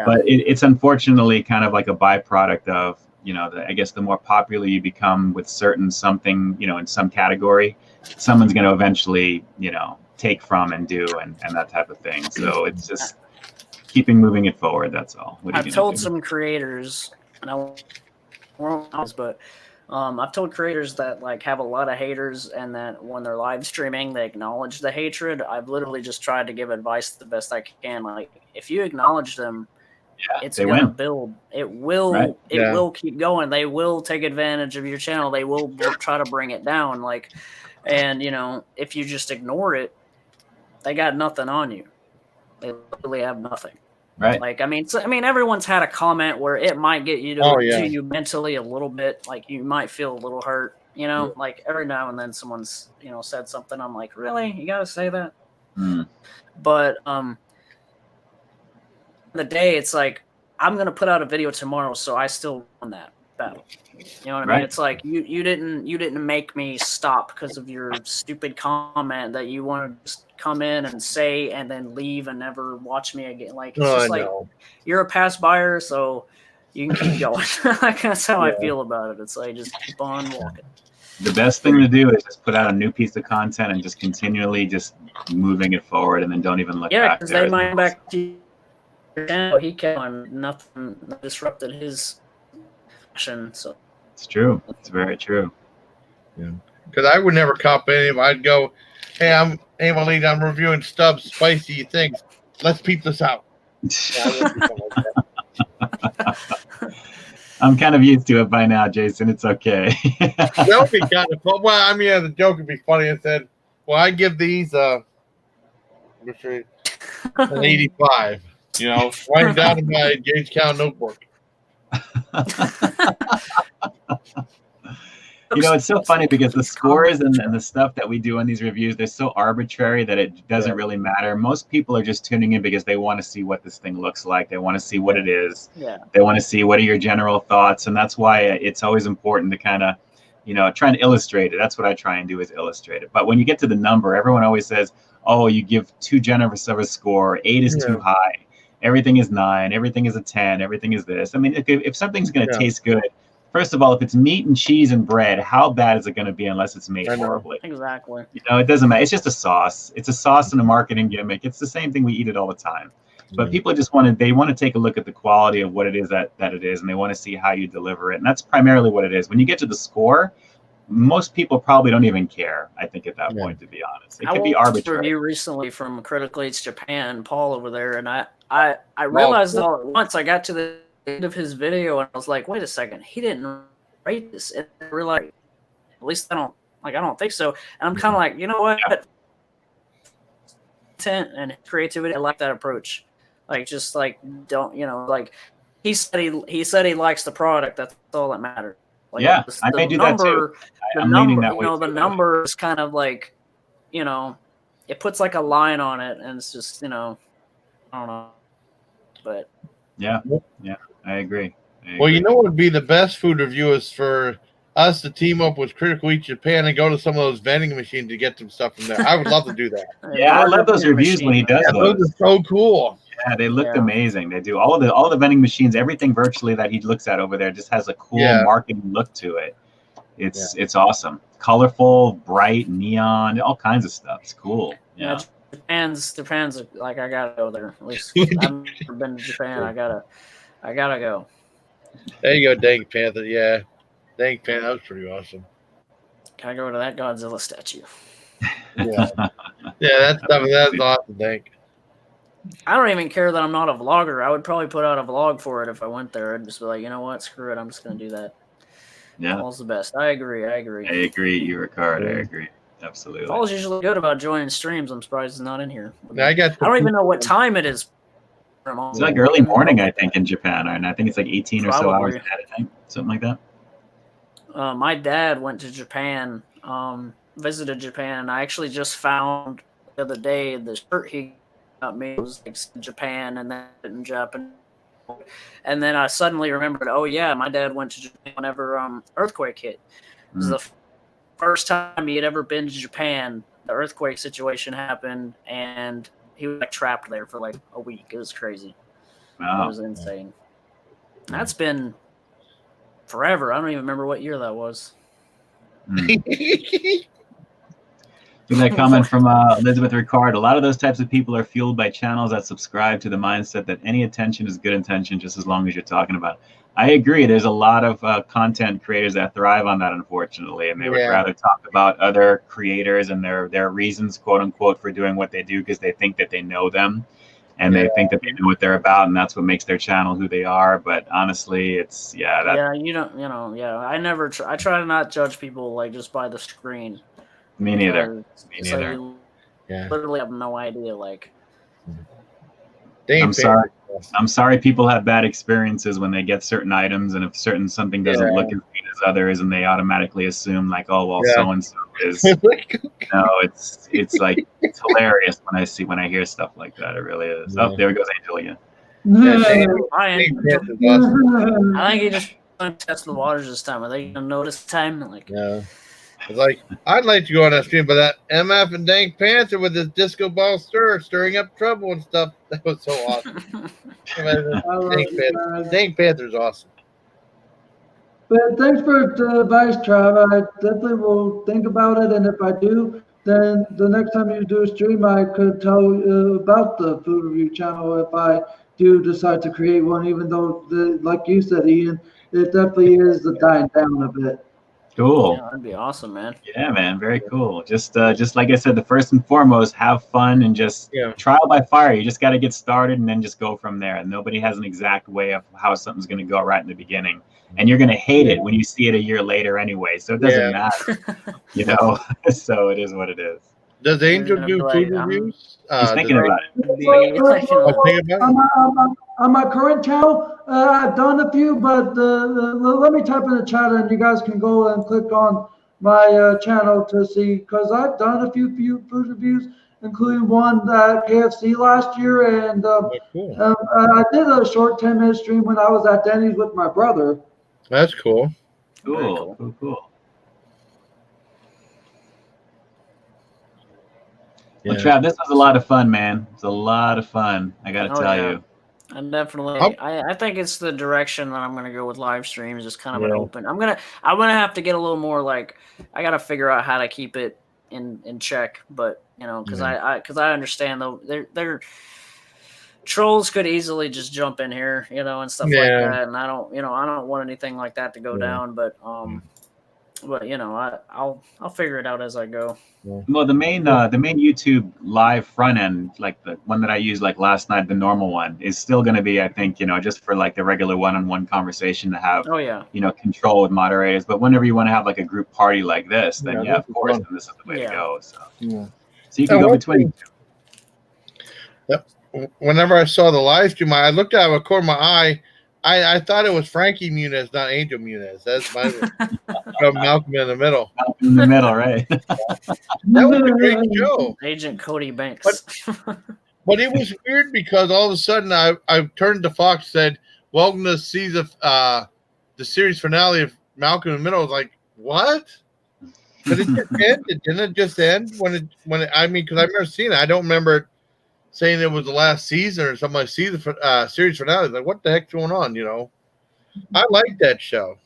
but it's unfortunately kind of like a byproduct of, you know, I guess the more popular you become with certain something, you know, in some category, someone's going to eventually, you know, take from and do and that type of thing. So it's just keeping moving it forward. That's all. I've told some creators, and I've told creators that like have a lot of haters, and that when they're live streaming, they acknowledge the hatred. I've literally just tried to give advice the best I can. Like, if you acknowledge them, it's gonna build. It will. It will keep going. They will take advantage of your channel. They will try to bring it down. Like, And, you know, if you just ignore it, they got nothing on you. They literally have nothing. Right. Like, I mean, everyone's had a comment where it might get you to you mentally a little bit. Like, you might feel a little hurt, you know, like every now and then someone's, you know, said something. I'm like, really? You got to say that? But, the day it's like, I'm going to put out a video tomorrow. So I still won that battle. You know what I mean? It's like, you didn't make me stop because of your stupid comment that you want to just come in and say and then leave and never watch me again. Like, it's just like, you're a pass buyer, so you can keep going. Like, that's how I feel about it. It's like, just keep on walking. The best thing to do is just put out a new piece of content and just continually just moving it forward, and then don't even look back. Yeah, because they might back to your channel. He kept on, nothing disrupted his action, so. It's true. It's very true. Yeah, because I would never copy any of them. I'd go, "Hey, Malik, I'm reviewing Stubbs spicy things. Let's peep this out." I'm kind of used to it by now, Jason. It's okay. That would be kind of fun. Well, I mean, the joke would be funny. I said, "Well, I give these an 85." You know, write down in my James Callan notebook. You know, it's so funny because the scores and the stuff that we do in these reviews, they're so arbitrary that it doesn't really matter. Most people are just tuning in because they want to see what this thing looks like. They want to see what it is. Yeah. They want to see what are your general thoughts. And that's why it's always important to kind of, you know, try and illustrate it. That's what I try and do, is illustrate it. But when you get to the number, everyone always says, oh, you give too generous of a score. 8 is too high. Everything is 9. Everything is a 10. Everything is this. I mean, if something's going to taste good, first of all, if it's meat and cheese and bread, how bad is it going to be unless it's made horribly? Exactly. You know, it doesn't matter. It's just a sauce. It's a sauce and a marketing gimmick. It's the same thing. We eat it all the time. But people just want to take a look at the quality of what it is that it is, and they want to see how you deliver it. And that's primarily what it is. When you get to the score, most people probably don't even care, I think, at that point, to be honest. It can be arbitrary. I review recently from Critical Eats Japan, Paul over there, and I realized all at once, I got to the end of his video and I was like, wait a second, he didn't rate this. And I realized, at least I don't think so. And I'm kind of like, you know what? Content and creativity, I like that approach. Like, just like, don't, you know, like he said he likes the product. That's all that matters. Like, I may do that too. I'm leaning that way. You know, the number is kind of like, you know, it puts like a line on it, and it's just, you know, I don't know, but yeah, I agree. Well, you know what would be the best food review is for us to team up with Critical Eats Japan and go to some of those vending machines to get some stuff from there. I would love to do that. Yeah, I love those reviews when he does those. Those are so cool. Yeah, they looked amazing. They do all the vending machines, everything virtually that he looks at over there just has a cool marketing look to it. It's awesome, colorful, bright, neon, all kinds of stuff. It's cool. Yeah. Japan's like, I gotta go there. At least I've never been to Japan. I gotta go. There you go, Dang Panther. Yeah, Dang Panther. That was pretty awesome. Gotta go to that Godzilla statue. Yeah, that's awesome. Dang. I don't even care that I'm not a vlogger. I would probably put out a vlog for it if I went there. I'd just be like, you know what, screw it. I'm just gonna do that. Yeah, Paul's the best. I agree. You were card. I agree. Absolutely. Paul's usually good about joining streams. I'm surprised he's not in here. I don't even know what time it is. It's like early morning, I think, in Japan, and I think it's like 18 or so hours ahead, I think, something like that. My dad went to Japan, visited Japan, and I actually just found the other day the shirt he got me was like Japan and then in Japan. And then I suddenly remembered, oh yeah, my dad went to Japan whenever earthquake hit. It was the first time he had ever been to Japan. The earthquake situation happened, and he was like trapped there for like a week. It was crazy. Wow. It was insane. That's been forever. I don't even remember what year that was. That comment from Elizabeth Ricard. A lot of those types of people are fueled by channels that subscribe to the mindset that any attention is good intention, just as long as you're talking about it. I agree. There's a lot of content creators that thrive on that, unfortunately, and they would rather talk about other creators and their reasons, quote unquote, for doing what they do because they think that they know them and they think that they know what they're about, and that's what makes their channel who they are. But honestly, it's I try to not judge people like just by the screen. Me neither. Me It's like neither. you Yeah. literally have no idea. Like, I'm sorry. I'm sorry people have bad experiences when they get certain items, and if something doesn't look as good as others, and they automatically assume like, oh well, so and so is. No, it's like it's hilarious when I hear stuff like that. It really is. Oh, there goes Angel again. I think he just want to test the waters this time. Are they gonna notice time? Like, yeah. It's like, I'd like to go on that stream, but that MF and Dank Panther with his disco ball stirring up trouble and stuff. That was so awesome. Dank Panther's awesome. But thanks for the advice, Trav. I definitely will think about it, and if I do, then the next time you do a stream, I could tell you about the food review channel if I do decide to create one, even though, like you said, Ian, it definitely is dying down a bit. Cool. Yeah, that'd be awesome, man. Yeah, man, very cool. Just like I said, the first and foremost, have fun and just trial by fire. You just got to get started and then just go from there. And nobody has an exact way of how something's going to go right in the beginning. And you're going to hate it when you see it a year later anyway. So it doesn't matter, you know. So it is what it is. Does Angel do food reviews? He's thinking about it. On my current channel, I've done a few, but let me type in the chat and you guys can go and click on my channel to see, because I've done a few food reviews, including one at KFC last year, and I did a short 10-minute stream when I was at Denny's with my brother. That's cool. Cool. Well, Trav, this was a lot of fun, man. It's a lot of fun. I got to tell you. I'm definitely. I think it's the direction that I'm gonna go with live streams. Just kind of an open. I'm gonna have to get a little more like. I gotta figure out how to keep it in check, but you know, because I understand though they're trolls could easily just jump in here, you know, and stuff like that, and I don't want anything like that to go down, but you know, I'll figure it out as I go. Well, the main YouTube live front end, like the one that I used like last night, the normal one, is still going to be, I think, you know, just for like the regular one-on-one conversation to have, you know, control with moderators. But whenever you want to have like a group party like this, then of course, then this is the way to go. So, so you can go between. Whenever I saw the live stream, I looked at it with the corner of my eye. I thought it was Frankie Muniz, not Angel Muniz. That's my Malcolm in the Middle. Malcolm in the Middle, right? That was a great show. Agent Cody Banks. But it was weird because all of a sudden I turned to Fox and said, "Welcome to season the series finale of Malcolm in the Middle." I was like, "What?" But it just ended. Didn't it just end when it? I mean, because I remember seeing it. I don't remember saying it was the last season or something like series finale. Like, what the heck's going on? You know, I like that show.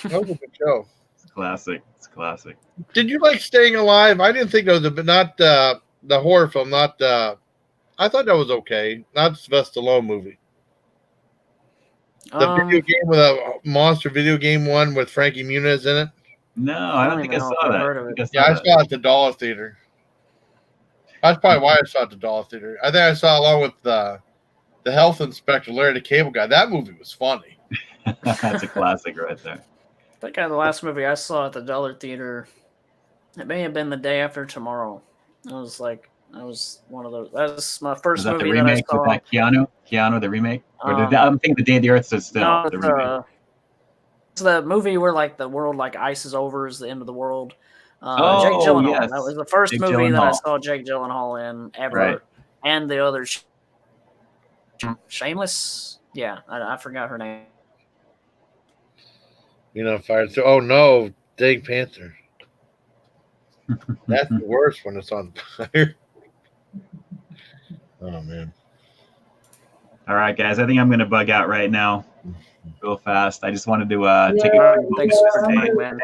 That was a good show. It's classic. It's classic. Did you like Staying Alive? I didn't think it was but not the horror film. Not I thought that was okay. Not the Sylvester Stallone movie. The video game with a monster video game one with Frankie Muniz in it. No, I don't think I saw that. I saw it at the Dollar Theater. That's probably why I saw it at the Dollar Theater. I think I saw it along with the health inspector, Larry the Cable Guy. That movie was funny. That's a classic right there. I think the last movie I saw at the Dollar Theater, it may have been The Day After Tomorrow. I was one of those. That was my first movie that I saw. With that Keanu, the remake? Or I'm thinking The Day the Earth Stood Still. No, the remake. It's the movie where like the world like ice is over, is the end of the world. Jake Oh, Gyllenhaal. yes. That was the first Jake movie that I Gyllenhaal. saw Jake Gyllenhaal in ever. Right. And the other Shameless. Yeah, I forgot her name. You know, fire. So, oh no, Dang Panther. That's the worst when it's on fire. Oh man. All right, guys. I think I'm going to bug out right now. Real fast. I just wanted to take a quick moment.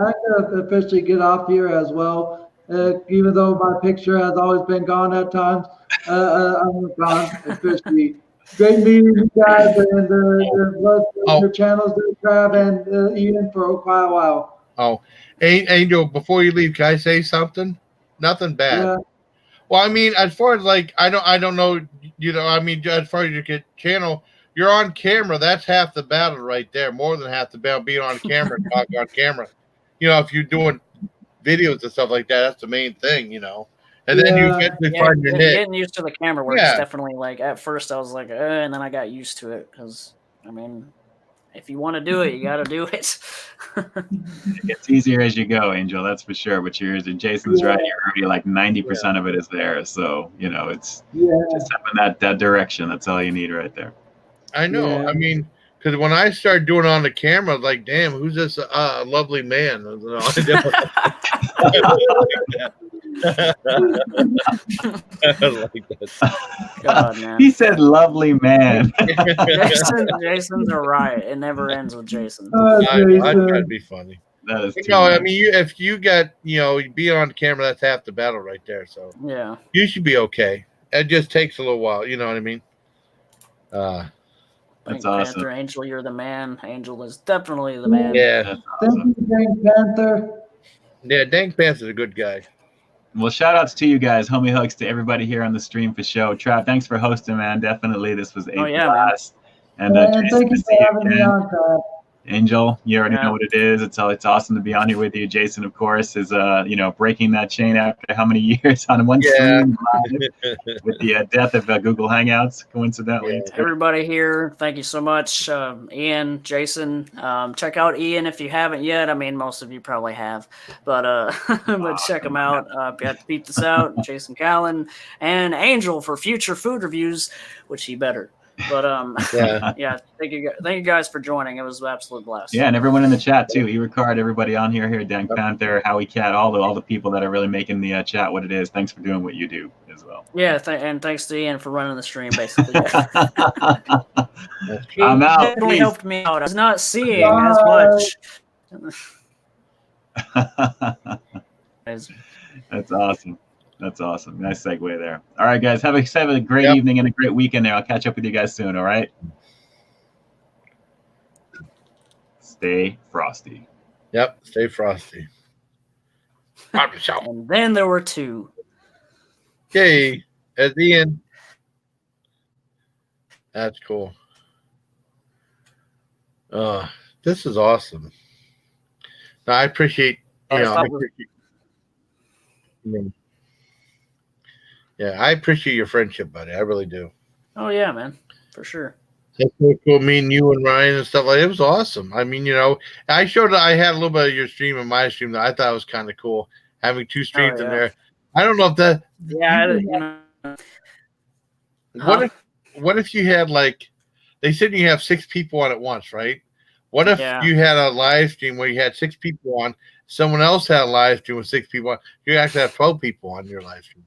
I could officially get off here as well. Even though my picture has always been gone at times, I'm gone officially. Great meeting you guys and the channels that Trav and Ian for quite a while. Oh, Angel, before you leave, can I say something? Nothing bad. Yeah. Well, I mean, as far as like, I don't know, you know, I mean, as far as your channel, you're on camera. That's half the battle right there. More than half the battle being on camera, talking on camera. You know, if you're doing videos and stuff like that. That's the main thing, you know. And then you get to find your niche. Getting used to the camera work is Yeah. definitely like at first I was like, and then I got used to it because I mean, if you want to do it, you got to do it. It gets easier as you go, Angel. That's for sure. But Jason's right. You're already like 90% of it is there. So you know, it's just having that direction. That's all you need right there. I know. Yeah. I mean, because when I started doing it on the camera, I was like, damn, who's this lovely man? I like that. God, man. He said, "Lovely man." Jason's a riot. It never ends with Jason. I try to be funny. That is No, I mean, if you get, being on camera, that's half the battle right there. So yeah, you should be okay. It just takes a little while. You know what I mean? That's Pink awesome. Panther, Angel, you're the man. Angel is definitely the man. Yeah. That's Thank awesome. you, Pink Panther. Yeah, Dank Panther's a good guy. Well, shout outs to you guys. Homie hugs to everybody here on the stream for show. Trav, thanks for hosting, man. Definitely, this was a blast. And And Jason, thank you to see for you having me again. on, Trav. Angel, you already know what it is. It's awesome to be on here with you. Jason, of course, is breaking that chain after how many years on one stream live with the death of Google Hangouts, coincidentally. Yeah. Everybody here, thank you so much. Ian, Jason, check out Ian if you haven't yet. I mean, most of you probably have, but but check him out. You have to beat this out. Jason Callan and Angel for future food reviews, which he better. But yeah, thank you guys for joining. It was an absolute blast. Yeah, and everyone in the chat too. Ricard, everybody on here, Dank Panther, Howie Cat, all the people that are really making the chat what it is. Thanks for doing what you do as well. Yeah, and thanks to Ian for running the stream. Basically, he I'm out. definitely helped me out. I was not seeing as much. That's awesome. That's awesome. Nice segue there. All right, guys. Have a great evening and a great weekend there. I'll catch up with you guys soon. All right. Stay frosty. Yep. Stay frosty. And then there were two. Okay. At the end. That's cool. This is awesome. No, I appreciate, I appreciate your friendship, buddy. I really do. Oh yeah, man, for sure. That's so cool. Me and you and Ryan and stuff like it was awesome. I mean, I showed I had a little bit of your stream and my stream that I thought was kind of cool having two streams in there. I don't know if that. Yeah, What if you had they said you have 6 people on at once, right? What if you had a live stream where you had 6 people on, someone else had a live stream with 6 people on, you actually have 12 people on your live stream.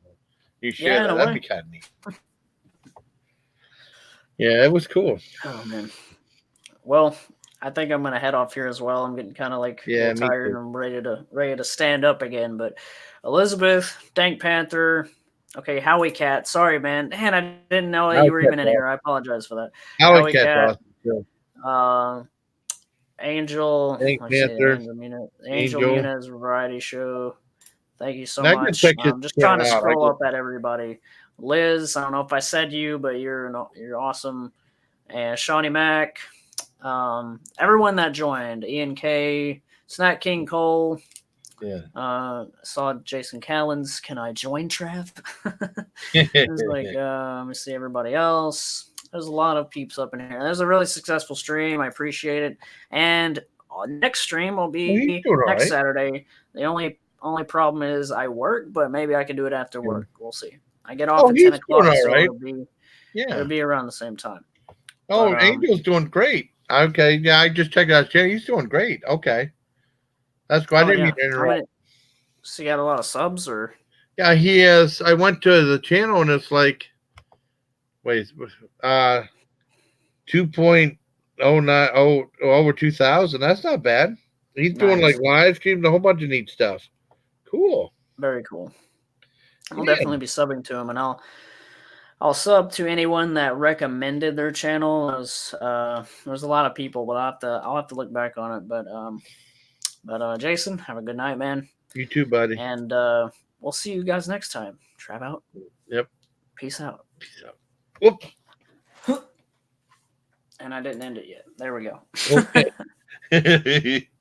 You share that. That'd be kind of neat. Yeah, it was cool. Oh man. Well, I think I'm gonna head off here as well. I'm getting kind of tired and ready to stand up again. But Elizabeth, Dank Panther, okay, Howie Cat. Sorry, man. Man, I didn't know that you were even in here. I apologize for that. Howie Cat. Awesome. Angel, Dank Panther, Angel Muniz Variety Show. Thank you so much. I'm just trying to scroll up at everybody. Liz, I don't know if I said you, but you're awesome. And Shawnee Mac, everyone that joined, Ian K, Snack King Cole. Yeah. Saw Jason Callan's Can I Join Trav? It was let me see everybody else. There's a lot of peeps up in here. There's a really successful stream. I appreciate it. And next stream will be next Saturday. The only problem is I work, but maybe I can do it after work. We'll see. I get off at 10 o'clock, so it'll be around the same time. Oh, but, Angel's doing great. Okay, yeah, I just checked out. He's doing great. Okay, that's good. I didn't mean to interrupt. So you got a lot of subs, or? Yeah, he has. I went to the channel and it's 2.09 over 2,000. That's not bad. He's doing live streams, a whole bunch of neat stuff. Cool. Very cool. I'll definitely be subbing to him, and I'll sub to anyone that recommended their channel. There's a lot of people, but I'll have to look back on it. But Jason, have a good night, man. You too, buddy. And we'll see you guys next time. Trav out. Yep. Peace out. Peace out. Whoop. And I didn't end it yet. There we go. Okay.